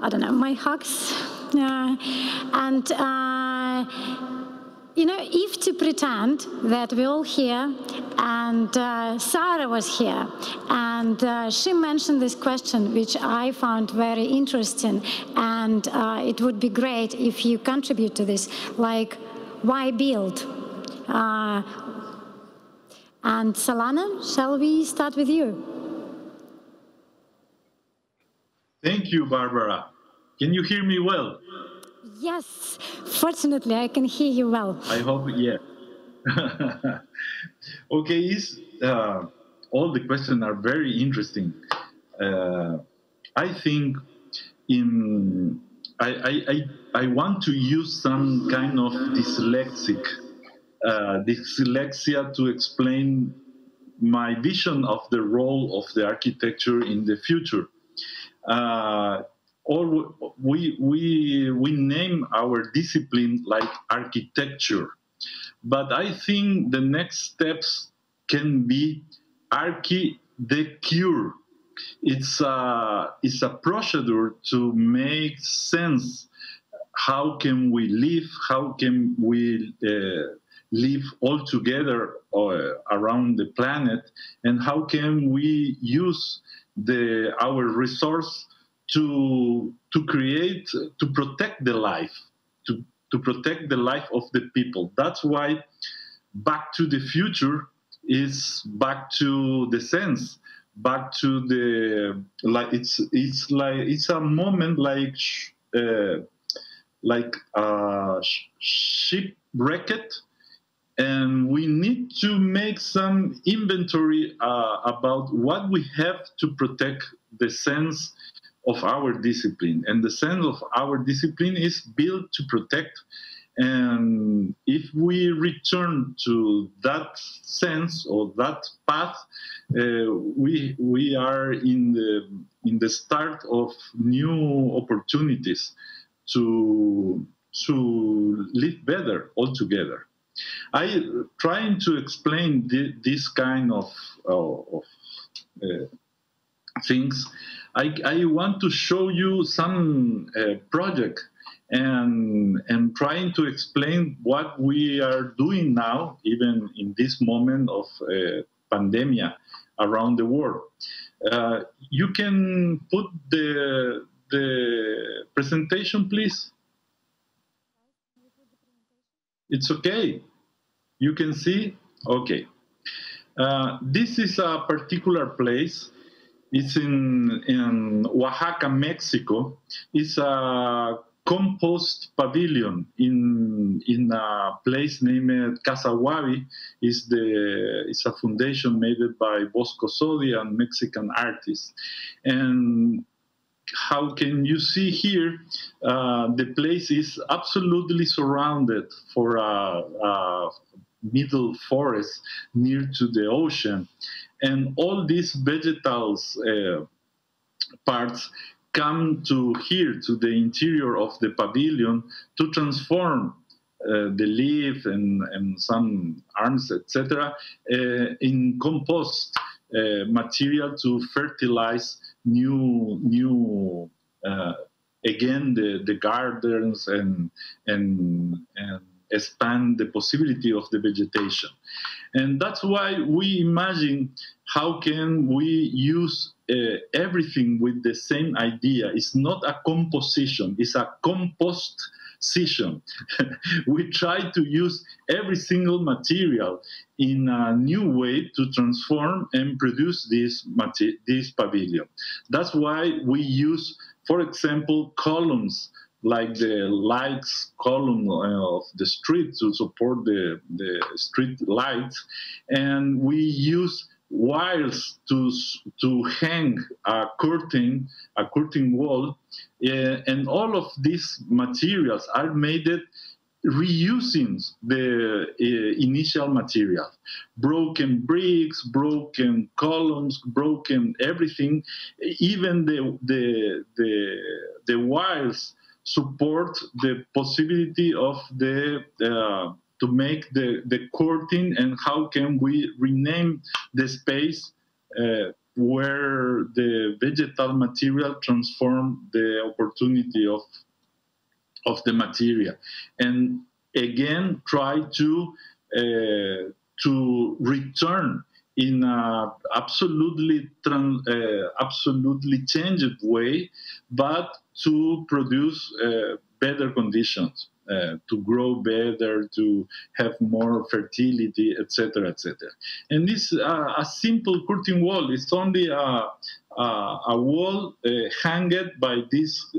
Speaker 19: I don't know, my hugs. And you know, if to pretend that we're all here and Sarah was here and she mentioned this question, which I found very interesting, and it would be great if you contribute to this, like, why build? And Solana, shall we start with you?
Speaker 22: Thank you, Barbara. Can you hear me well?
Speaker 19: Yes, fortunately, I can hear you well.
Speaker 22: I hope, yeah. Okay, all the questions are very interesting. I think I want to use some kind of dyslexia to explain my vision of the role of the architecture in the future. We name our discipline like architecture, but I think the next steps can be archidecture. It's a procedure to make sense. How can we live? How can we live all together around the planet? And how can we use our resource to protect the life, to protect the life of the people? That's why Back to the Future is back to the sense, back to the it's a moment like shipwrecked, and we need to make some inventory about what we have to protect the sense of our discipline. And the sense of our discipline is built to protect And if we return to that sense or that path, we are in the start of new opportunities to live better altogether. I trying to explain this kind of things. I want to show you some project and trying to explain what we are doing now, even in this moment of pandemic around the world. You can put the presentation, please. It's okay. You can see? Okay. This is a particular place. It's in Oaxaca, Mexico. It's a compost pavilion in a place named Casawabi. It's a foundation made by Bosco Sodi and Mexican artists. And how can you see here, the place is absolutely surrounded for a middle forest near to the ocean. And all these vegetals parts come to here, to the interior of the pavilion, to transform the leaf and some arms, etc., in compost material to fertilize new again the gardens and expand the possibility of the vegetation. And that's why we imagine how can we use everything with the same idea. It's not a composition, it's a composition. We try to use every single material in a new way to transform and produce this pavilion. That's why we use, for example, columns like the lights column of the street to support the street lights, and we use wires to hang a curtain wall, and all of these materials are made reusing the initial material. Broken bricks, broken columns, broken everything, even the wires support the possibility of to make the curtain, and how can we rename the space where the vegetal material transform the opportunity of the material, and again try to return in a absolutely changed way, but to produce better conditions, to grow better, to have more fertility, etc., etc. And this a simple curtain wall. It's only a wall hanged by this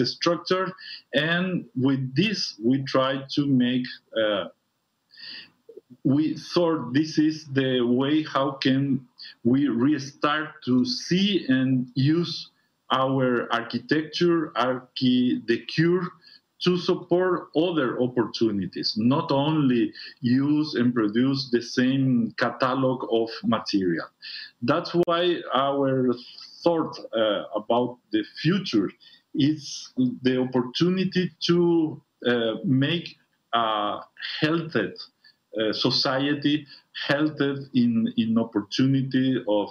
Speaker 22: structure, and with this we try to make. We thought this is the way how can we restart to see and use our architecture, architecture, to support other opportunities, not only use and produce the same catalog of material. That's why our thought about the future is the opportunity to make a healthy society, healthy in opportunity of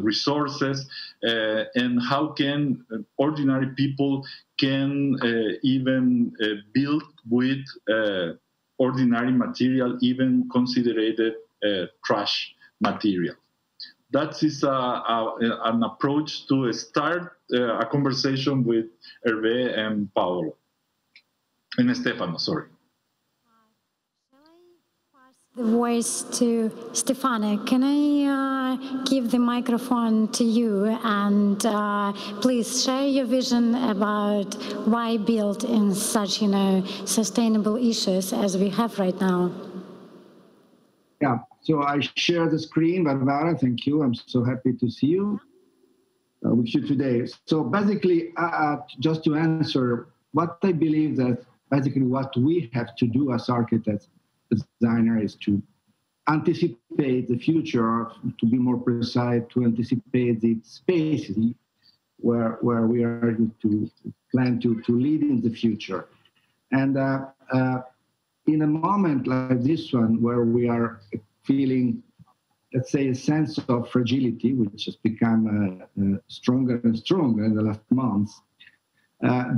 Speaker 22: resources, and how can ordinary people can even build with ordinary material, even considered trash material. That is an approach to start a conversation with Hervé and Paolo. And Stefano, sorry.
Speaker 19: The voice to Stefano. Can I give the microphone to you, and please share your vision about why build in such, sustainable issues as we have right now?
Speaker 7: Yeah, so I share the screen, Barbara, thank you. I'm so happy to see you with you today. So basically, just to answer what I believe that basically what we have to do as architects, designers, is to anticipate the future, to be more precise, to anticipate the spaces where we are to plan to live in the future. And in a moment like this one, where we are feeling, let's say, a sense of fragility, which has become stronger and stronger in the last months,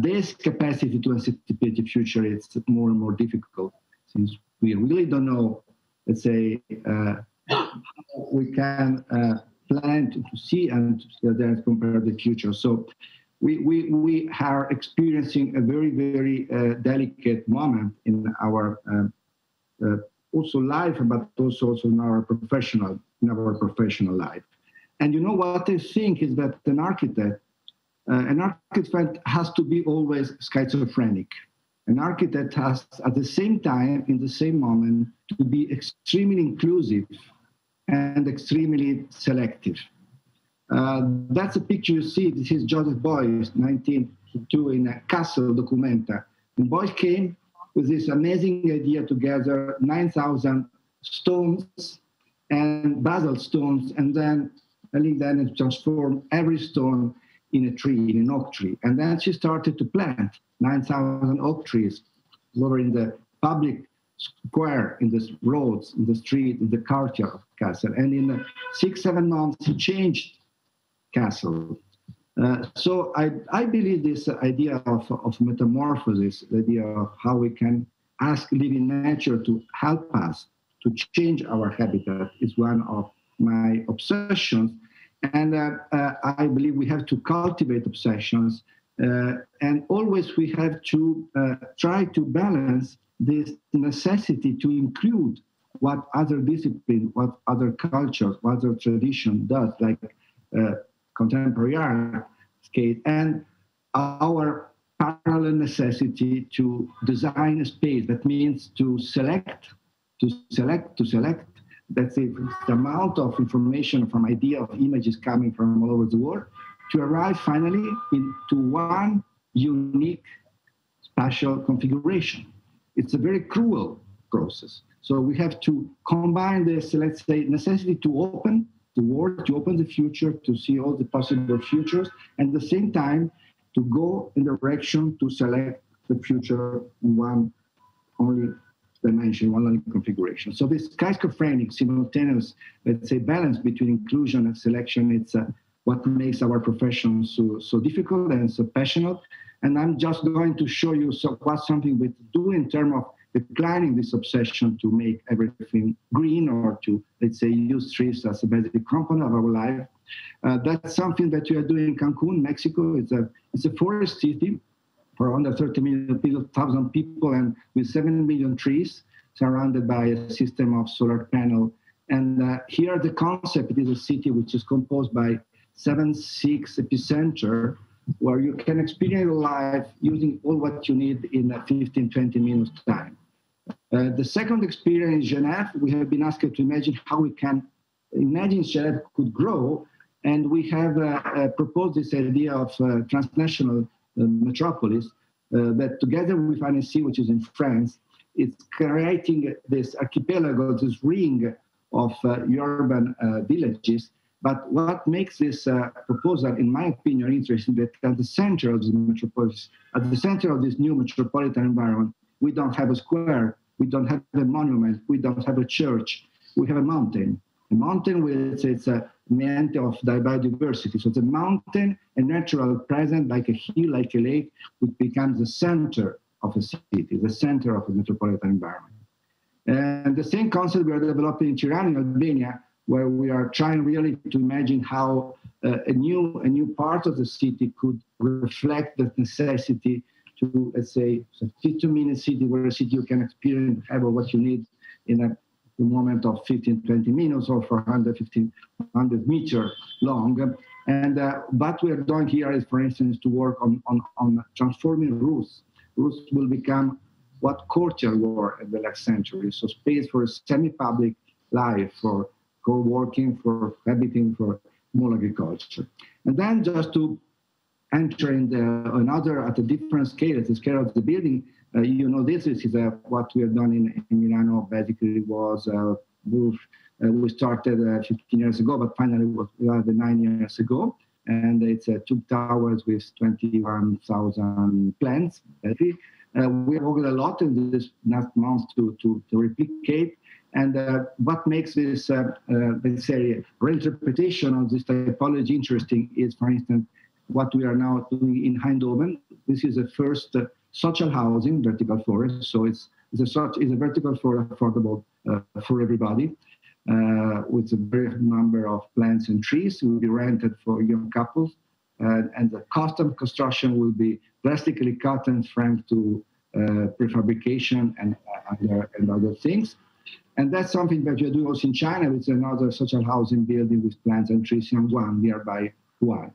Speaker 7: this capacity to anticipate the future is more and more difficult, since we really don't know, let's say, how we can plan to see and then compare the future. So we are experiencing a very, very delicate moment in our also life, but also in our professional life. And you know what I think is that an architect has to be always schizophrenic. An architect has, at the same time, in the same moment, to be extremely inclusive and extremely selective. That's a picture you see. This is Joseph Beuys, 1902, in a Castle Documenta. And Beuys came with this amazing idea to gather 9,000 stones and basalt stones, and then transform every stone in a tree, in an oak tree. And then she started to plant 9,000 oak trees over in the public square, in the roads, in the street, in the courtyard of Castle. And in 6-7 months, he changed Castle. So I believe this idea of metamorphosis, the idea of how we can ask living nature to help us to change our habitat, is one of my obsessions. And I believe we have to cultivate obsessions, and always we have to try to balance this necessity to include what other discipline, what other cultures, what other tradition does, like contemporary art, skate, and our parallel necessity to design a space. That means to select. That's the amount of information from idea of images coming from all over the world to arrive finally into one unique spatial configuration. It's a very cruel process. So we have to combine this, let's say, necessity to open the world, to open the future, to see all the possible futures, and at the same time to go in the direction to select the future in one only dimension, one only configuration. So this schizophrenic, simultaneous, let's say, balance between inclusion and selection, it's what makes our profession so difficult and so passionate. And I'm just going to show you something we do in terms of declining this obsession to make everything green, or to, let's say, use trees as a basic component of our life. That's something that we are doing in Cancun, Mexico. It's a forest city for under 30,000 people, and with 7 million trees surrounded by a system of solar panel. And here the concept is a city which is composed by 7-6 epicenter, where you can experience life using all what you need in 15-20 minutes time. The second experience in Genève, we have been asked to imagine how we can imagine Genève could grow, and we have proposed this idea of transnational metropolis that, together with Annecy, which is in France, it's creating this archipelago, this ring of urban villages. But what makes this proposal, in my opinion, interesting, that at the center of the metropolis, at the center of this new metropolitan environment, we don't have a square, we don't have a monument, we don't have a church, we have a mountain. A mountain with its meant of biodiversity. So the mountain, a natural present, like a hill, like a lake, which becomes the center of a city, the center of a metropolitan environment. And the same concept we are developing in Tirana, in Albania, where we are trying really to imagine how a new part of the city could reflect the necessity to, let's say, a 15-minute city, where a city you can experience, have what you need in a moment of 15-20 minutes, or for 100 meters long. And what we are doing here is, for instance, to work on transforming roofs. Roofs will become what courtyard were in the last century. So space for a semi-public life, for co-working, for habiting, for small agriculture. And then just to entering at a different scale, at the scale of the building. You know, this is what we have done in Milano. Basically, was we started 15 years ago, but finally was 9 years ago. And it's 2 towers with 21,000 plants. We have worked a lot in this last month to replicate. And what makes this, let's say, reinterpretation of this typology interesting is, for instance, what we are now doing in Eindhoven. This is the first social housing, vertical forest. So it's a vertical forest affordable for everybody, with a very number of plants and trees. It will be rented for young couples, and the cost of construction will be drastically cut and franked to prefabrication and other things. And that's something that we are doing also in China with another social housing building with plants and trees in Guan, nearby Wuhan.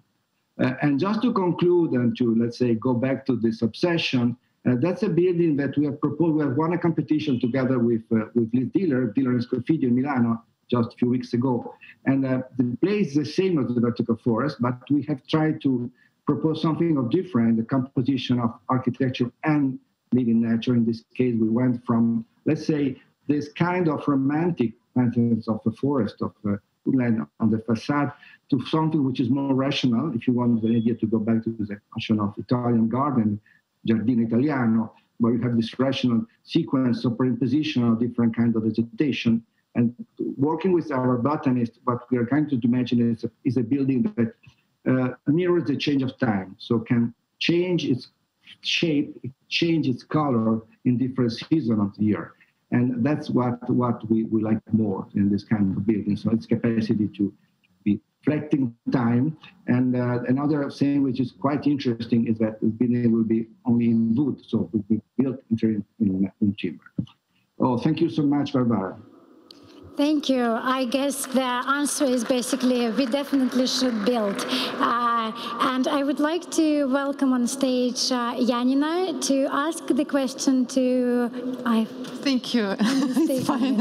Speaker 7: And just to conclude and to, let's say, go back to this obsession, that's a building that we have proposed. We have won a competition together with Liz Diller and Scofidio in Milano just a few weeks ago. And the place is the same as the vertical forest, but we have tried to propose something of different, the composition of architecture and living nature. In this case, we went from, let's say, this kind of romantic maintenance of the forest, of woodland on the facade, to something which is more rational. If you want the idea to go back to the notion of Italian garden, Giardino Italiano, where you have this rational sequence of superimposition of different kinds of vegetation. And working with our botanist, what we are trying to imagine is a building that mirrors the change of time, so can change its shape, change its color in different seasons of the year. And that's what we like more in this kind of building. So its capacity to be reflecting time. And another thing which is quite interesting is that the building will be only in wood, so it will be built in timber. Oh, thank you so much, Barbara.
Speaker 19: Thank you. I guess the answer is basically we definitely should build. And I would like to welcome on stage Janina to ask the question to...
Speaker 1: Thank you.
Speaker 19: It's fine.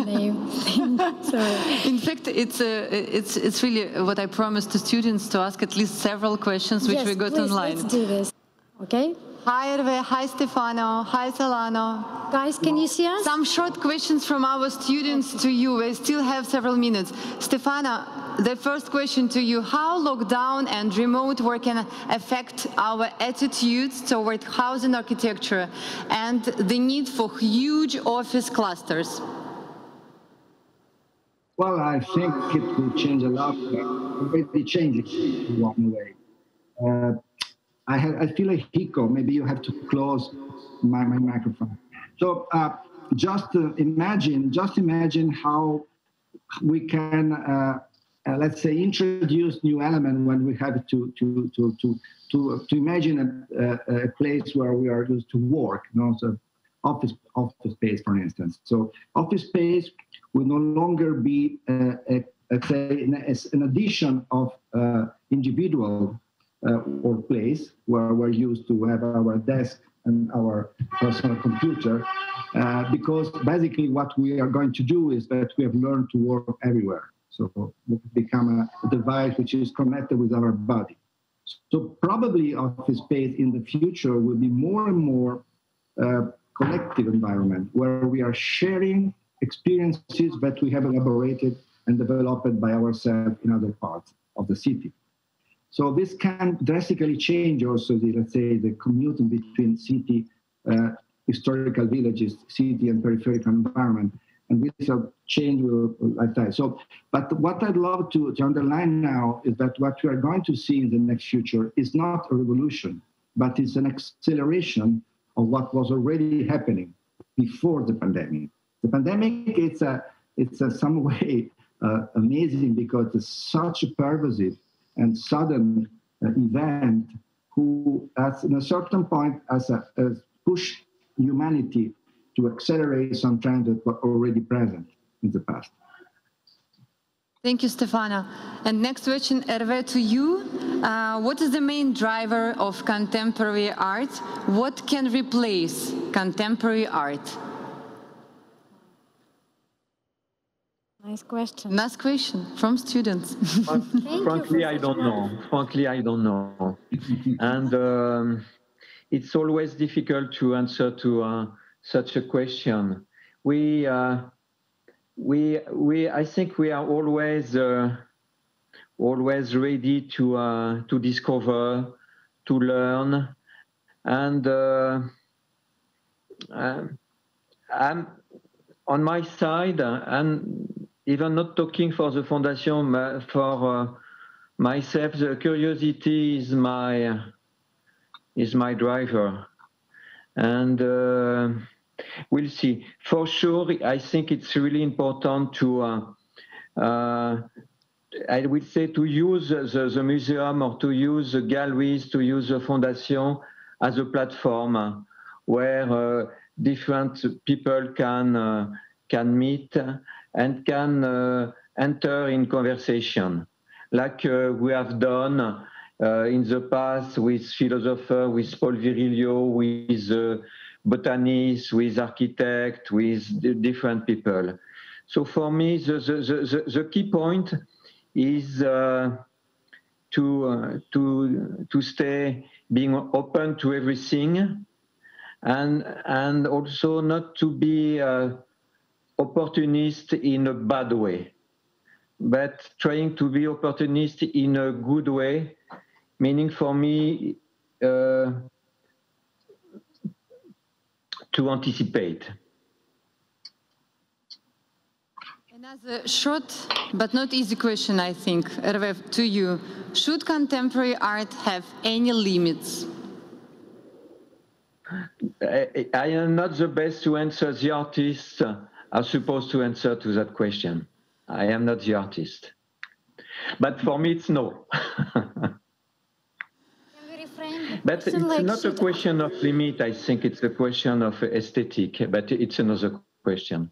Speaker 19: Sorry.
Speaker 1: In fact, it's really what I promised to students, to ask at least several questions which we got online.
Speaker 19: Let's do this. Okay.
Speaker 1: Hi, Hervé. Hi, Stefano. Hi, Solano.
Speaker 19: Guys, can you see us?
Speaker 1: Some short questions from our students to you. We still have several minutes. Stefano, the first question to you. How lockdown and remote work can affect our attitudes toward housing architecture and the need for huge office clusters?
Speaker 7: Well, I think it will change a lot. It changes in one way. I feel a hiccup. Maybe you have to close my microphone. So just imagine how we can, let's say, introduce new element when we have to imagine a place where we are used to work. You know, so office space, for instance. So office space will no longer be, let's say, an addition of individual or place where we're used to have our desk and our personal computer, because basically what we are going to do is that we have learned to work everywhere. So we become a device which is connected with our body. So probably office space in the future will be more and more collective environment where we are sharing experiences that we have elaborated and developed by ourselves in other parts of the city. So this can drastically change also let's say, the commuting between city, historical villages, city and peripheral environment. And this change will lifetime. So, but what I'd love to underline now is that what we are going to see in the next future is not a revolution, but it's an acceleration of what was already happening before the pandemic. The pandemic, it's some way amazing because it's such a pervasive and sudden event who, at a certain point, has pushed humanity to accelerate some trends that were already present in the past.
Speaker 1: Thank you, Stefano. And next question, Hervé, to you. What is the main driver of contemporary art? What can replace contemporary art?
Speaker 19: Nice question.
Speaker 1: Nice question from students.
Speaker 20: Frankly, I don't know. Frankly, I don't know. And it's always difficult to answer to such a question. I think we are always ready to discover, to learn, and I'm on my side, and even not talking for the foundation, for myself, the curiosity is my driver, and we'll see. For sure, I think it's really important to, I would say, to use the museum or to use the galleries, to use the foundation as a platform where different people can meet and can enter in conversation, like we have done in the past with philosophers, with Paul Virilio, with botanists, with architects, with different people. So for me, the key point is to stay being open to everything, and also not to be opportunist in a bad way, but trying to be opportunist in a good way, meaning for me to anticipate.
Speaker 1: Another short but not easy question, I think, Hervé, to you. Should contemporary art have any limits?
Speaker 20: I am not the best to answer. The artists are supposed to answer to that question. I am not the artist. But for me, it's no. But it's not a question of limit. I think it's a question of aesthetic, but it's another question.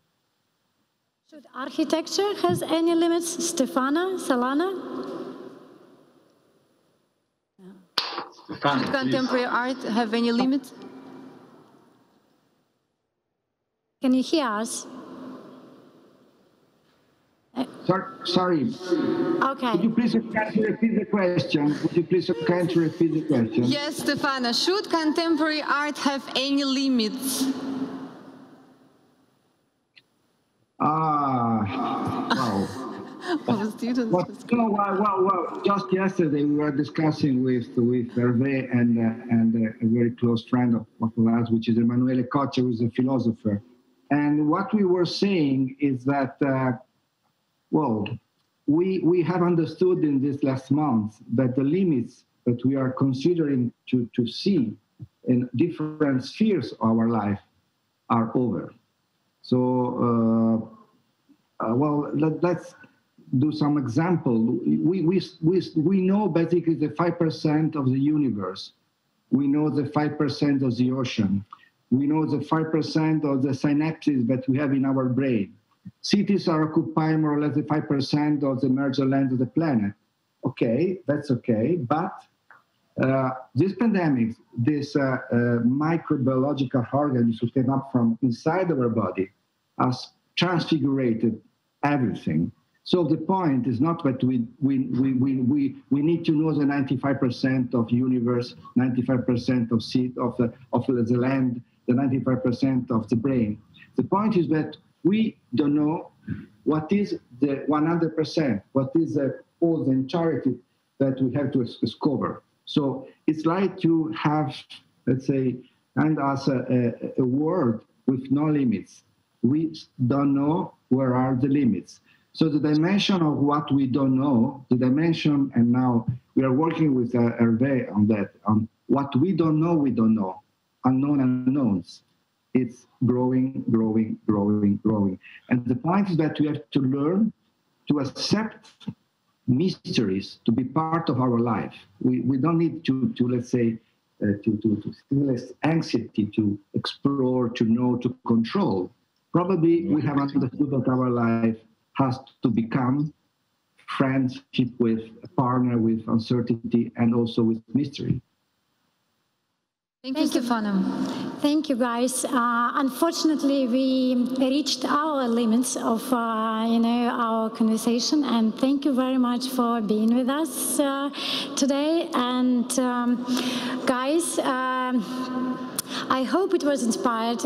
Speaker 19: Should architecture has any limits, Stefana, Solana?
Speaker 1: Should contemporary art have any limits?
Speaker 19: Can you hear us?
Speaker 7: Sorry.
Speaker 19: Okay.
Speaker 7: Would you please repeat the question? Would you please kindly repeat the question?
Speaker 1: Yes, Stefana. Should contemporary art have any limits?
Speaker 7: Wow.
Speaker 1: All the students.
Speaker 7: Well, just yesterday we were discussing with Hervé and a very close friend of us, which is Emanuele Coccia, who is a philosopher. And what we were saying is that, we have understood in this last month that the limits that we are considering to see in different spheres of our life are over. So, let's do some example. We know basically the 5% of the universe. We know the 5% of the ocean. We know the 5% of the synapses that we have in our brain. Cities are occupying more or less the 5% of the merged land of the planet. Okay, that's okay. But this pandemic, this microbiological organism who came up from inside our body, has transfigurated everything. So the point is not that we need to know the 95% of universe, 95% of seed of the land, the 95% of the brain. The point is that we don't know what is the 100%, what is all the entirety that we have to discover. So it's like to have, let's say, and as a world with no limits. We don't know where are the limits. So the dimension of what we don't know, the dimension, and now we are working with Hervé on that, on what we don't know, unknown unknowns. It's growing, growing, growing, growing. And the point is that we have to learn to accept mysteries to be part of our life. We don't need to let's say, to stimulate anxiety, to explore, to know, to control. Probably we have understood that our life has to become friendship with a partner, with uncertainty, and also with mystery.
Speaker 1: Thank you, Stefano.
Speaker 19: Thank you, guys. Unfortunately, we reached our limits of, our conversation, and thank you very much for being with us today. And guys, I hope it was inspired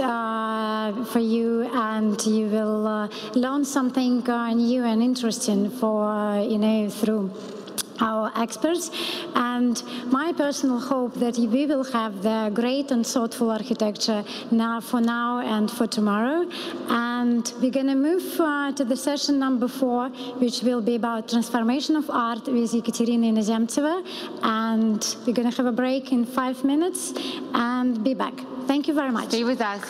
Speaker 19: for you, and you will learn something new and interesting for, through our experts. And my personal hope that we will have the great and thoughtful architecture for now and for tomorrow. And we're going to move to the session number 4, which will be about transformation of art with Ekaterina Inozemtseva. And we're going to have a break in 5 minutes and be back. Thank you very much.
Speaker 1: Stay with us.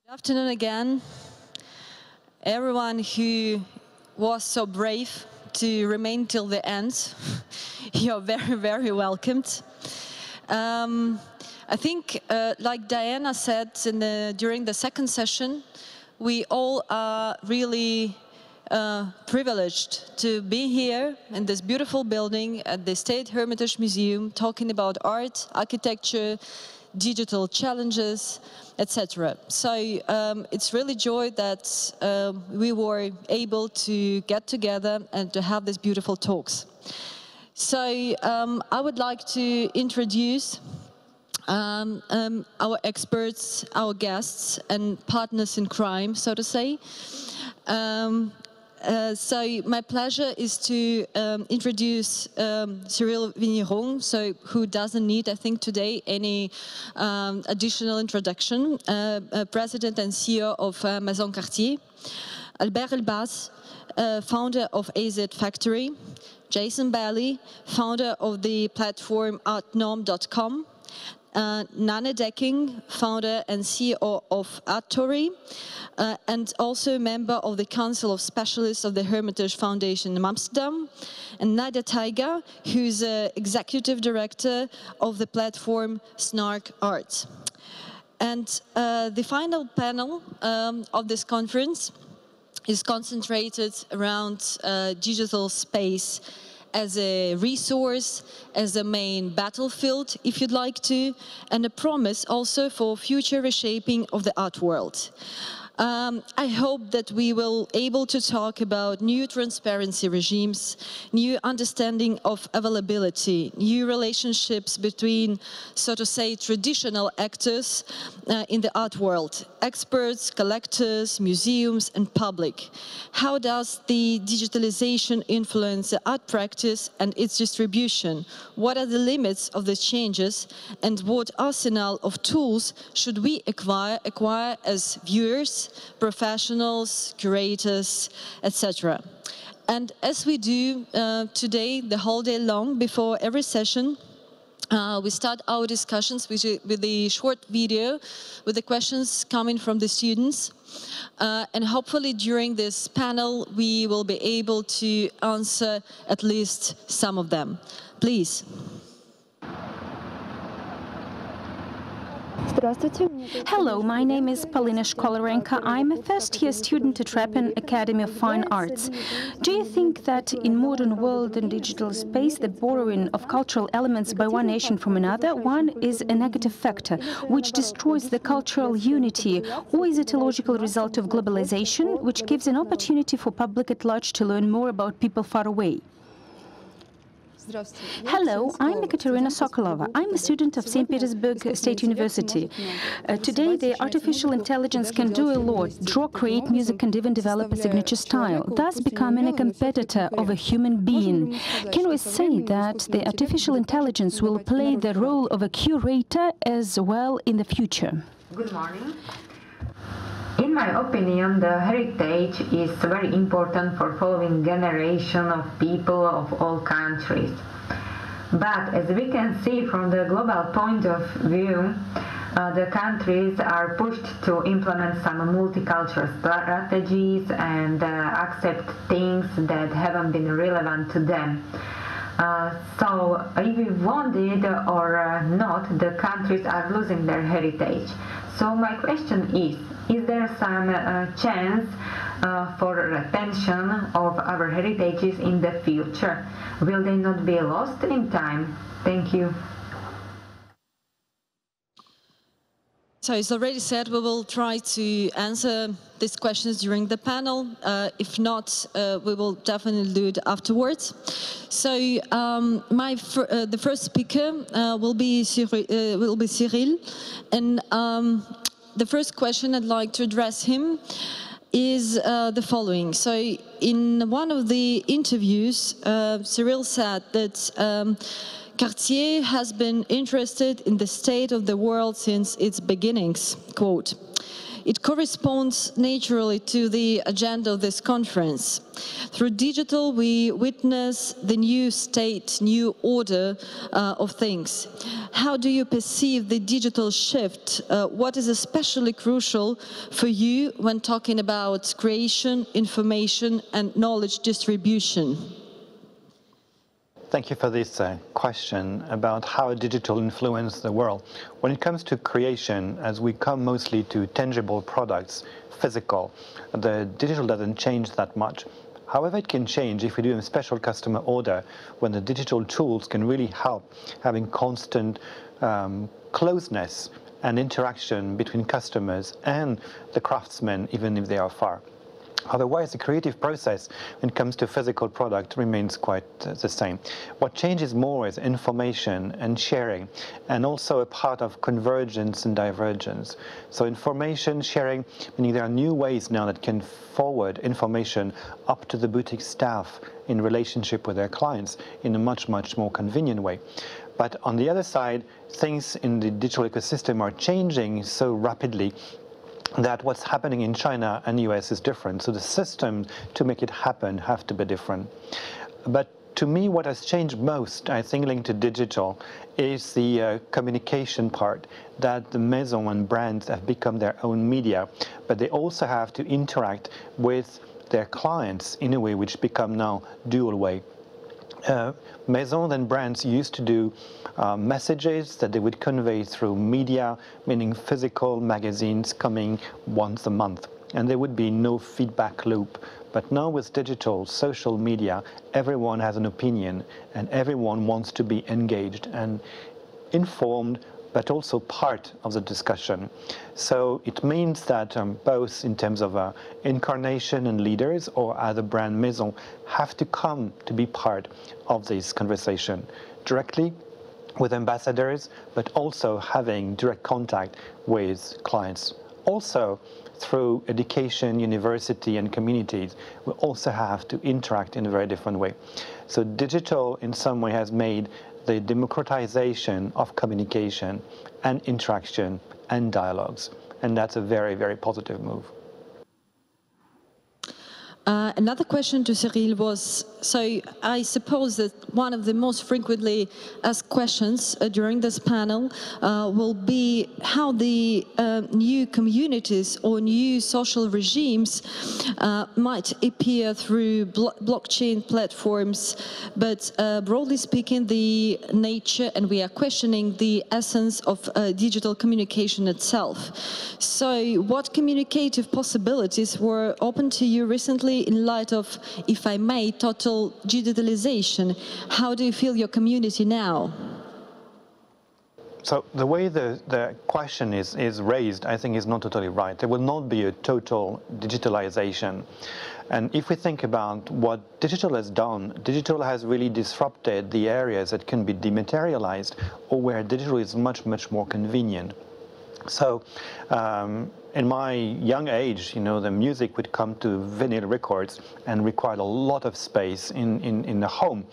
Speaker 3: Good afternoon again. Everyone who was so brave to remain till the end, you're very, very welcomed. I think, like Diana said during the second session, we all are really privileged to be here in this beautiful building at the State Hermitage Museum, talking about art, architecture, digital challenges, etc. So it's really joy that we were able to get together and to have these beautiful talks. So I would like to introduce our experts, our guests, and partners in crime, so to say. So my pleasure is to introduce Cyril Vigneron, who doesn't need, I think, today any additional introduction, President and CEO of Maison Cartier. Albert Elbaz, founder of AZ Factory. Jason Bailey, founder of the platform artnorm.com. Nana Decking, founder and CEO of Artory, and also a member of the Council of Specialists of the Hermitage Foundation in Amsterdam, and Nadia Taiga, who's executive director of the platform Snark Art. And the final panel of this conference is concentrated around digital space as a resource, as a main battlefield, if you'd like to, and a promise also for future reshaping of the art world. I hope that we will able to talk about new transparency regimes, new understanding of availability, new relationships between, so to say, traditional actors in the art world, experts, collectors, museums, and public. How does the digitalization influence the art practice and its distribution? What are the limits of the changes, and what arsenal of tools should we acquire as viewers, professionals, curators, etc. And as we do today, the whole day long, before every session, we start our discussions with a short video with the questions coming from the students. And hopefully during this panel, we will be able to answer at least some of them. Please.
Speaker 18: Hello, my name is Polina Shkolarenko. I'm a first-year student at Rapin Academy of Fine Arts. Do you think that in modern world and digital space, the borrowing of cultural elements by one nation from another, one is a negative factor, which destroys the cultural unity, or is it a logical result of globalization, which gives an opportunity for public at large to learn more about people far away? Hello, I'm Ekaterina Sokolova. I'm a student of Saint Petersburg State University. Today, the artificial intelligence can do a lot, draw, create music, and even develop a signature style, thus becoming a competitor of a human being. Can we say that the artificial intelligence will play the role of a curator as well in the future?
Speaker 11: Good morning.
Speaker 4: In my opinion, the heritage is very important for following generation of people of all countries. But as we can see from the global point of view, the countries are pushed to implement some multicultural strategies and accept things that haven't been relevant to them. So if we want it or not, the countries are losing their heritage. So my question is there some chance for retention of our heritages in the future? Will they not be lost in time? Thank you.
Speaker 3: So as already said, we will try to answer these questions during the panel. If not, we will definitely do it afterwards. So the first speaker will be Cyril, and the first question I'd like to address him is the following. So in one of the interviews, Cyril said that Cartier has been interested in the state of the world since its beginnings, quote. It corresponds naturally to the agenda of this conference. Through digital, we witness the new state, new order of things. How do you perceive the digital shift? What is especially crucial for you when talking about creation, information, and knowledge distribution?
Speaker 11: Thank you for this question about how digital influences the world. When it comes to creation, as we come mostly to tangible products, physical, the digital doesn't change that much. However, it can change if we do a special customer order, when the digital tools can really help having constant closeness and interaction between customers and the craftsmen, even if they are far. Otherwise, the creative process when it comes to physical product remains quite the same. What changes more is information and sharing, and also a part of convergence and divergence. So information sharing, meaning there are new ways now that can forward information up to the boutique staff in relationship with their clients in a much, much more convenient way. But on the other side, things in the digital ecosystem are changing so rapidly that what's happening in China and US is different. So the systems to make it happen have to be different. But to me, what has changed most, I think, linked to digital, is the communication part, that the maison and brands have become their own media, but they also have to interact with their clients in a way which become now dual way. Maisons and brands used to do messages that they would convey through media, meaning physical magazines coming once a month, and there would be no feedback loop. But now with digital, social media, everyone has an opinion and everyone wants to be engaged and informed, but also part of the discussion. So it means that both in terms of incarnation and leaders or other brand maison have to come to be part of this conversation directly with ambassadors, but also having direct contact with clients. Also, through education, university, and communities, we also have to interact in a very different way. So digital, in some way, has made the democratization of communication and interaction and dialogues. And that's a very, very positive move.
Speaker 3: Another question to Cyril was, so I suppose that one of the most frequently asked questions during this panel will be how the new communities or new social regimes might appear through blockchain platforms, but broadly speaking, the nature, and we are questioning the essence of digital communication itself. So what communicative possibilities were open to you recently in light of, if I may, total digitalization? How do you feel your community now?
Speaker 11: So the way the question is raised, I think, is not totally right. There will not be a total digitalization. And if we think about what digital has done, digital has really disrupted the areas that can be dematerialized or where digital is much, much more convenient. So in my young age, the music would come to vinyl records and required a lot of space in the home.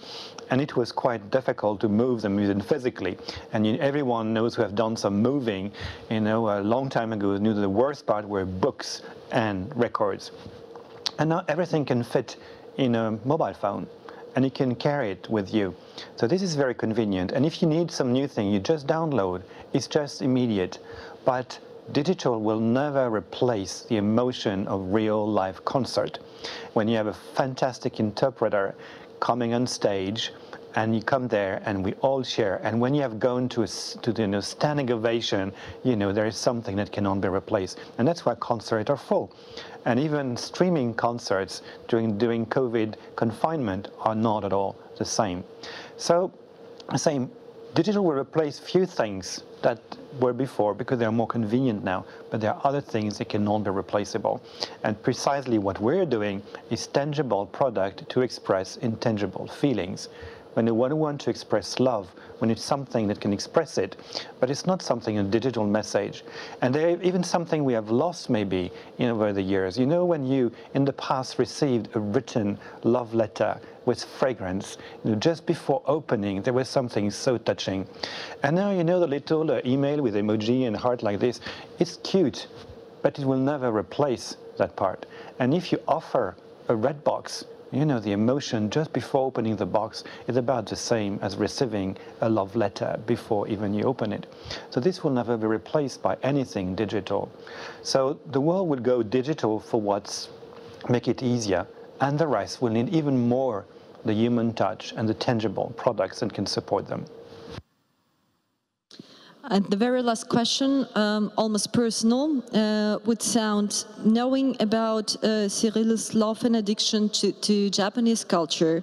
Speaker 11: And it was quite difficult to move the music physically. And everyone knows who have done some moving, a long time ago, knew the worst part were books and records. And now everything can fit in a mobile phone, and you can carry it with you. So this is very convenient. And if you need some new thing, you just download. It's just immediate. But digital will never replace the emotion of real live concert. When you have a fantastic interpreter coming on stage, and you come there and we all share, and when you have gone to the standing ovation, there is something that cannot be replaced. And that's why concerts are full. And even streaming concerts during COVID confinement are not at all the same. So digital will replace few things that were before because they are more convenient now, but there are other things that cannot be replaceable. And precisely what we're doing is tangible product to express intangible feelings. When you want to express love, when it's something that can express it, but it's not something, a digital message. And there even something we have lost maybe over the years. When you in the past received a written love letter with fragrance, just before opening, there was something so touching. And now the little email with emoji and heart like this, it's cute, but it will never replace that part. And if you offer a red box, the emotion just before opening the box is about the same as receiving a love letter before even you open it. So this will never be replaced by anything digital. So the world will go digital for what's make it easier, and the rest will need even more the human touch and the tangible products that can support them.
Speaker 3: And the very last question, almost personal, would sound, knowing about Cyril's love and addiction to Japanese culture,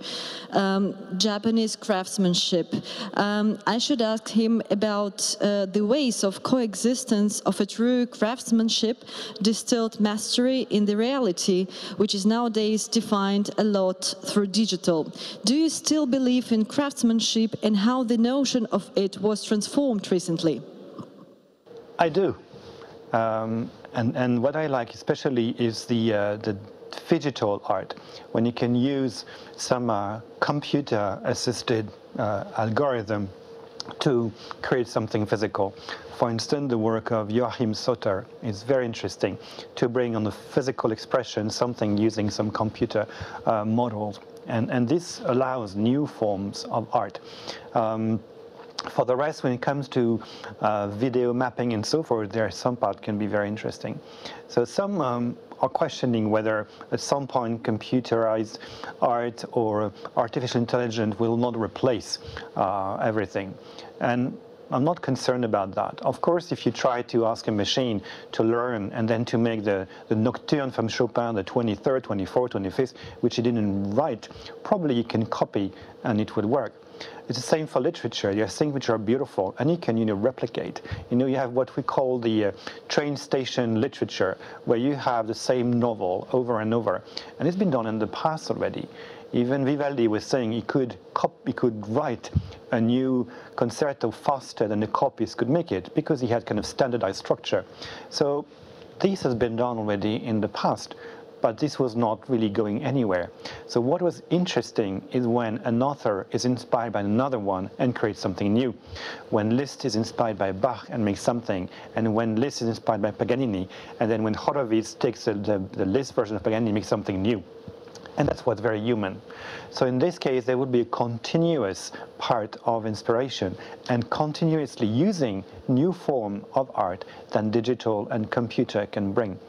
Speaker 3: Japanese craftsmanship, I should ask him about the ways of coexistence of a true craftsmanship, distilled mastery in the reality, which is nowadays defined a lot through digital. Do you still believe in craftsmanship and how the notion of it was transformed recently?
Speaker 11: I do, and what I like especially is the digital art, when you can use some computer-assisted algorithm to create something physical. For instance, the work of Joachim Soter is very interesting to bring on the physical expression something using some computer models, and this allows new forms of art. For the rest, when it comes to video mapping and so forth, there are some part can be very interesting. So some are questioning whether at some point computerized art or artificial intelligence will not replace everything. And I'm not concerned about that. Of course, if you try to ask a machine to learn and then to make the Nocturne from Chopin, the 23rd, 24th, 25th, which he didn't write, probably you can copy and it would work. It's the same for literature. You have things which are beautiful, and you can, replicate. You have what we call the train station literature, where you have the same novel over and over, and it's been done in the past already. Even Vivaldi was saying he could write a new concerto faster than the copies could make it, because he had kind of standardized structure. So this has been done already in the past, but this was not really going anywhere. So what was interesting is when an author is inspired by another one and creates something new. When Liszt is inspired by Bach and makes something, and when Liszt is inspired by Paganini, and then when Horowitz takes the Liszt version of Paganini and makes something new. And that's what's very human. So in this case, there would be a continuous part of inspiration and continuously using new form of art than digital and computer can bring.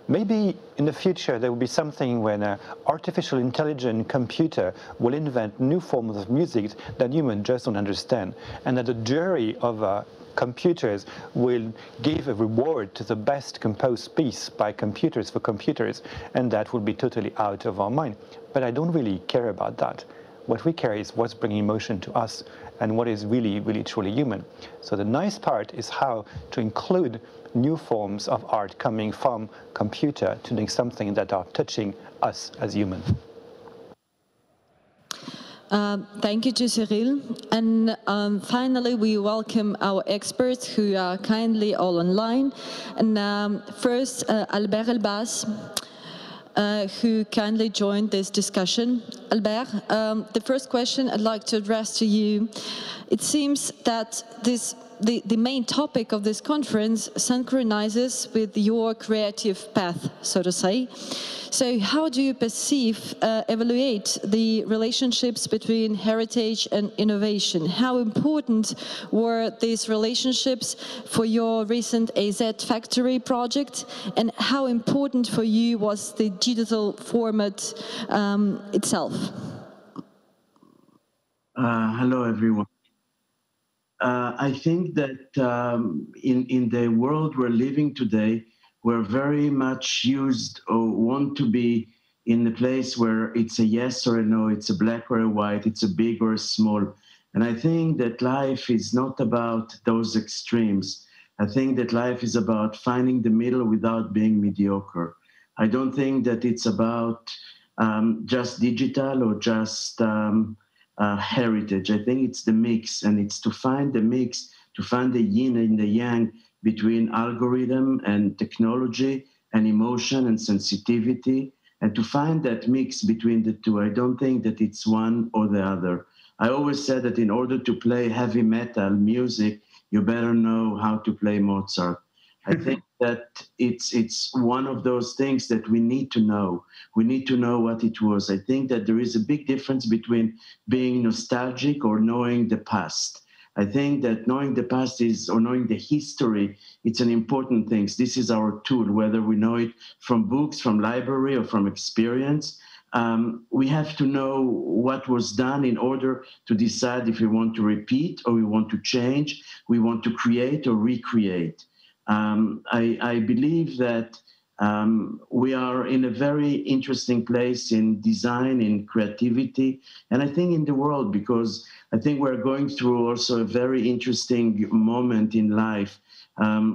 Speaker 11: Maybe in the future there will be something when an artificial intelligent computer will invent new forms of music that humans just don't understand, and that the jury of computers will give a reward to the best composed piece by computers for computers, and that will be totally out of our mind. But I don't really care about that. What we care is what's bringing emotion to us and what is really, really, truly human. So the nice part is how to include new forms of art coming from computer to make something that are touching us as humans.
Speaker 3: Thank you to Cyril. And finally, we welcome our experts who are kindly all online. And first, Albert Elbaz, who kindly joined this discussion. Albert, the first question I'd like to address to you, it seems that the main topic of this conference synchronizes with your creative path, so to say. So how do you evaluate the relationships between heritage and innovation? How important were these relationships for your recent AZ Factory project? And how important for you was the digital format itself?
Speaker 2: Hello, everyone. I think that in the world we're living today, we're very much used or want to be in a place where it's a yes or a no, it's a black or a white, it's a big or a small. And I think that life is not about those extremes. I think that life is about finding the middle without being mediocre. I don't think that it's about just digital or just heritage. I think it's the mix, and it's to find the mix, to find the yin and the yang between algorithm and technology and emotion and sensitivity, and to find that mix between the two. I don't think that it's one or the other. I always said that in order to play heavy metal music, you better know how to play Mozart. I think that it's one of those things that we need to know. We need to know what it was. I think that there is a big difference between being nostalgic or knowing the past. I think that knowing the past or knowing the history, it's an important thing. This is our tool, whether we know it from books, from library, or from experience. We have to know what was done in order to decide if we want to repeat or we want to change, we want to create or recreate. I believe that we are in a very interesting place in design, in creativity, and I think in the world, because I think we're going through also a very interesting moment in life,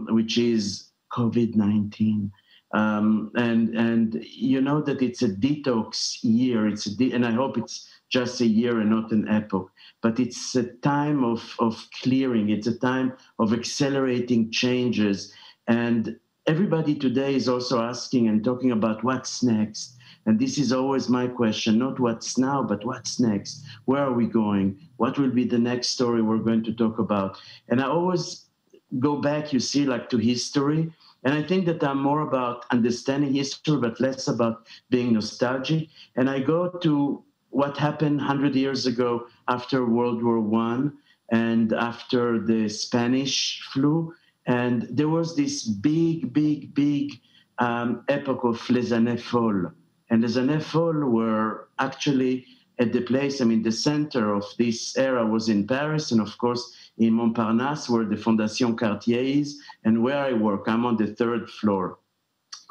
Speaker 2: which is COVID-19. And you know that it's a detox year, and I hope it's just a year and not an epoch, but it's a time of clearing, it's a time of accelerating changes. And everybody today is also asking and talking about what's next. And this is always my question, not what's now, but what's next? Where are we going? What will be the next story we're going to talk about? And I always go back, you see, like to history. And I think that I'm more about understanding history, but less about being nostalgic. And I go to what happened 100 years ago after World War I and after the Spanish flu. And there was this big epoch of Les Années Folles. And Les Années Folles were actually at the place, I mean, the center of this era was in Paris, and of course in Montparnasse, where the Fondation Cartier is, and where I work. I'm on the 3rd floor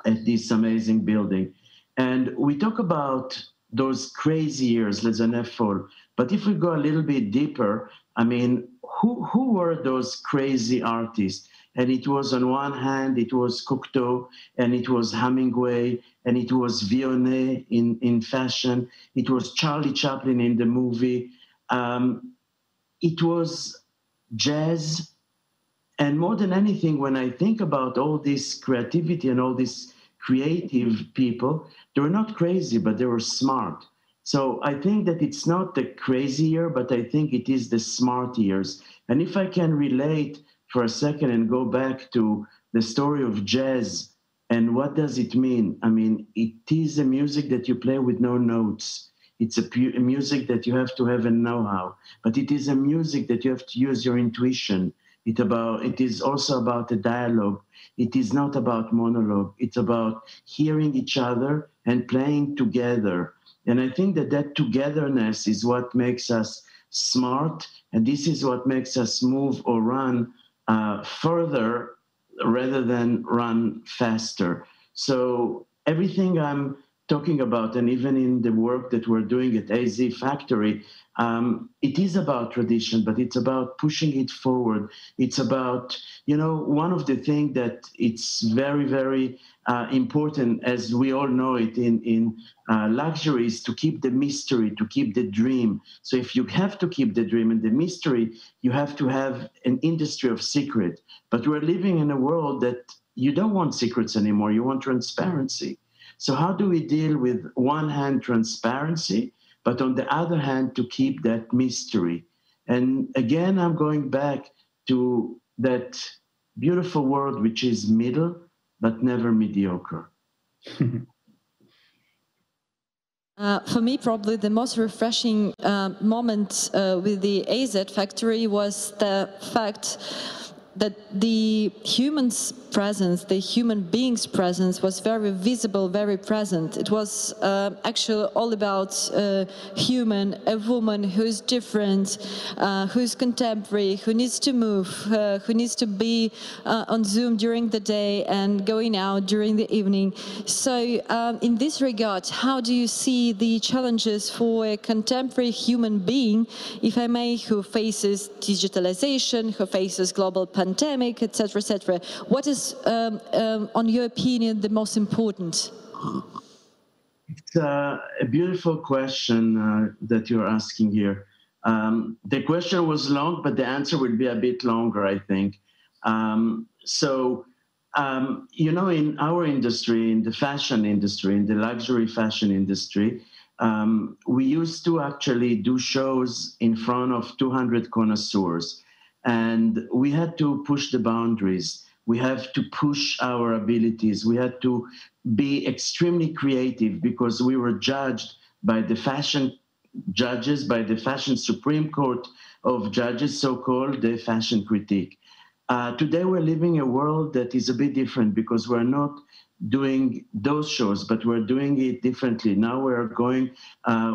Speaker 2: at this amazing building. And we talk about those crazy years, Les Années Folles. But if we go a little bit deeper, I mean, who were those crazy artists? And it was, on one hand, it was Cocteau, and it was Hemingway, and it was Vionnet in fashion. It was Charlie Chaplin in the movie. It was jazz. And more than anything, when I think about all this creativity and all these creative people, they were not crazy, but they were smart. So I think that it's not the crazy year, but I think it is the smart years. And if I can relate for a second and go back to the story of jazz, and what does it mean? I mean, it is a music that you play with no notes. It's a music that you have to have a know-how, but it is a music that you have to use your intuition. It is also about a dialogue. It is not about monologue. It's about hearing each other and playing together. And I think that togetherness is what makes us smart, and this is what makes us move or run further rather than run faster. So everything I'm talking about, and even in the work that we're doing at AZ Factory, it is about tradition, but it's about pushing it forward. It's about, one of the things that it's very, very important, as we all know it in luxury, is to keep the mystery, to keep the dream. So if you have to keep the dream and the mystery, you have to have an industry of secret. But we're living in a world that you don't want secrets anymore. You want transparency. So how do we deal with, one hand, transparency, but on the other hand, to keep that mystery? And again, I'm going back to that beautiful word, which is middle, but never mediocre.
Speaker 3: For me, probably the most refreshing moment with the AZ Factory was the fact that the human's presence, the human being's presence, was very visible, very present. It was actually all about a woman who is different, who is contemporary, who needs to move, who needs to be on Zoom during the day and going out during the evening. So in this regard, how do you see the challenges for a contemporary human being, if I may, who faces digitalization, who faces global pandemic, etc., etc.? What is, on your opinion, the most important?
Speaker 2: It's a beautiful question that you're asking here. The question was long, but the answer will be a bit longer, I think. In our industry, in the fashion industry, in the luxury fashion industry, we used to actually do shows in front of 200 connoisseurs. And we had to push the boundaries. We have to push our abilities. We had to be extremely creative because we were judged by the fashion judges, by the Fashion Supreme Court of Judges, so-called the fashion critique. Today we're living in a world that is a bit different because we're not doing those shows, but we're doing it differently. Now we're going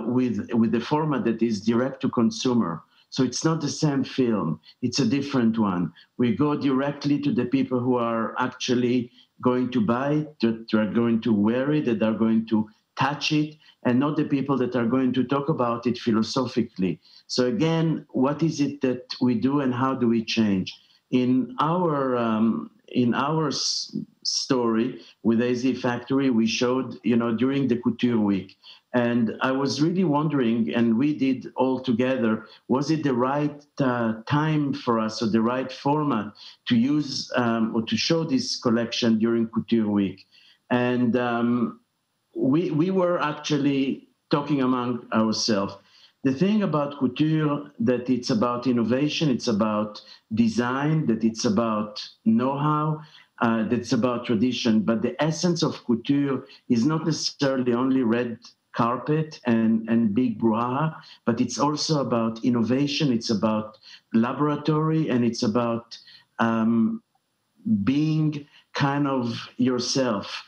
Speaker 2: with the format that is direct to consumer. So it's not the same film, it's a different one. We go directly to the people who are actually going to buy it, that are going to wear it, that are going to touch it, and not the people that are going to talk about it philosophically. So again, what is it that we do and how do we change? In our story with AZ Factory, we showed, during the Couture Week. And I was really wondering, and we did all together, was it the right time for us, or the right format to use or to show this collection during Couture Week? And we were actually talking among ourselves. The thing about couture, that it's about innovation, it's about design, that it's about know-how, that it's about tradition. But the essence of couture is not necessarily only red carpet and big brouhaha, but it's also about innovation, it's about laboratory, and it's about being kind of yourself,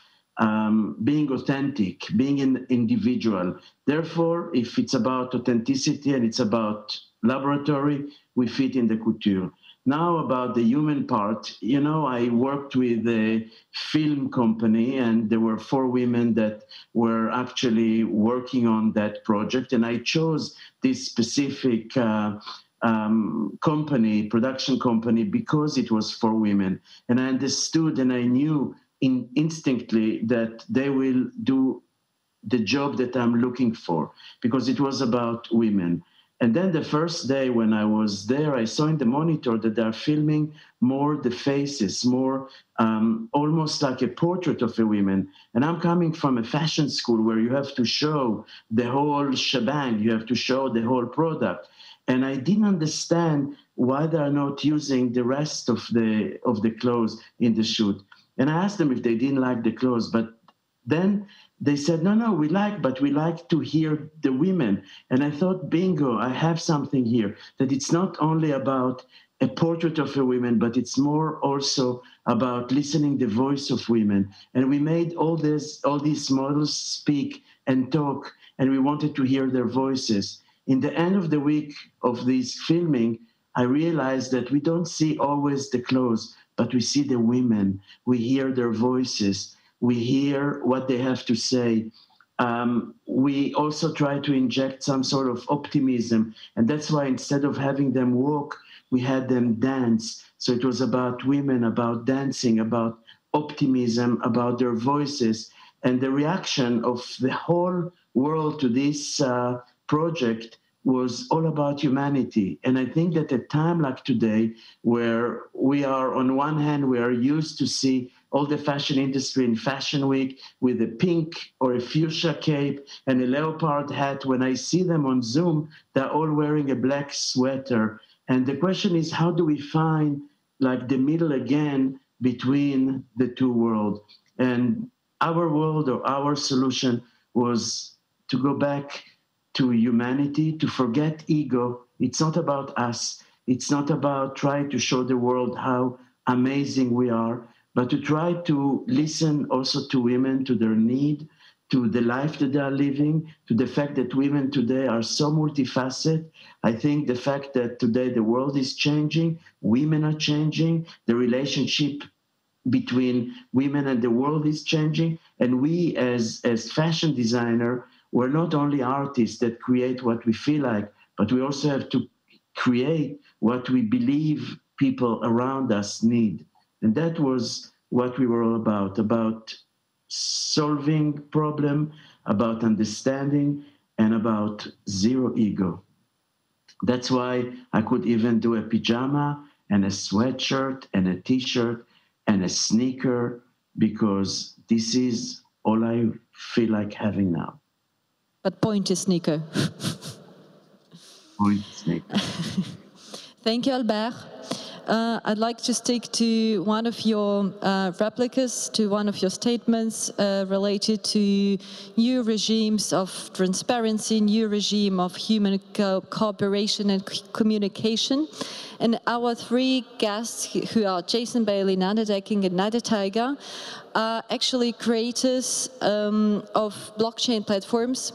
Speaker 2: being authentic, being an individual. Therefore, if it's about authenticity and it's about laboratory, we fit in the couture. Now about the human part, I worked with a film company, and there were 4 women that were actually working on that project. And I chose this specific production company, because it was 4 women. And I understood and I knew instinctively that they will do the job that I'm looking for, because it was about women. And then the first day when I was there, I saw in the monitor that they're filming more the faces, more almost like a portrait of a woman. And I'm coming from a fashion school where you have to show the whole shebang, you have to show the whole product. And I didn't understand why they're not using the rest of the clothes in the shoot. And I asked them if they didn't like the clothes, but then they said, no, we like to hear the women. And I thought, bingo, I have something here, that it's not only about a portrait of a woman, but it's more also about listening the voice of women. And we made all these models speak and talk, and we wanted to hear their voices. In the end of the week of this filming, I realized that we don't see always the clothes, but we see the women. We hear their voices. We hear what they have to say. we also try to inject some sort of optimism. And that's why instead of having them walk, we had them dance. So it was about women, about dancing, about optimism, about their voices. And the reaction of the whole world to this project was all about humanity. And I think that at a time like today, where we are, on one hand, we are used to see all the fashion industry in Fashion Week with a pink or a fuchsia cape and a leopard hat. When I see them on Zoom, they're all wearing a black sweater. And the question is, how do we find like the middle again between the two worlds? And our world, or our solution, was to go back to humanity, to forget ego. It's not about us. It's not about trying to show the world how amazing we are, but to try to listen also to women, to their need, to the life that they are living, to the fact that women today are so multifaceted. I think the fact that today the world is changing, women are changing, the relationship between women and the world is changing, and we as fashion designer, we're not only artists that create what we feel like, but we also have to create what we believe people around us need. And that was what we were all about solving problem, about understanding, and about zero ego. That's why I could even do a pajama and a sweatshirt and a t-shirt and a sneaker, because this is all I feel like having now.
Speaker 3: But pointy sneaker.
Speaker 2: Pointy sneaker.
Speaker 3: Thank you, Albert. I'd like to stick to one of your replicas, to one of your statements related to new regimes of transparency, new regime of human cooperation and communication. And our three guests, who are Jason Bailey, Nanda Decking, and Nada Tiger, are actually creators of blockchain platforms.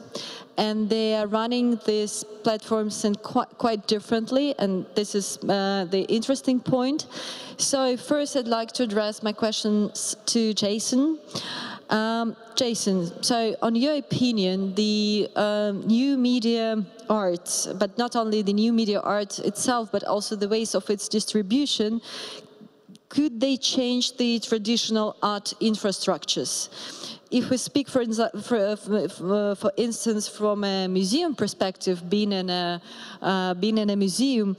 Speaker 3: And they are running these platforms in quite differently, and this is the interesting point. So first I'd like to address my questions to Jason. Jason, so on your opinion, the new media art, but not only the new media art itself, but also the ways of its distribution, could they change the traditional art infrastructures? If we speak, for instance, from a museum perspective, being in a museum,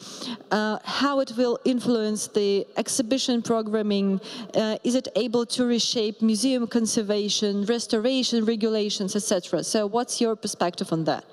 Speaker 3: how it will influence the exhibition programming? Is it able to reshape museum conservation, restoration regulations, etc.? So, what's your perspective on that?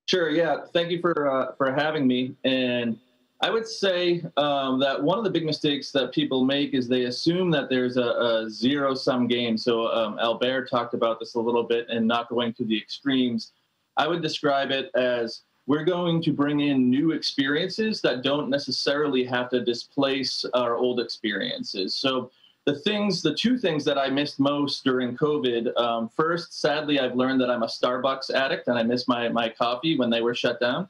Speaker 10: Sure. Yeah. Thank you for having me. And I would say that one of the big mistakes that people make is they assume that there's a zero-sum game. So Albert talked about this a little bit, and not going to the extremes. I would describe it as we're going to bring in new experiences that don't necessarily have to displace our old experiences. So the two things that I missed most during COVID, first, sadly, I've learned that I'm a Starbucks addict, and I miss my coffee when they were shut down.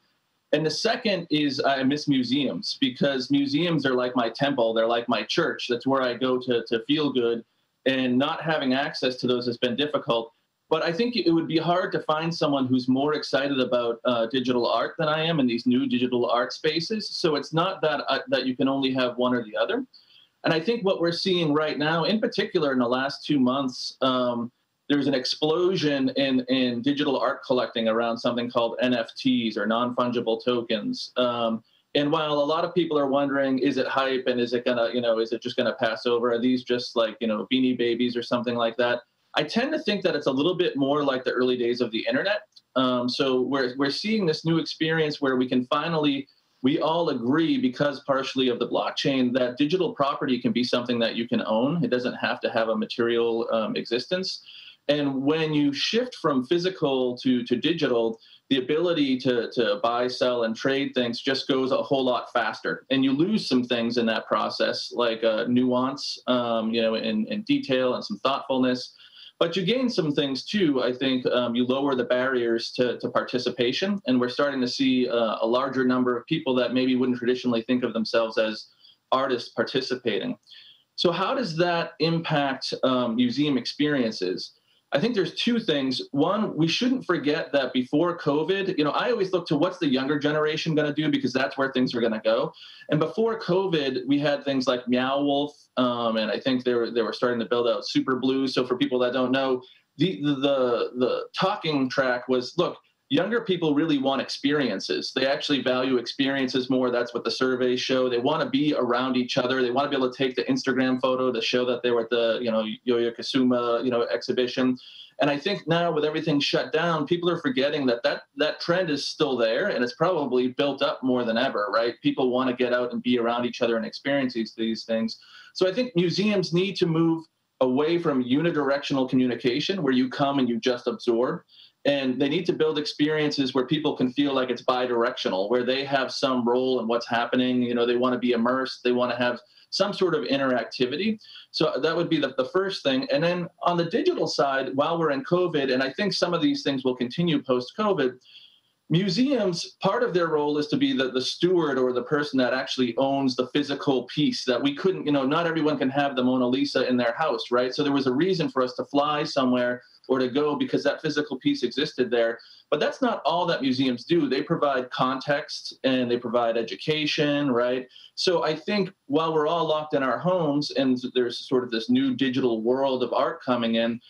Speaker 10: And the second is I miss museums, because museums are like my temple. They're like my church. That's where I go to feel good. And not having access to those has been difficult. But I think it would be hard to find someone who's more excited about digital art than I am in these new digital art spaces. So it's not that you can only have one or the other. And I think what we're seeing right now, in particular in the last 2 months, there's an explosion in digital art collecting around something called NFTs, or non-fungible tokens. And while a lot of people are wondering, is it hype, and is it gonna, is it just gonna pass over? Are these just like, Beanie Babies or something like that? I tend to think that it's a little bit more like the early days of the internet. So we're seeing this new experience where we can finally, we all agree, because partially of the blockchain, that digital property can be something that you can own. It doesn't have to have a material existence. And when you shift from physical to digital, the ability to buy, sell, and trade things just goes a whole lot faster. And you lose some things in that process, like nuance, in detail, and some thoughtfulness. But you gain some things too. I think you lower the barriers to participation, and we're starting to see a larger number of people that maybe wouldn't traditionally think of themselves as artists participating. So how does that impact museum experiences? I think there's two things. One, we shouldn't forget that before COVID, I always look to what's the younger generation going to do, because that's where things are going to go. And before COVID, we had things like Meow Wolf, and I think they were starting to build out Super Blue. So for people that don't know, the talking track was, look, younger people really want experiences. They actually value experiences more. That's what the surveys show. They want to be around each other. They want to be able to take the Instagram photo to show that they were at the, Yo-Yo Kasuma, exhibition. And I think now with everything shut down, people are forgetting that trend is still there, and it's probably built up more than ever, right? People want to get out and be around each other and experience these things. So I think museums need to move away from unidirectional communication where you come and you just absorb. And they need to build experiences where people can feel like it's bi-directional, where they have some role in what's happening. They want to be immersed. They want to have some sort of interactivity. So that would be the first thing. And then on the digital side, while we're in COVID, and I think some of these things will continue post-COVID, museums, part of their role is to be the steward or the person that actually owns the physical piece that we couldn't, not everyone can have the Mona Lisa in their house, right? So there was a reason for us to fly somewhere or to go because that physical piece existed there. But that's not all that museums do. They provide context and they provide education, right? So I think while we're all locked in our homes and there's sort of this new digital world of art coming in,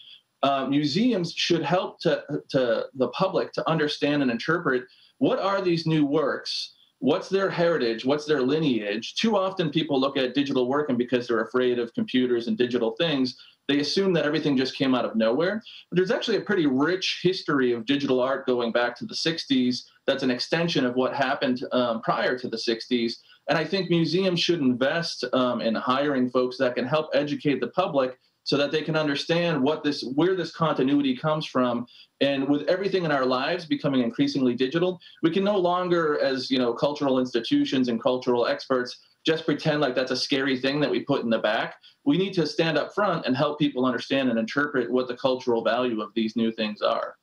Speaker 10: museums should help to the public to understand and interpret what are these new works, what's their heritage, what's their lineage. Too often people look at digital work and because they're afraid of computers and digital things, they assume that everything just came out of nowhere. But there's actually a pretty rich history of digital art going back to the 60s that's an extension of what happened prior to the 60s. And I think museums should invest in hiring folks that can help educate the public so that they can understand where this continuity comes from. And with everything in our lives becoming increasingly digital, we can no longer, as cultural institutions and cultural experts, just pretend like that's a scary thing that we put in the back. We need to stand up front and help people understand and interpret what the cultural value of these new things are.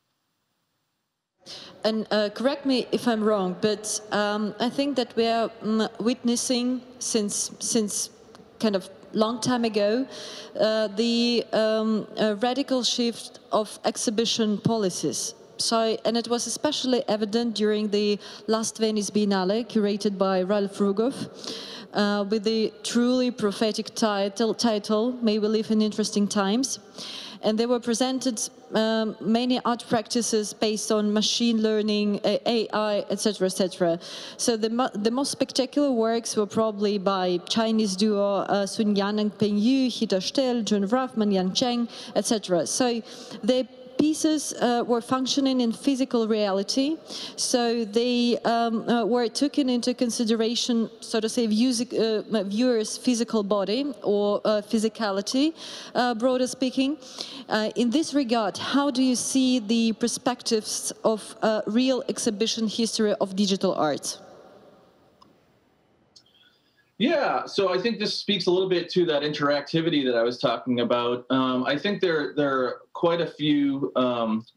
Speaker 3: And correct me if I'm wrong, but I think that we are witnessing since kind of long time ago the radical shift of exhibition policies. And it was especially evident during the last Venice Biennale, curated by Ralph Rugoff, with the truly prophetic title, May We Live in Interesting Times. And they were presented many art practices based on machine learning, AI, etc., etc. So the most spectacular works were probably by Chinese duo Sun Yan and Peng Yu, Hida Stel, Jun Ruffman, Yang Cheng, etc. So they pieces were functioning in physical reality, so they were taken into consideration, so to say, viewers' physical body or physicality, broader speaking. In this regard, how do you see the perspectives of real exhibition history of digital art?
Speaker 10: Yeah, so I think this speaks a little bit to that interactivity that I was talking about. I think there are quite a few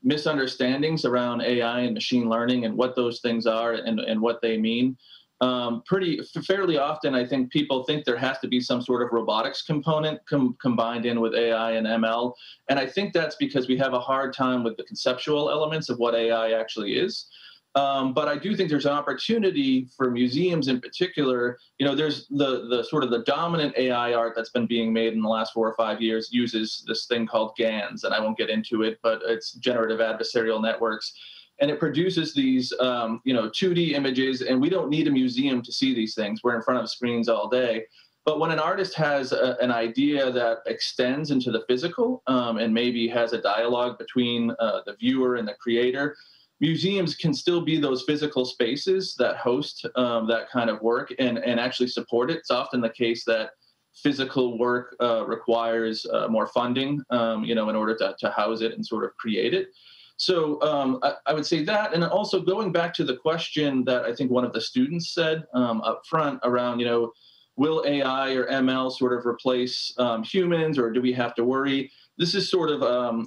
Speaker 10: misunderstandings around AI and machine learning and what those things are and what they mean. Fairly often, I think people think there has to be some sort of robotics component combined in with AI and ML. And I think that's because we have a hard time with the conceptual elements of what AI actually is. But I do think there's an opportunity for museums in particular. There's the sort of the dominant AI art that's been being made in the last 4 or 5 years uses this thing called GANs, and I won't get into it, but it's generative adversarial networks. And it produces these, 2D images, and we don't need a museum to see these things. We're in front of screens all day. But when an artist has an idea that extends into the physical and maybe has a dialogue between the viewer and the creator, museums can still be those physical spaces that host that kind of work and actually support it. It's often the case that physical work requires more funding, in order to house it and sort of create it. So I would say that, and also going back to the question that I think one of the students said up front around, will AI or ML sort of replace humans, or do we have to worry? This is sort of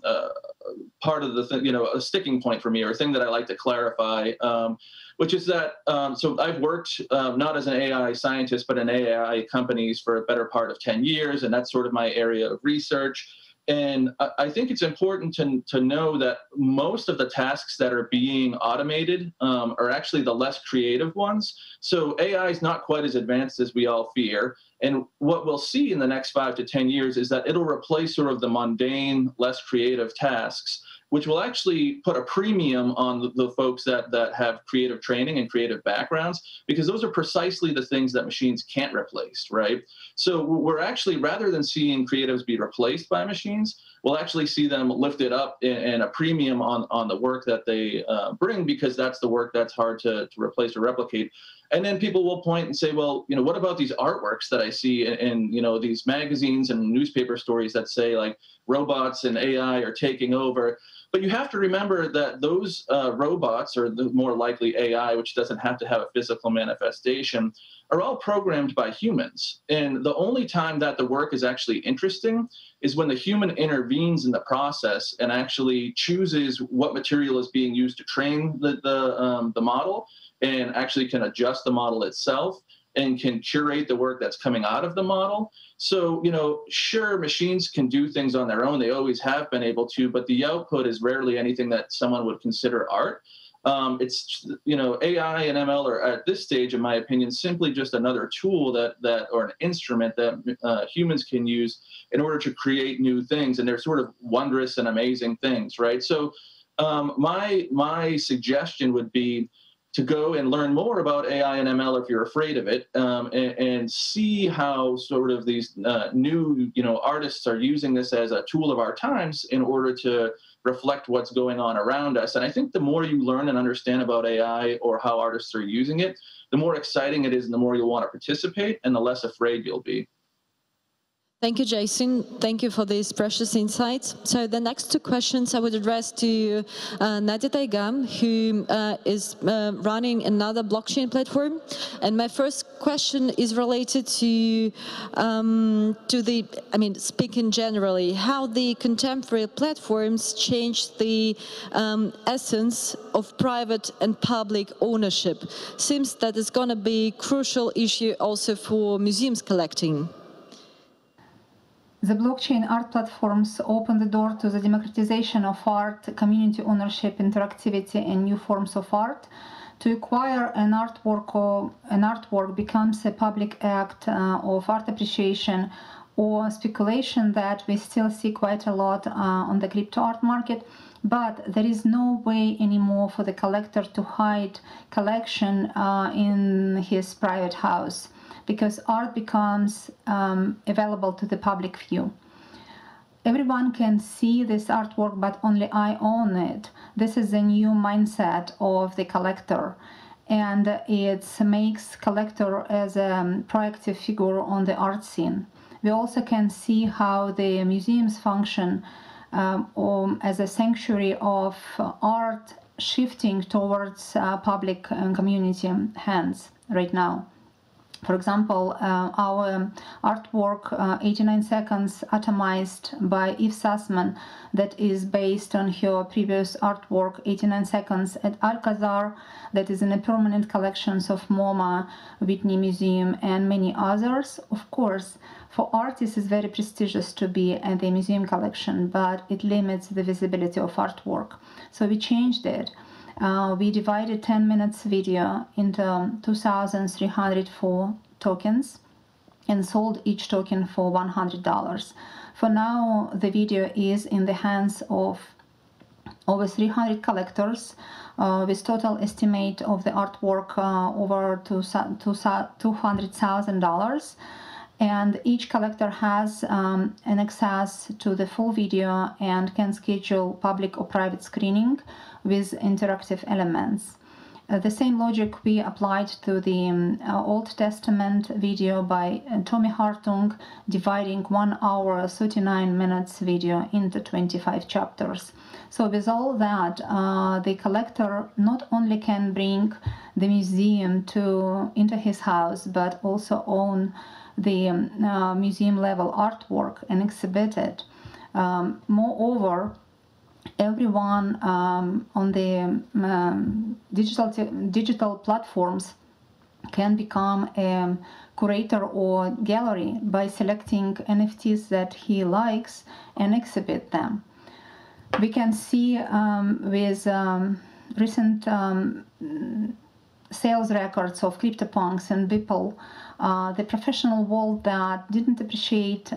Speaker 10: part of the thing, a sticking point for me, or a thing that I like to clarify, which is that, so I've worked not as an AI scientist, but in AI companies for a better part of 10 years, and that's sort of my area of research. And I think it's important to know that most of the tasks that are being automated are actually the less creative ones. So AI is not quite as advanced as we all fear. And what we'll see in the next 5 to 10 years is that it'll replace sort of the mundane, less creative tasks, which will actually put a premium on the folks that have creative training and creative backgrounds, because those are precisely the things that machines can't replace, right? So we're actually, rather than seeing creatives be replaced by machines, we'll actually see them lifted up in a premium on the work that they bring, because that's the work that's hard to replace or replicate. And then people will point and say, well, what about these artworks that I see in these magazines and newspaper stories that say like robots and AI are taking over? But you have to remember that those robots, or the more likely AI, which doesn't have to have a physical manifestation, are all programmed by humans. And the only time that the work is actually interesting is when the human intervenes in the process and actually chooses what material is being used to train the model, and actually can adjust the model itself and can curate the work that's coming out of the model. So, sure, machines can do things on their own. They always have been able to, but the output is rarely anything that someone would consider art. It's, AI and ML are at this stage, in my opinion, simply just another tool or an instrument that humans can use in order to create new things. And they're sort of wondrous and amazing things, right? So my suggestion would be to go and learn more about AI and ML if you're afraid of it, and see how sort of these new, artists are using this as a tool of our times in order to reflect what's going on around us. And I think the more you learn and understand about AI or how artists are using it, the more exciting it is and the more you'll want to participate and the less afraid you'll be.
Speaker 3: Thank you, Jason. Thank you for these precious insights. So the next two questions I would address to Nadia Taigam, who is running another blockchain platform. And my first question is related to speaking generally, how the contemporary platforms change the essence of private and public ownership. Seems that it's going to be a crucial issue also for museums collecting.
Speaker 13: The blockchain art platforms open the door to the democratization of art, community ownership, interactivity, and new forms of art. To acquire an artwork becomes a public act of art appreciation or speculation that we still see quite a lot on the crypto art market. But there is no way anymore for the collector to hide collection in his private house, because art becomes available to the public view. Everyone can see this artwork, but only I own it. This is a new mindset of the collector, and it makes collector as a proactive figure on the art scene. We also can see how the museums function as a sanctuary of art, shifting towards public and community hands right now. For example, our artwork, 89 Seconds, atomized by Eve Sussman, that is based on her previous artwork, 89 Seconds at Alcazar, that is in a permanent collections of MoMA, Whitney Museum, and many others. Of course, for artists, it's very prestigious to be at the museum collection, but it limits the visibility of artwork. So we changed it. We divided 10 minutes video into 2,304 tokens and sold each token for $100. For now, the video is in the hands of over 300 collectors with total estimate of the artwork over $200,000. And each collector has an access to the full video and can schedule public or private screening with interactive elements. The same logic we applied to the Old Testament video by Tommy Hartung, dividing 1 hour 39 minutes video into 25 chapters. So with all that, the collector not only can bring the museum into his house, but also own the museum level artwork and exhibit it. Moreover, everyone on the digital platforms can become a curator or gallery by selecting NFTs that he likes and exhibit them. We can see with recent sales records of CryptoPunks and Beeple, the professional world that didn't appreciate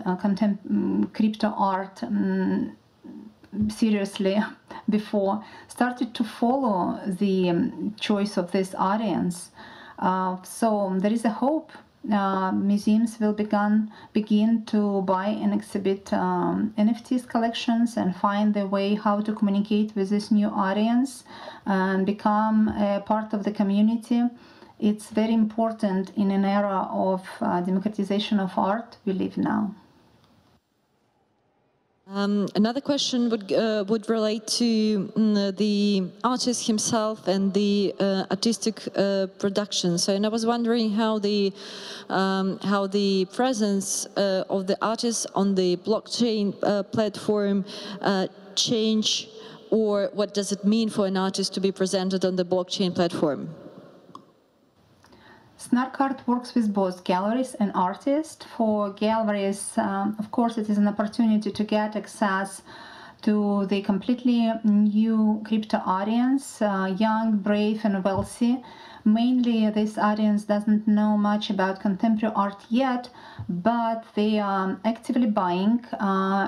Speaker 13: crypto art seriously before started to follow the choice of this audience. So there is a hope. Museums will begin to buy and exhibit NFTs collections and find the way how to communicate with this new audience and become a part of the community. It's very important in an era of democratization of art we live now.
Speaker 3: Another question would relate to the artist himself and the artistic production. So, and I was wondering how the presence of the artist on the blockchain platform change, or what does it mean for an artist to be presented on the blockchain platform?
Speaker 13: Snark Art works with both galleries and artists. For galleries, of course, it is an opportunity to get access to the completely new crypto audience, young, brave, and wealthy. Mainly, this audience doesn't know much about contemporary art yet, but they are actively buying,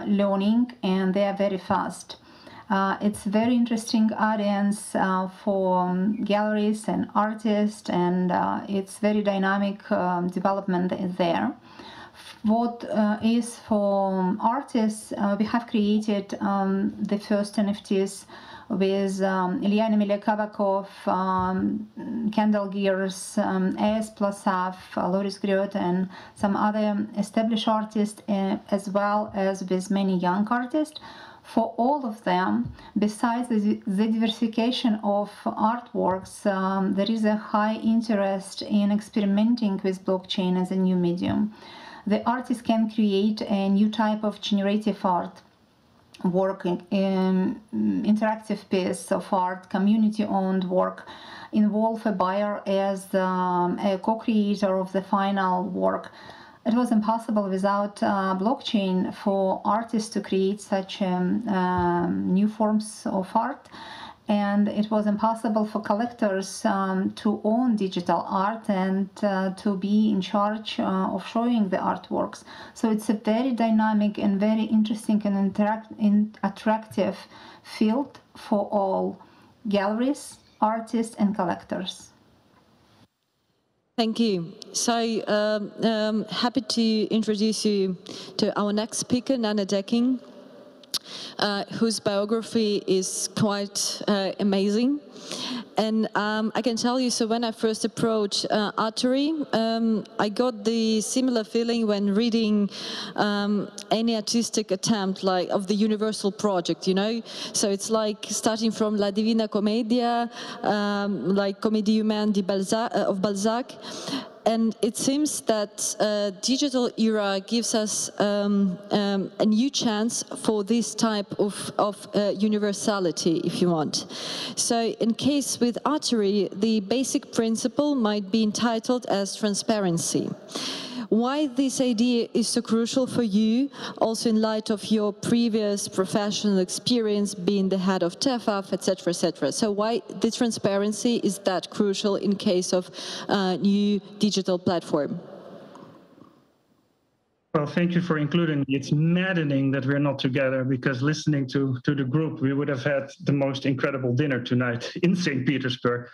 Speaker 13: learning, and they are very fast. It's a very interesting audience for galleries and artists, and it's very dynamic development there. What is for artists, we have created the first NFTs with Ilyana Milyakavakov, Kendall Gears, A.S. Plasov, Loris Griot, and some other established artists, as well as with many young artists. For all of them, besides the diversification of artworks, there is a high interest in experimenting with blockchain as a new medium. The artist can create a new type of generative art, work, interactive piece of art, community-owned work, involve a buyer as a co-creator of the final work. It was impossible without blockchain for artists to create such new forms of art, and it was impossible for collectors to own digital art and to be in charge of showing the artworks. So it's a very dynamic and very interesting and attractive field for all galleries, artists, and collectors.
Speaker 3: Thank you. So happy to introduce you to our next speaker, Nana Decking, whose biography is quite amazing. And I can tell you, so when I first approached Artery, I got the similar feeling when reading any artistic attempt like of the Universal Project, you know? So it's like starting from La Divina Commedia, like Comédie Humaine of Balzac. And it seems that digital era gives us a new chance for this type of universality, if you want. So in case with Artery, the basic principle might be entitled as transparency. Why this idea is so crucial for you, also in light of your previous professional experience being the head of TEFAF, etc., etc. So why the transparency is that crucial in case of new digital platform?
Speaker 14: Well, thank you for including me. It's maddening that we're not together, because listening to the group, we would have had the most incredible dinner tonight in Saint Petersburg.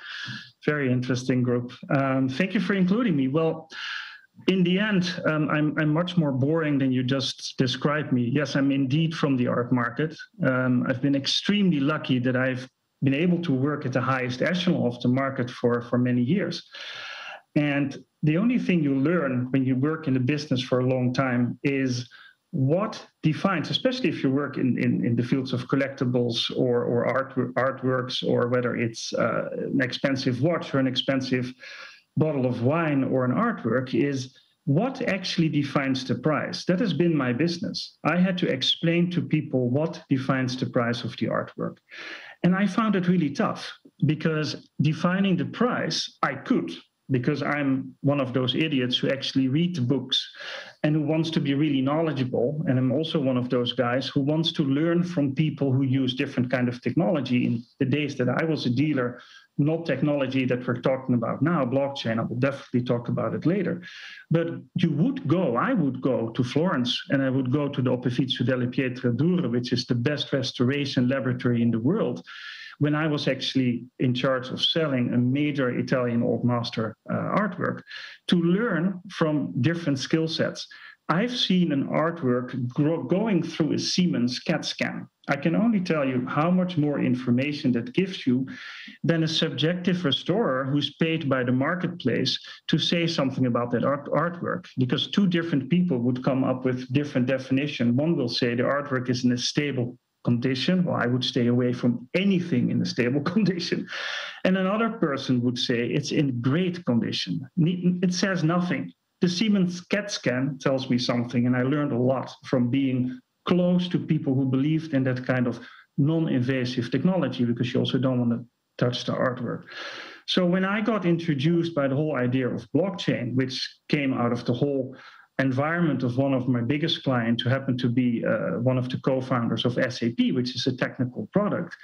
Speaker 14: Very interesting group. Thank you for including me. Well, in the end, I'm much more boring than you just described me. Yes, I'm indeed from the art market. I've been extremely lucky that I've been able to work at the highest echelon of the market for many years. And the only thing you learn when you work in the business for a long time is what defines, especially if you work in the fields of collectibles or artworks, or whether it's an expensive watch or an expensive bottle of wine or an artwork, is what actually defines the price? That has been my business. I had to explain to people what defines the price of the artwork. And I found it really tough because defining the price, I could, because I'm one of those idiots who actually read the books and who wants to be really knowledgeable. And I'm also one of those guys who wants to learn from people who use different kind of technology. In the days that I was a dealer, not technology that we're talking about now, blockchain. I will definitely talk about it later. But I would go to Florence and I would go to the Opificio delle Pietre, which is the best restoration laboratory in the world, when I was actually in charge of selling a major Italian old master artwork, to learn from different skill sets. I've seen an artwork going through a Siemens CAT scan. I can only tell you how much more information that gives you than a subjective restorer who's paid by the marketplace to say something about that artwork, because two different people would come up with different definition. One will say the artwork is in a stable condition. Well, I would stay away from anything in a stable condition. And another person would say it's in great condition. It says nothing. The Siemens CAT scan tells me something, and I learned a lot from being close to people who believed in that kind of non-invasive technology, because you also don't want to touch the artwork. So when I got introduced by the whole idea of blockchain, which came out of the whole environment of one of my biggest clients, who happened to be one of the co-founders of SAP, which is a technical product,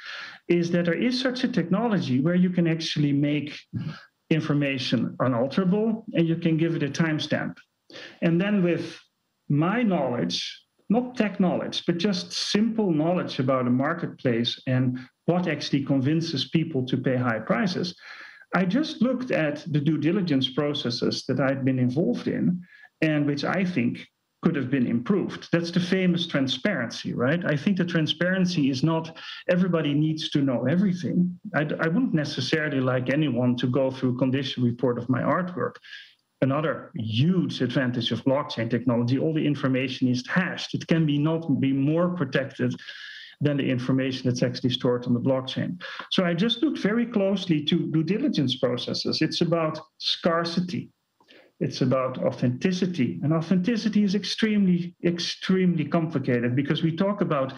Speaker 14: is that there is such a technology where you can actually make information unalterable and you can give it a timestamp. And then with my knowledge, not tech knowledge, but just simple knowledge about a marketplace and what actually convinces people to pay high prices, I just looked at the due diligence processes that I'd been involved in and which I think could have been improved. That's the famous transparency, right? I think the transparency is not everybody needs to know everything. I wouldn't necessarily like anyone to go through a condition report of my artwork. Another huge advantage of blockchain technology, all the information is hashed. It can not be more protected than the information that's actually stored on the blockchain. So I just looked very closely to due diligence processes. It's about scarcity. It's about authenticity. And authenticity is extremely, extremely complicated because we talk about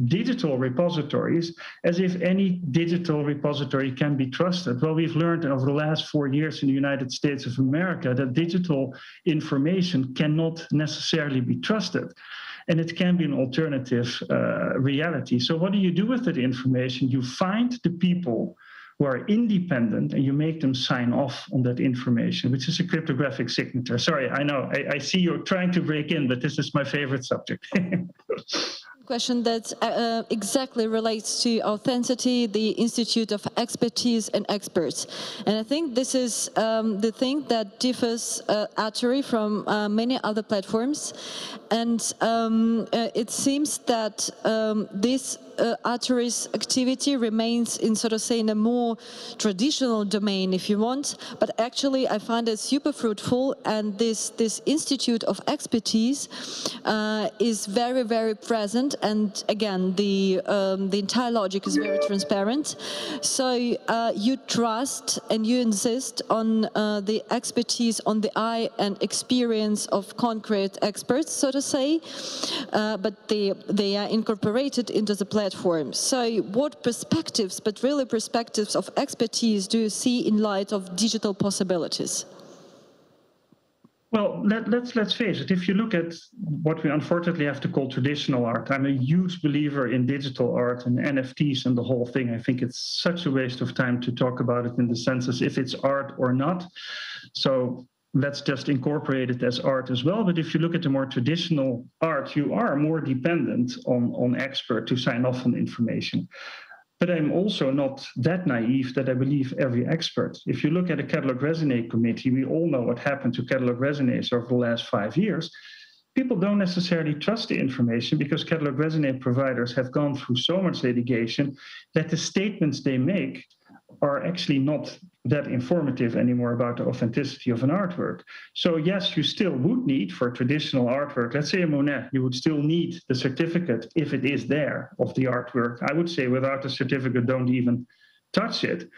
Speaker 14: digital repositories as if any digital repository can be trusted. Well, we've learned over the last 4 years in the United States of America that digital information cannot necessarily be trusted. And it can be an alternative reality. So what do you do with that information? You find the people who are independent and you make them sign off on that information, which is a cryptographic signature. Sorry, I know, I see you're trying to break in, but this is my favorite subject.
Speaker 3: Question that exactly relates to authenticity, the Institute of Expertise and Experts. And I think this is the thing that differs Artery from many other platforms. And it seems that this Artery's activity remains in sort of say in a more traditional domain, if you want, but actually I find it super fruitful, and this Institute of Expertise is very, very present, and again the entire logic is very transparent. So you trust and you insist on the expertise, on the eye and experience of concrete experts, so to say, but they are incorporated into the platform. So what perspectives, but really perspectives of expertise, do you see in light of digital possibilities?
Speaker 14: Well, let's face it. If you look at what we unfortunately have to call traditional art, I'm a huge believer in digital art and NFTs and the whole thing. I think it's such a waste of time to talk about it in the sense as if it's art or not. So let's just incorporate it as art as well. But if you look at the more traditional art, you are more dependent on expert to sign off on information. But I'm also not that naive that I believe every expert. If you look at the Catalog Raisonné committee, we all know what happened to Catalog Raisonnés over the last 5 years. People don't necessarily trust the information because Catalog Raisonné providers have gone through so much litigation that the statements they make are actually not that informative anymore about the authenticity of an artwork. So yes, you still would need for traditional artwork, let's say a Monet, you would still need the certificate if it is there of the artwork. I would say without the certificate, don't even touch it.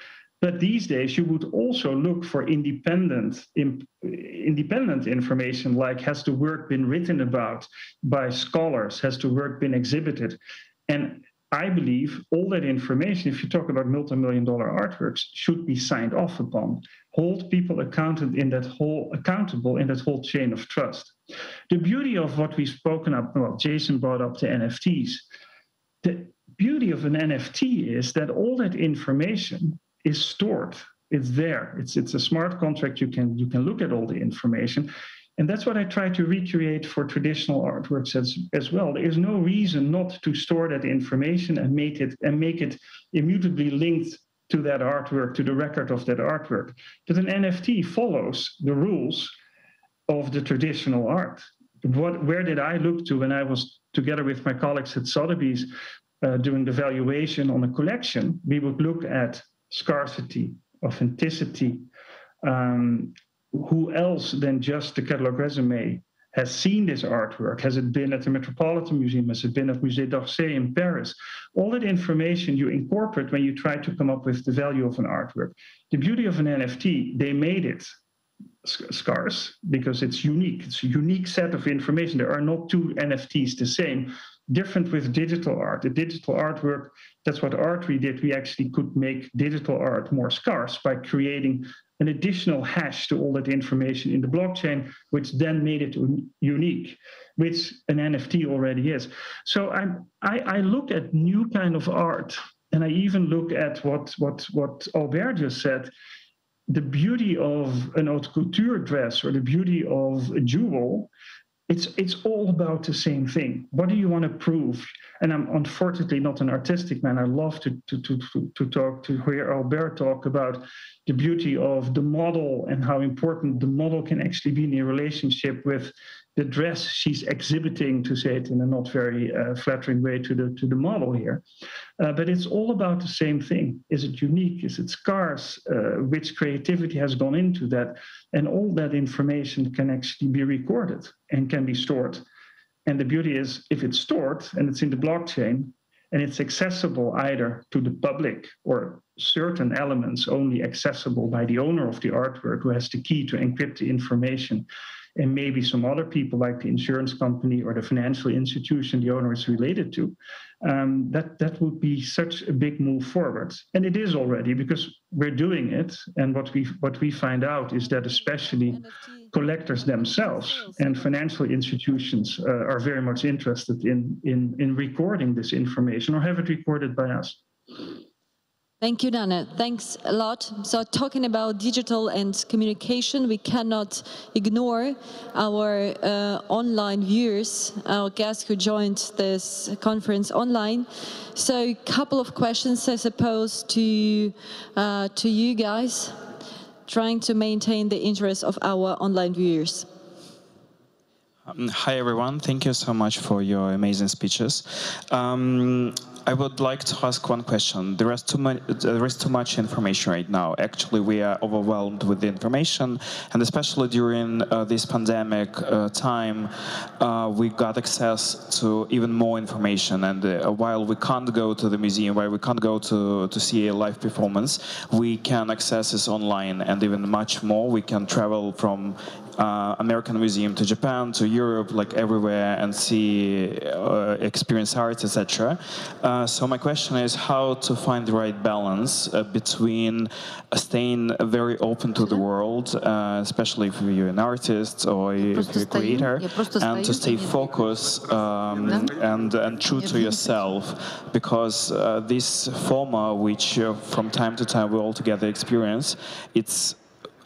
Speaker 14: But these days, you would also look for independent information, like has the work been written about by scholars, has the work been exhibited? And I believe all that information, if you talk about multi-million-dollar artworks, should be signed off upon, hold people accountable in that whole chain of trust. The beauty of what we've spoken up, well, Jason brought up the NFTs. The beauty of an NFT is that all that information is stored. It's there. It's a smart contract. You can look at all the information. And that's what I try to recreate for traditional artworks as well. There is no reason not to store that information and make it immutably linked to that artwork, to the record of that artwork. But an NFT follows the rules of the traditional art. Where did I look to when I was together with my colleagues at Sotheby's doing the valuation on a collection? We would look at scarcity, authenticity. Who else than just the catalog resume has seen this artwork? Has it been at the Metropolitan Museum? Has it been at Musée d'Orsay in Paris? All that information you incorporate when you try to come up with the value of an artwork. The beauty of an NFT, they made it scarce because it's unique. It's a unique set of information. There are not two NFTs the same. Different with digital art. The digital artwork, that's what Artry did. We actually could make digital art more scarce by creating an additional hash to all that information in the blockchain, which then made it unique, which an NFT already is. So I look at new kind of art, and I even look at what Albert just said. The beauty of an haute couture dress or the beauty of a jewel, it's all about the same thing. What do you want to prove? And I'm unfortunately not an artistic man. I love to hear Albert talk about the beauty of the model and how important the model can actually be in a relationship with the dress she's exhibiting, to say it in a not very flattering way to the model here. But it's all about the same thing. Is it unique? Is it scarce? Which creativity has gone into that? And all that information can actually be recorded and can be stored. And the beauty is, if it's stored and it's in the blockchain and it's accessible either to the public or certain elements only accessible by the owner of the artwork who has the key to encrypt the information, and maybe some other people like the insurance company or the financial institution the owner is related to, that would be such a big move forward. And it is already, because we're doing it. And what we find out is that especially collectors themselves and financial institutions are very much interested in recording this information or have it recorded by us.
Speaker 3: Thank you, Nana. Thanks a lot. So talking about digital and communication, we cannot ignore our online viewers, our guests who joined this conference online. So a couple of questions, I suppose, to you guys, trying to maintain the interest of our online viewers.
Speaker 15: Hi, everyone. Thank you so much for your amazing speeches. I would like to ask one question. There is too much information right now. Actually, we are overwhelmed with the information, and especially during this pandemic time, we got access to even more information. And while we can't go to the museum, while we can't go to see a live performance, we can access this online, and even much more. We can travel from American Museum to Japan, to Europe, like everywhere, and see, experience art, etc. So my question is how to find the right balance between staying very open to the world, especially if you're an artist or if you're a creator, and to stay focused and true to yourself, because this format, which from time to time we all together experience, it's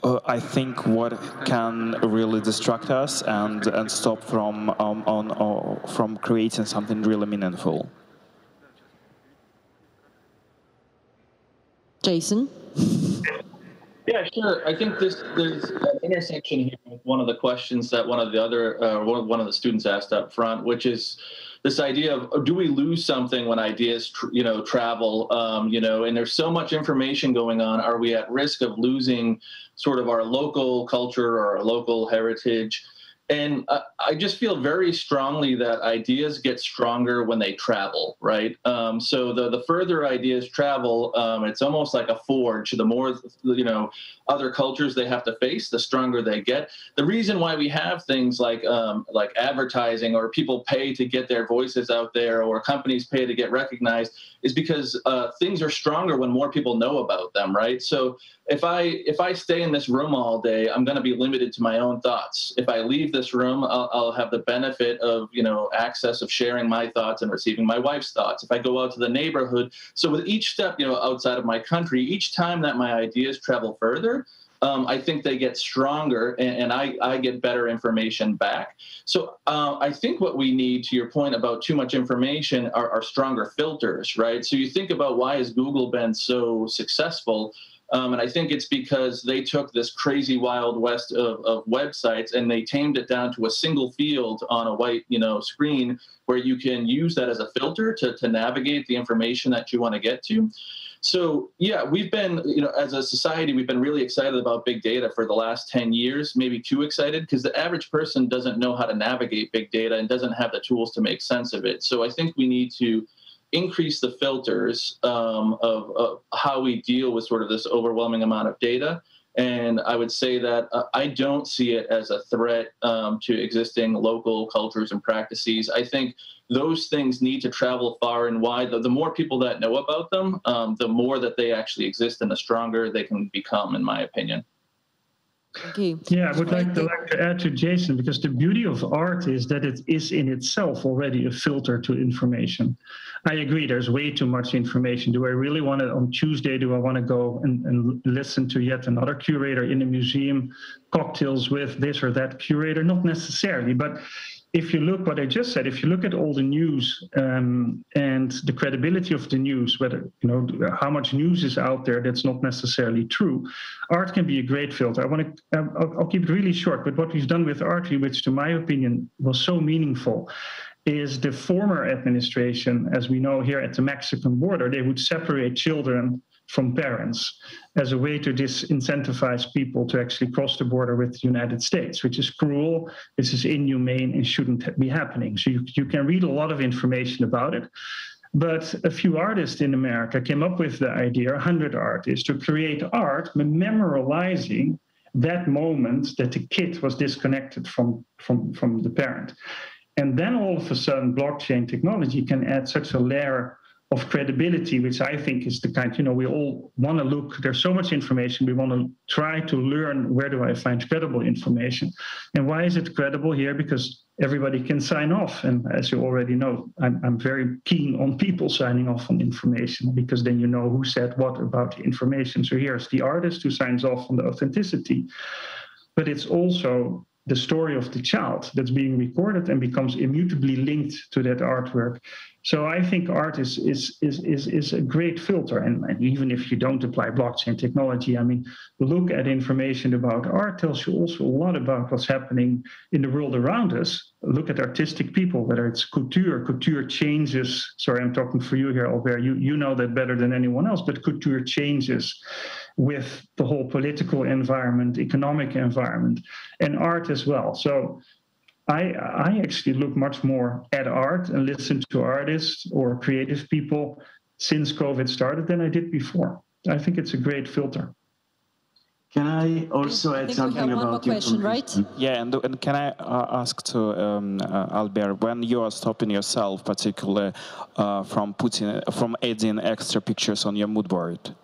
Speaker 15: I think what can really distract us and stop from creating something really meaningful.
Speaker 3: Jason?
Speaker 10: Yeah, sure. I think there's an intersection here with one of the questions that one of the students asked up front, which is this idea of, do we lose something when ideas travel, and there's so much information going on. Are we at risk of losing sort of our local culture or our local heritage? And I just feel very strongly that ideas get stronger when they travel, right? So the further ideas travel, it's almost like a forge. The more, other cultures they have to face, the stronger they get. The reason why we have things like advertising, or people pay to get their voices out there, or companies pay to get recognized, is because things are stronger when more people know about them, right? So if I stay in this room all day, I'm going to be limited to my own thoughts. If I leave this room, I'll have the benefit of, access of sharing my thoughts and receiving my wife's thoughts. If I go out to the neighborhood, so with each step, outside of my country, each time that my ideas travel further, I think they get stronger, and I get better information back. So I think what we need, to your point about too much information, are stronger filters, right? So you think about, why has Google been so successful? And I think it's because they took this crazy wild west of websites, and they tamed it down to a single field on a white, screen, where you can use that as a filter to navigate the information that you want to get to. So yeah, we've been, as a society, we've been really excited about big data for the last 10 years, maybe too excited, because the average person doesn't know how to navigate big data and doesn't have the tools to make sense of it. So I think we need to increase the filters of how we deal with sort of this overwhelming amount of data. And I would say that I don't see it as a threat to existing local cultures and practices. I think those things need to travel far and wide. The more people that know about them, the more that they actually exist, and the stronger they can become, in my opinion.
Speaker 3: Okay.
Speaker 14: Yeah, I would like to add to Jason, because the beauty of art is that it is in itself already a filter to information. I agree, there's way too much information. Do I really want to, on Tuesday, do I want to go and listen to yet another curator in a museum, cocktails with this or that curator? Not necessarily, but if you look what I just said, if you look at all the news and the credibility of the news, whether, how much news is out there that's not necessarily true, art can be a great filter. I'll keep it really short, but what we've done with Artly, which to my opinion was so meaningful, is the former administration, as we know here at the Mexican border, they would separate children from parents as a way to disincentivize people to actually cross the border with the United States, which is cruel, this is inhumane, and shouldn't be happening. So you can read a lot of information about it. But a few artists in America came up with the idea, 100 artists, to create art memorializing that moment that the kid was disconnected from the parent. And then all of a sudden, blockchain technology can add such a layer of credibility, which I think is the kind, we all want to look, there's so much information, we want to try to learn, where do I find credible information? And why is it credible here? Because everybody can sign off. And as you already know, I'm very keen on people signing off on information, because then you know who said what about the information. So here's the artist who signs off on the authenticity. But it's also the story of the child that's being recorded and becomes immutably linked to that artwork. So I think art is a great filter. And even if you don't apply blockchain technology, look at information about art tells you also a lot about what's happening in the world around us. Look at artistic people, whether it's couture changes. Sorry, I'm talking for you here, Albert. You know that better than anyone else, but couture changes with the whole political environment, economic environment, and art as well. So I actually look much more at art and listen to artists or creative people since COVID started than I did before. I think it's a great filter.
Speaker 2: Can I also add something about
Speaker 3: one more question, right?
Speaker 15: Yeah, and can I ask to Albert, when you are stopping yourself, particularly from adding extra pictures on your mood board?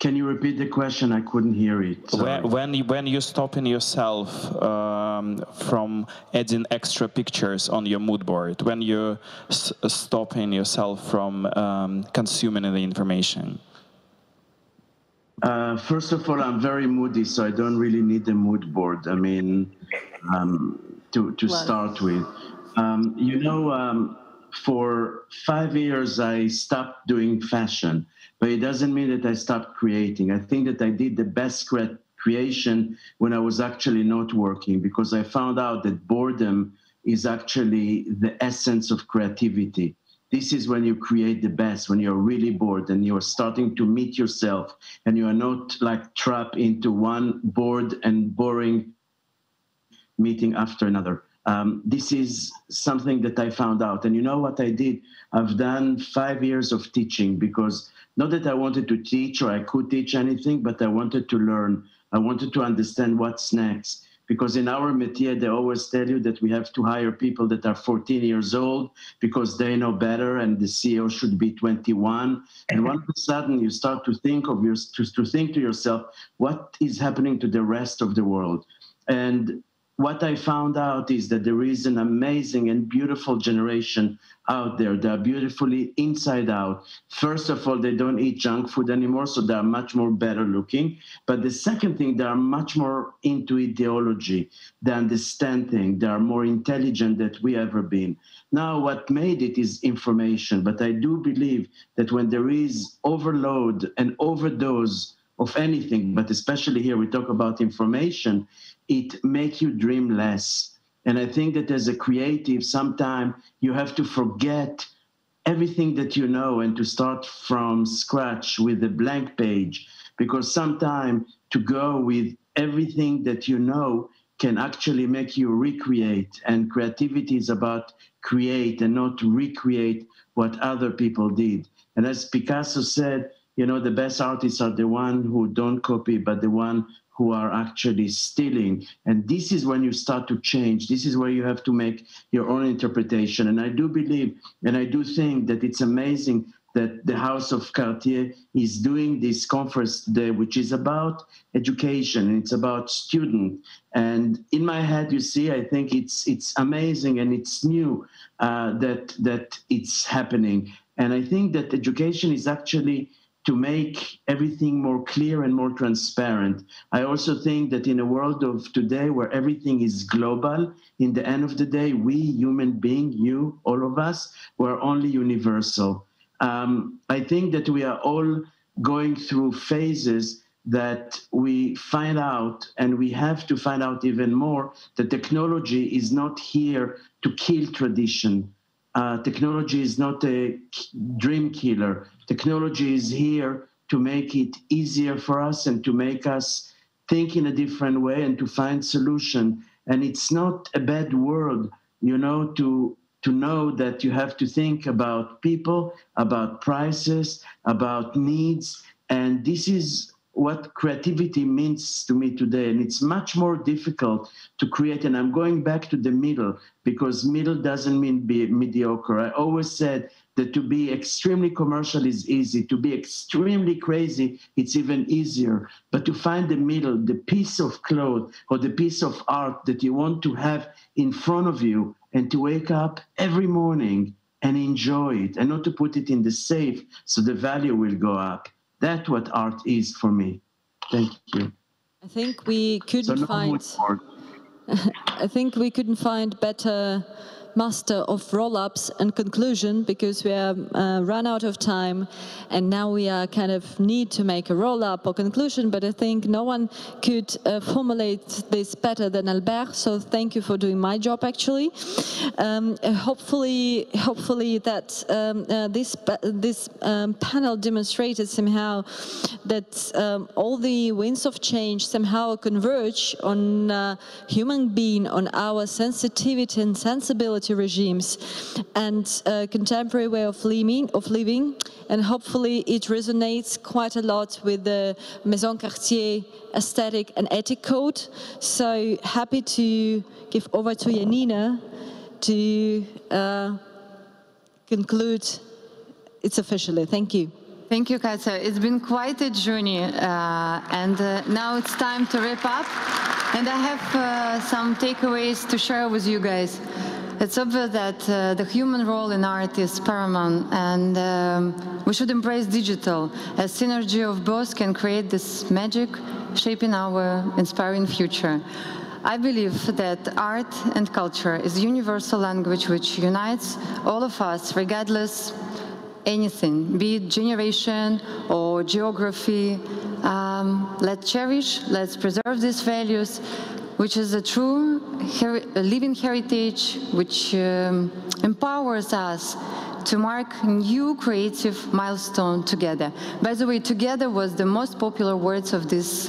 Speaker 2: Can you repeat the question? I couldn't hear it.
Speaker 15: When you're stopping yourself from adding extra pictures on your mood board, when you're stopping yourself from consuming the information?
Speaker 2: First of all, I'm very moody, so I don't really need a mood board. To start with. For 5 years, I stopped doing fashion. But it doesn't mean that I stopped creating. I think that I did the best creation when I was actually not working, because I found out that boredom is actually the essence of creativity. this is when you create the best, when you're really bored and you're starting to meet yourself and you are not like trapped into one bored and boring meeting after another. This is something that I found out. And you know what I did? I've done 5 years of teaching, because not that I wanted to teach or I could teach anything, but I wanted to learn. I wanted to understand what's next. Because in our métier, they always tell you that we have to hire people that are 14 years old because they know better, and the CEO should be 21. And all of a sudden, you start to think to yourself, what is happening to the rest of the world? And what I found out is that there is an amazing and beautiful generation out there. They are beautifully inside out. First of all, they don't eat junk food anymore, so they are much more better looking. But the second thing, they are much more into ideology. They understand things. They are more intelligent than we ever been. Now, what made it is information. But I do believe that when there is overload and overdose of anything, but especially here we talk about information, it makes you dream less. And I think that as a creative, sometimes you have to forget everything that you know and to start from scratch with a blank page, because sometimes to go with everything that you know can actually make you recreate. And creativity is about create and not recreate what other people did. And as Picasso said, you know, the best artists are the ones who don't copy, but the ones who are actually stealing. And this is when you start to change. This is where you have to make your own interpretation. And I do believe, and I do think that it's amazing that the House of Cartier is doing this conference today, which is about education, and it's about student. And in my head, you see, I think it's amazing and it's new that it's happening. And I think that education is actually to make everything more clear and more transparent. I also think that in a world of today where everything is global, in the end of the day, we human beings, you, all of us, we're only universal. I think that we are all going through phases that we find out, and we have to find out even more, that technology is not here to kill tradition. Technology is not a dream killer. Technology is here to make it easier for us and to make us think in a different way and to find solution. And it's not a bad word, you know, to know that you have to think about people, about prices, about needs. And this is what creativity means to me today. And it's much more difficult to create. And I'm going back to the middle, because middle doesn't mean be mediocre. I always said that to be extremely commercial is easy. To be extremely crazy, it's even easier. But to find the middle, the piece of cloth or the piece of art that you want to have in front of you, and to wake up every morning and enjoy it, and not to put it in the safe so the value will go up. That's what art is for me. Thank you.
Speaker 3: I think we couldn't find better master of roll-ups and conclusion, because we are run out of time, and now we are kind of need to make a roll-up or conclusion, but I think no one could formulate this better than Albert, so thank you for doing my job actually. Hopefully that this panel demonstrated somehow that all the winds of change somehow converge on human being, on our sensitivity and sensibility regimes and contemporary way of living, and hopefully it resonates quite a lot with the Maison Cartier aesthetic and ethic code. So happy to give over to Janina to conclude it officially. Thank you.
Speaker 1: Thank you, Katja. It's been quite a journey, and now it's time to wrap up. And I have some takeaways to share with you guys. It's obvious that the human role in art is paramount, and we should embrace digital, as synergy of both can create this magic, shaping our inspiring future. I believe that art and culture is a universal language which unites all of us, regardless anything, be it generation or geography. Let's cherish, let's preserve these values, which is a true living heritage, which empowers us to mark new creative milestone together. By the way, together was the most popular words of this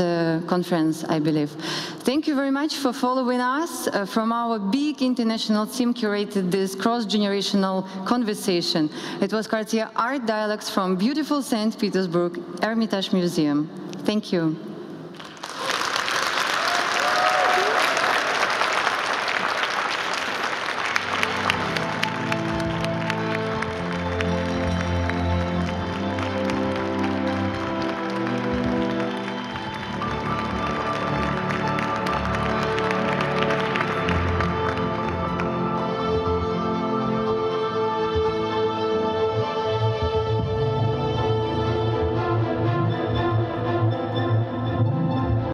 Speaker 1: conference, I believe. Thank you very much for following us. From our big international team curated this cross-generational conversation. It was Cartier Art Dialogues from beautiful Saint Petersburg Hermitage Museum. Thank you.